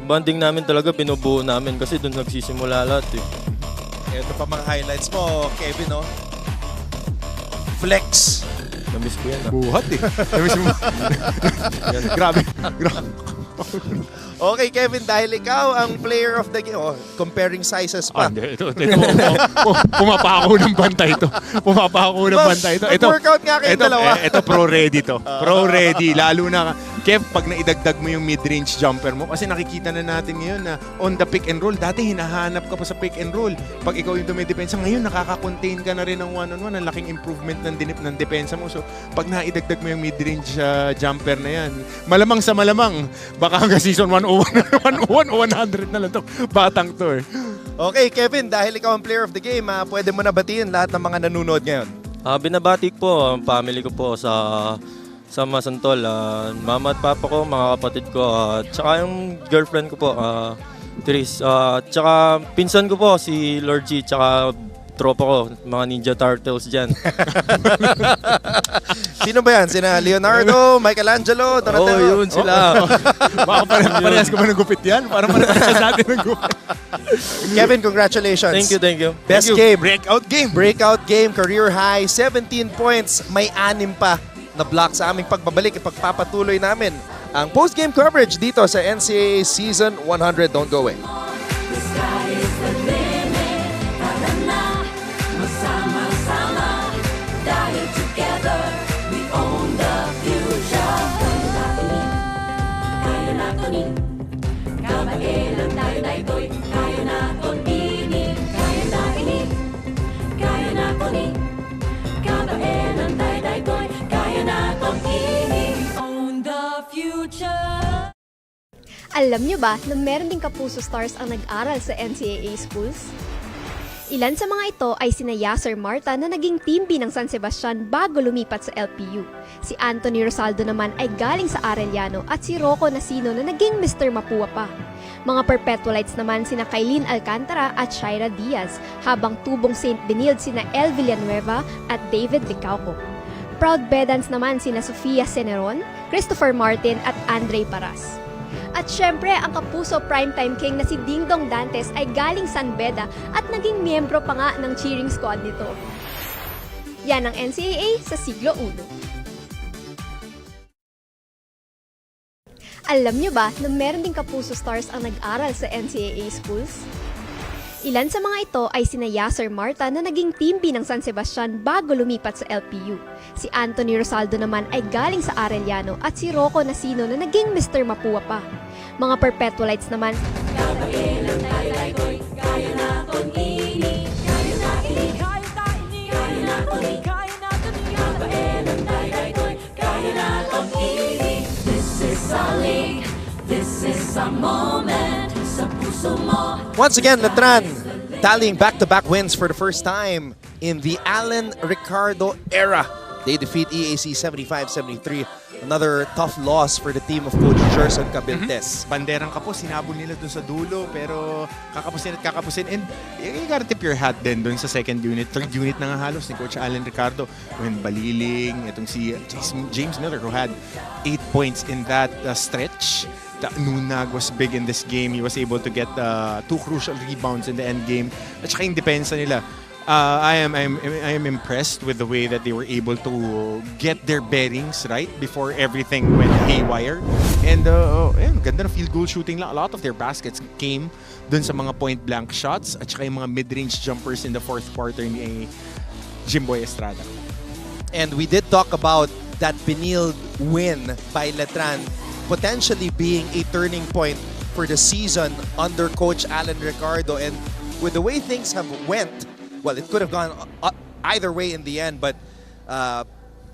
Banding namin talaga, binubuo namin kasi doon nagsisimula lahat eh. Ito pa mga highlights mo, Kevin, no? Flex. Namiss ko yan. Buhat eh. Namiss mo. Grabe. Okay, Kevin, dahil ikaw ang player of the game. Oh, comparing sizes pa. Pumapako ng bantay ito. Mag-workout nga kayong dalawa. Ito pro-ready to. Pro-ready. Lalo na, Kev, pag naidagdag mo yung mid-range jumper mo, kasi nakikita na natin ngayon na on the pick and roll, dati hinahanap ka pa sa pick and roll. Pag ikaw yung dumidepensa, ngayon nakaka-contain ka na rin ng one-on-one, ang laking improvement ng depensa mo. So, pag naidagdag mo yung mid-range jumper na yan, malamang sa malamang, baka hanggang season 101 o 100 na lang to. Batang to eh. Okay, Kevin, dahil ikaw ang player of the game, pwede mo na batiin lahat ng mga nanonood ngayon. Binabati ko po ang family ko po sa Masantol. Mama at papa ko, mga kapatid ko, tsaka yung girlfriend ko po, Tris. Tsaka pinsan ko po, si Lord G, tsaka tropa ko, mga Ninja Turtles dyan. Sino ba yan? Sina Leonardo, Michelangelo, Donatello? Yun sila. Baka parehas ko ba ng gupit yan? Parang parehas natin ng gupit. Kevin, congratulations. Thank you. Best game. Breakout game. Career high, 17 points. May 6 pa na block sa aming pagbabalik. Ipagpapatuloy namin ang post-game coverage dito sa NCAA Season 100. Don't go away. The sky is the limit. Tara na, magsama-sama. Dahil together, we own the future. Kaya natin ni. Kabaelan tayo daytoy. Kaya natin ini. Kaya natin ni. Kaya natin ni. Kabaelan tayo daytoy. Kaya natin ini. Own the future. Alam nyo ba na meron ding Kapuso Stars ang nag-aral sa NCAA schools? Ilan sa mga ito ay sina Yasser Marta na naging team B ng San Sebastian bago lumipat sa LPU. Si Anthony Rosaldo naman ay galing sa Arellano at si Rocco Nasino na naging Mr. Mapua pa. Mga perpetualites naman sina Kailin Alcantara at Shaira Diaz, habang tubong St. Benilde sina El Villanueva at David Licauco. Proud Bedans naman sina Sofia Ceneron, Christopher Martin at Andre Paras. At syempre, ang Kapuso Primetime King na si Dingdong Dantes ay galing San Beda at naging miyembro pa nga ng cheering squad nito. Yan ang NCAA sa siglo I. Alam nyo ba na meron ding Kapuso Stars ang nag-aral sa NCAA schools? Ilan sa mga ito ay sina Yasser Marta na naging team B ng San Sebastian bago lumipat sa LPU. Si Anthony Rosaldo naman ay galing sa Arellano at si Rocco Nasino na naging Mr. Mapua pa. Mga perpetualites naman, Kabaelan tayo daytoy. Kaya natin ini. Kaya natin ni. Kaya natin ni. Kaya natin ni. Kaya natin ni. Kabaelan tayo daytoy. Kaya natin ini. This is our league. This is our moment. Sa puso mo. Once again, Letran tallying back-to-back wins for the first time in the Allen Ricardo era. They defeat EAC 75-73. Another tough loss for the team of Coach Gerson Cabiltes. Banderang kapos, sinabol nila dun sa dulo, pero kakapusin. And you gotta tip your hat din dun sa second unit. Third unit na nga halos ni Coach Allen Ricardo. When Baliling, itong si James Miller who had 8 points in that stretch. Nunag was big in this game. He was able to get 2 crucial rebounds in the end game. At saka yung depensa nila. I am impressed with the way that they were able to get their bearings right before everything went haywire. And ganda ng field goal shooting lang. A lot of their baskets came dun sa mga point blank shots at saka yung mga mid-range jumpers in the fourth quarter ni Jimboy Estrada. And we did talk about that Benil win by Letran potentially being a turning point for the season under Coach Alan Ricardo. And with the way things have went, well, it could have gone either way in the end, but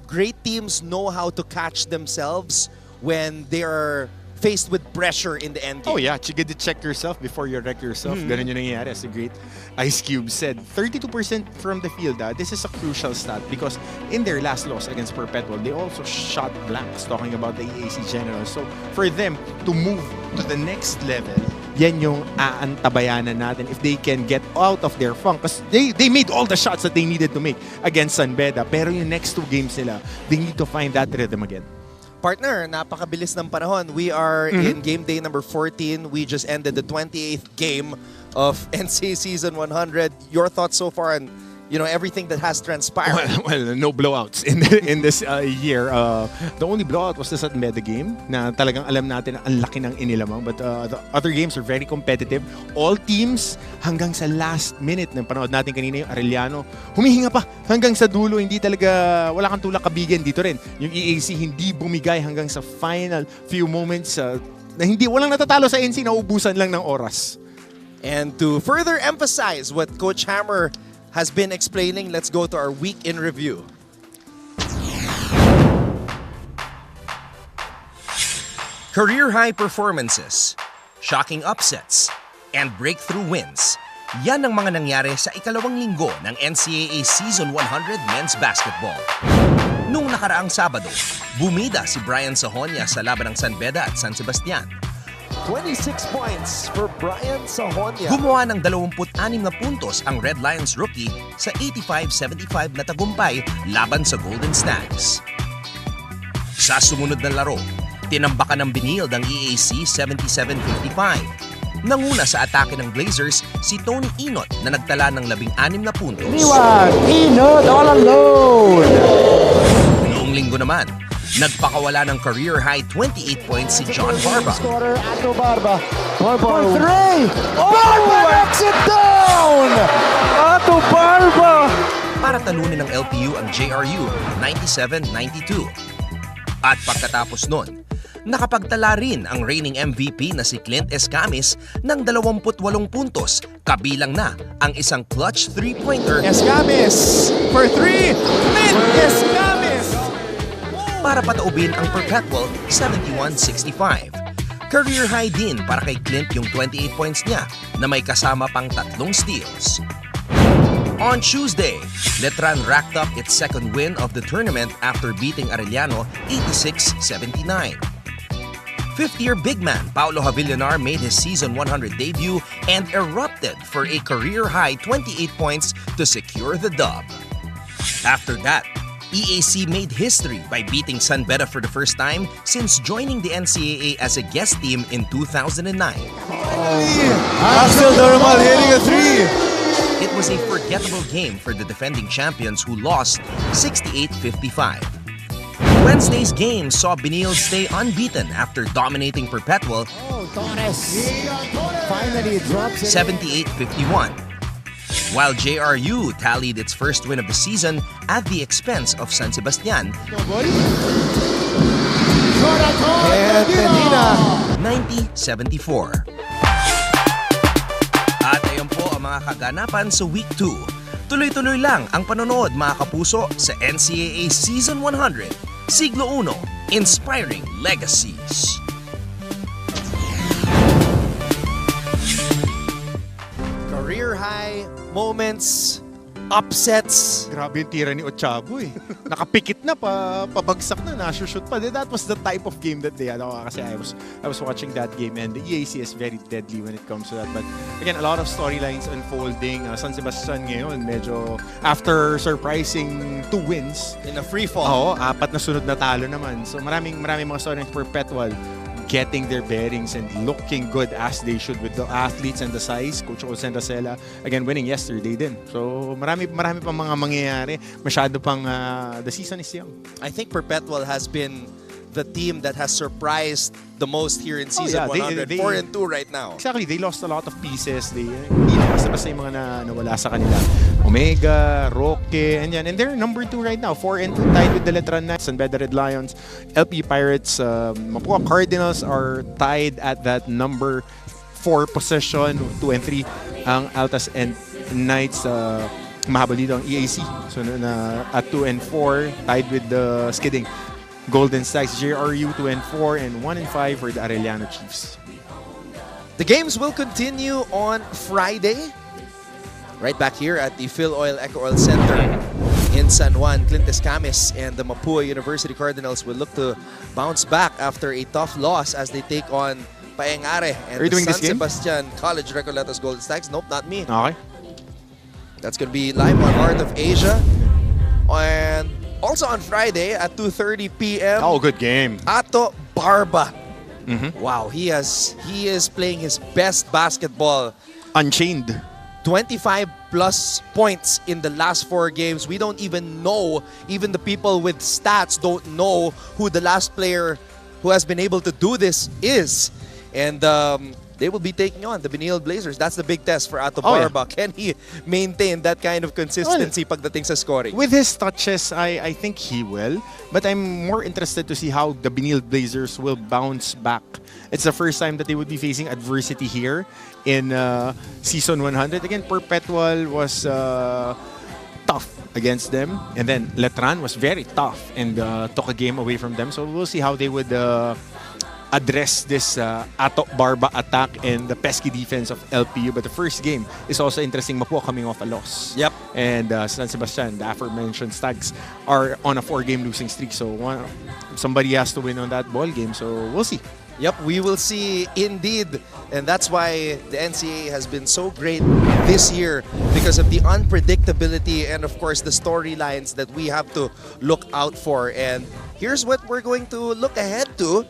great teams know how to catch themselves when they are faced with pressure in the end game. Oh yeah, you get to check yourself before you wreck yourself. Ganun yung nangyayari, as the great Ice Cube said. 32% from the field. This is a crucial stat because in their last loss against Perpetual, they also shot blanks, talking about the EAC Generals. So for them to move to the next level, yan yung aantabayanan natin if they can get out of their funk. Because they made all the shots that they needed to make against San Beda. Pero yung next two games nila, they need to find that rhythm again. Partner, napakabilis ng panahon. We are in game day number 14. We just ended the 28th game of NCAA Season 100. Your thoughts so far on everything that has transpired? Well, no blowouts in this year. The only blowout was the San Beda game na talagang alam natin na ang laki ng inilamang. But the other games are very competitive. All teams hanggang sa last minute ng panood natin kanina yung Arellano, humihinga pa hanggang sa dulo. Hindi talaga, wala kang tulak kabigan dito rin. Yung EAC hindi bumigay hanggang sa final few moments na walang natatalo sa NC, nauubusan lang ng oras. And to further emphasize what Coach Hammer has been explaining, let's go to our week in review. Career high performances, shocking upsets, and breakthrough wins. Yan ang mga nangyari sa ikalawang linggo ng NCAA Season 100 Men's Basketball. Nung nakaraang Sabado, bumida si Brian Sahonia sa laban ng San Beda at San Sebastian. 26 points for Brian Sahonia. Gumawa ng 26 na puntos ang Red Lions rookie sa 85-75 na tagumpay laban sa Golden Stags. Sa sumunod na laro, tinambakan ng Benil ng EAC 77-55. Nanguna sa atake ng Blazers si Tony Inot na nagtala ng 16 na puntos. Liwag, Inot all alone. Noong linggo naman, nagpakawala ng career-high 28 points si John Barba. Scorer, Ato Barba. For three. Barba knocks it down! Ato Barba! Para talunin ng LPU ang JRU 97-92. At pagkatapos nun, nakapagtala rin ang reigning MVP na si Clint Escamis ng 28 puntos, kabilang na ang isang clutch three-pointer. Escamis for three! Clint Escamis! Para pataubin ang Perpetual 71-65. Career high din para kay Clint yung 28 points niya na may kasama pang 3 steals. On Tuesday, Letran racked up its second win of the tournament after beating Arellano 86-79. Fifth-year big man Paulo Havillanar made his season 100 debut and erupted for a career-high 28 points to secure the dub. After that, EAC made history by beating San Beda for the first time since joining the NCAA as a guest team in 2009. Axel Dormal hitting a three! It was a forgettable game for the defending champions who lost 68-55. Wednesday's game saw Benil stay unbeaten after dominating Perpetual Finally drops it. 78-51. While JRU tallied its first win of the season at the expense of San Sebastian, And Medina. 90-74. At ayun po ang mga kaganapan sa Week 2. Tuloy-tuloy lang ang panonood mga kapuso sa NCAA Season 100, Siglo 1, Inspiring Legacies. Career high moments, upsets. Grabe yung tira ni Ochavo eh. Nakapikit na, pabagsak na, nasushoot pa. That was the type of game that they had. Kasi I was watching that game and the EAC is very deadly when it comes to that. But again, a lot of storylines unfolding. San Sebastian ngayon, medyo after surprising 2 wins. In a free fall. Oo, 4 na sunod na talo naman. So maraming mga storylines Perpetual getting their bearings and looking good as they should with the athletes and the size. Coach Olsen Racela, again, winning yesterday din. So, marami pa mga mangyayari. Masyado pang, the season is young. I think Perpetual has been the team that has surprised the most here in season 100. 4-2 right now. Exactly, they lost a lot of pieces. Hindi na basta-basta yung mga nawala sa kanila. Omega, Roque, and yan. And they're number 2 right now. 4-2 tied with the Letran Knights and Beda Red Lions. LP Pirates, Mapua Cardinals are tied at that number 4 position. 2 and 3 ang Altas and Knights. Mahabal dito ang EAC. So at 2 and 4 tied with the Skidding Golden Stags. JRU 2 and 4 and 1 and 5 for the Arellano Chiefs. The games will continue on Friday. Right back here at the Phil Oil Eco Oil Center in San Juan. Clint Escamis and the Mapua University Cardinals will look to bounce back after a tough loss as they take on Paengare and the San Sebastian College Recoletos Golden Stags. Nope, not me. Okay. That's going to be live on Heart of Asia. And also on Friday at 2:30 p.m. Oh, good game. Ato Barba. Wow, he is playing his best basketball. Unchained. 25 plus points in the last 4 games. We don't even know, even the people with stats don't know who the last player who has been able to do this is. And they will be taking on the Benil Blazers. That's the big test for Ato Barba. Can he maintain that kind of consistency pagdating sa scoring? With his touches, I think he will. But I'm more interested to see how the Benil Blazers will bounce back. It's the first time that they would be facing adversity here in Season 100. Again, Perpetual was tough against them. And then Letran was very tough and took a game away from them. So we'll see how they would address this Ato Barba attack and the pesky defense of LPU. But the first game is also interesting. Mapua coming off a loss. Yep. And San Sebastian, the aforementioned Stags, are on a 4-game losing streak. So somebody has to win on that ball game. So we'll see. Yep, we will see indeed. And that's why the NCAA has been so great this year, because of the unpredictability and of course the storylines that we have to look out for. And here's what we're going to look ahead to.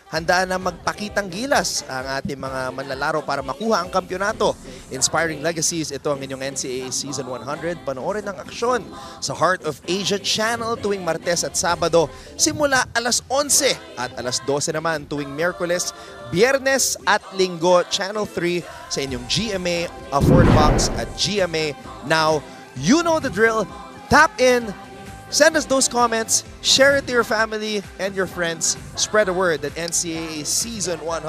Handa na magpakitang gilas ang ating mga manlalaro para makuha ang kampyonato. Inspiring Legacies, ito ang inyong NCAA Season 100. Panoorin ang aksyon sa Heart of Asia Channel tuwing Martes at Sabado simula alas 11 at alas 12 naman tuwing Miyerkules, Biyernes at Linggo. Channel 3 sa inyong GMA Afford Box at GMA Now. You know the drill. Tap in. Send us those comments, share it to your family and your friends. Spread the word that NCAA Season 100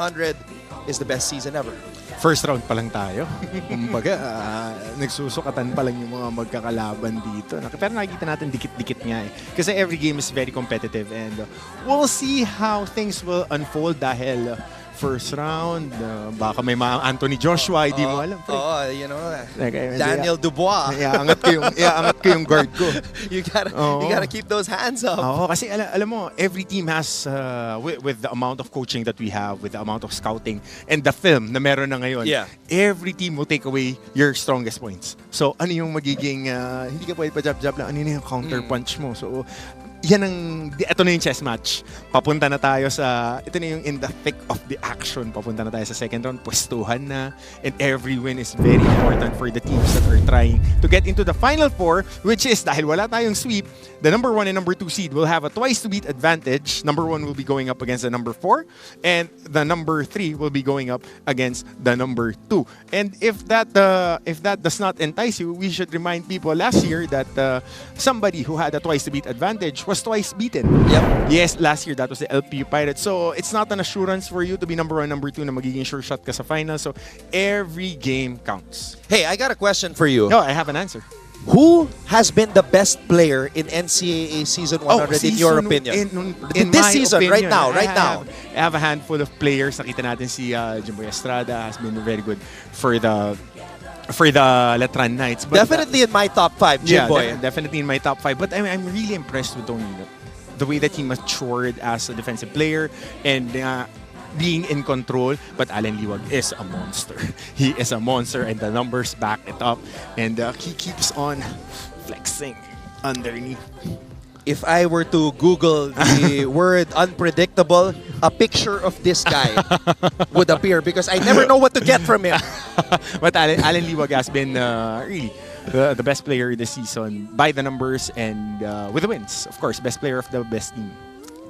is the best season ever. First round pa lang tayo. Kumbaga, nagsusukatan pa lang yung mga magkakalaban dito. Pero nakikita natin dikit-dikit nga eh. Kasi every game is very competitive and we'll see how things will unfold dahil first round, baka may mga Anthony Joshua, hindi mo alam. You know, Daniel Dubois. Iaangat ko yung guard ko. You gotta keep those hands up. Kasi alam mo, every team has, with the amount of coaching that we have, with the amount of scouting, and the film na meron na ngayon, every team will take away your strongest points. So, ano yung magiging, hindi ka pwede pa jab-jab lang, ano yung counter punch mo. So, ito na yung chess match. Papunta na tayo sa, ito na yung in the thick of the action. Papunta na tayo sa second round, pwestuhan na. And every win is very important for the teams that are trying to get into the Final Four, which is, dahil wala tayong sweep, the number 1 and number 2 seed will have a twice to beat advantage. Number 1 will be going up against the number 4, and the number 3 will be going up against the number 2. And if that does not entice you, we should remind people last year that somebody who had a twice to beat advantage was twice beaten. Yep. Yes, last year that was the LPU Pirates. So it's not an assurance for you to be number 1, number 2 na magiging sure shot ka sa final. So every game counts. Hey, I got a question for you. No, I have an answer. Who has been the best player in NCAA Season 100 in your opinion? In this season, opinion, right now. I have a handful of players. Nakita natin si Jimboy Estrada has been very good for the Letran Knights. But definitely in my top 5, Jimboy. Definitely in my top 5. But I'm really impressed with Tony. The way that he matured as a defensive player and being in control. But Allen Liwag is a monster. He is a monster and the numbers back it up. And he keeps on flexing underneath. If I were to Google the word unpredictable, a picture of this guy would appear because I never know what to get from him. But Allen Liwag has been really the best player this season by the numbers and with the wins. Of course, best player of the best team.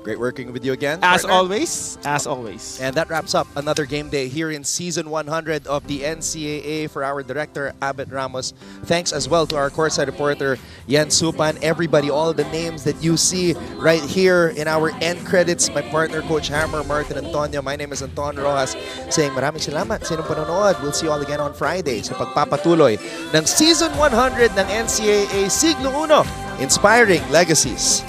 Great working with you again. As partner. always, as always. And that wraps up another game day here in season 100 of the NCAA. For our director, Abet Ramos. Thanks as well to our courtside reporter, Yen Supan. Everybody, all the names that you see right here in our end credits. My partner, Coach Hammer, Martin Antonio. My name is Anton Rojas saying maraming salamat sa inyong panonood. We'll see you all again on Friday sa pagpapatuloy ng season 100 ng NCAA Siglo Uno, Inspiring Legacies.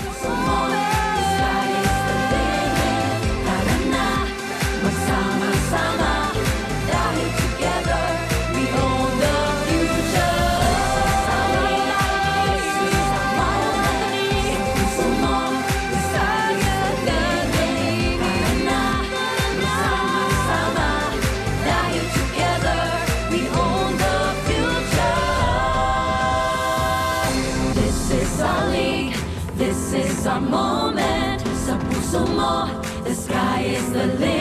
This is our moment. Sa puso mo, the sky is the limit.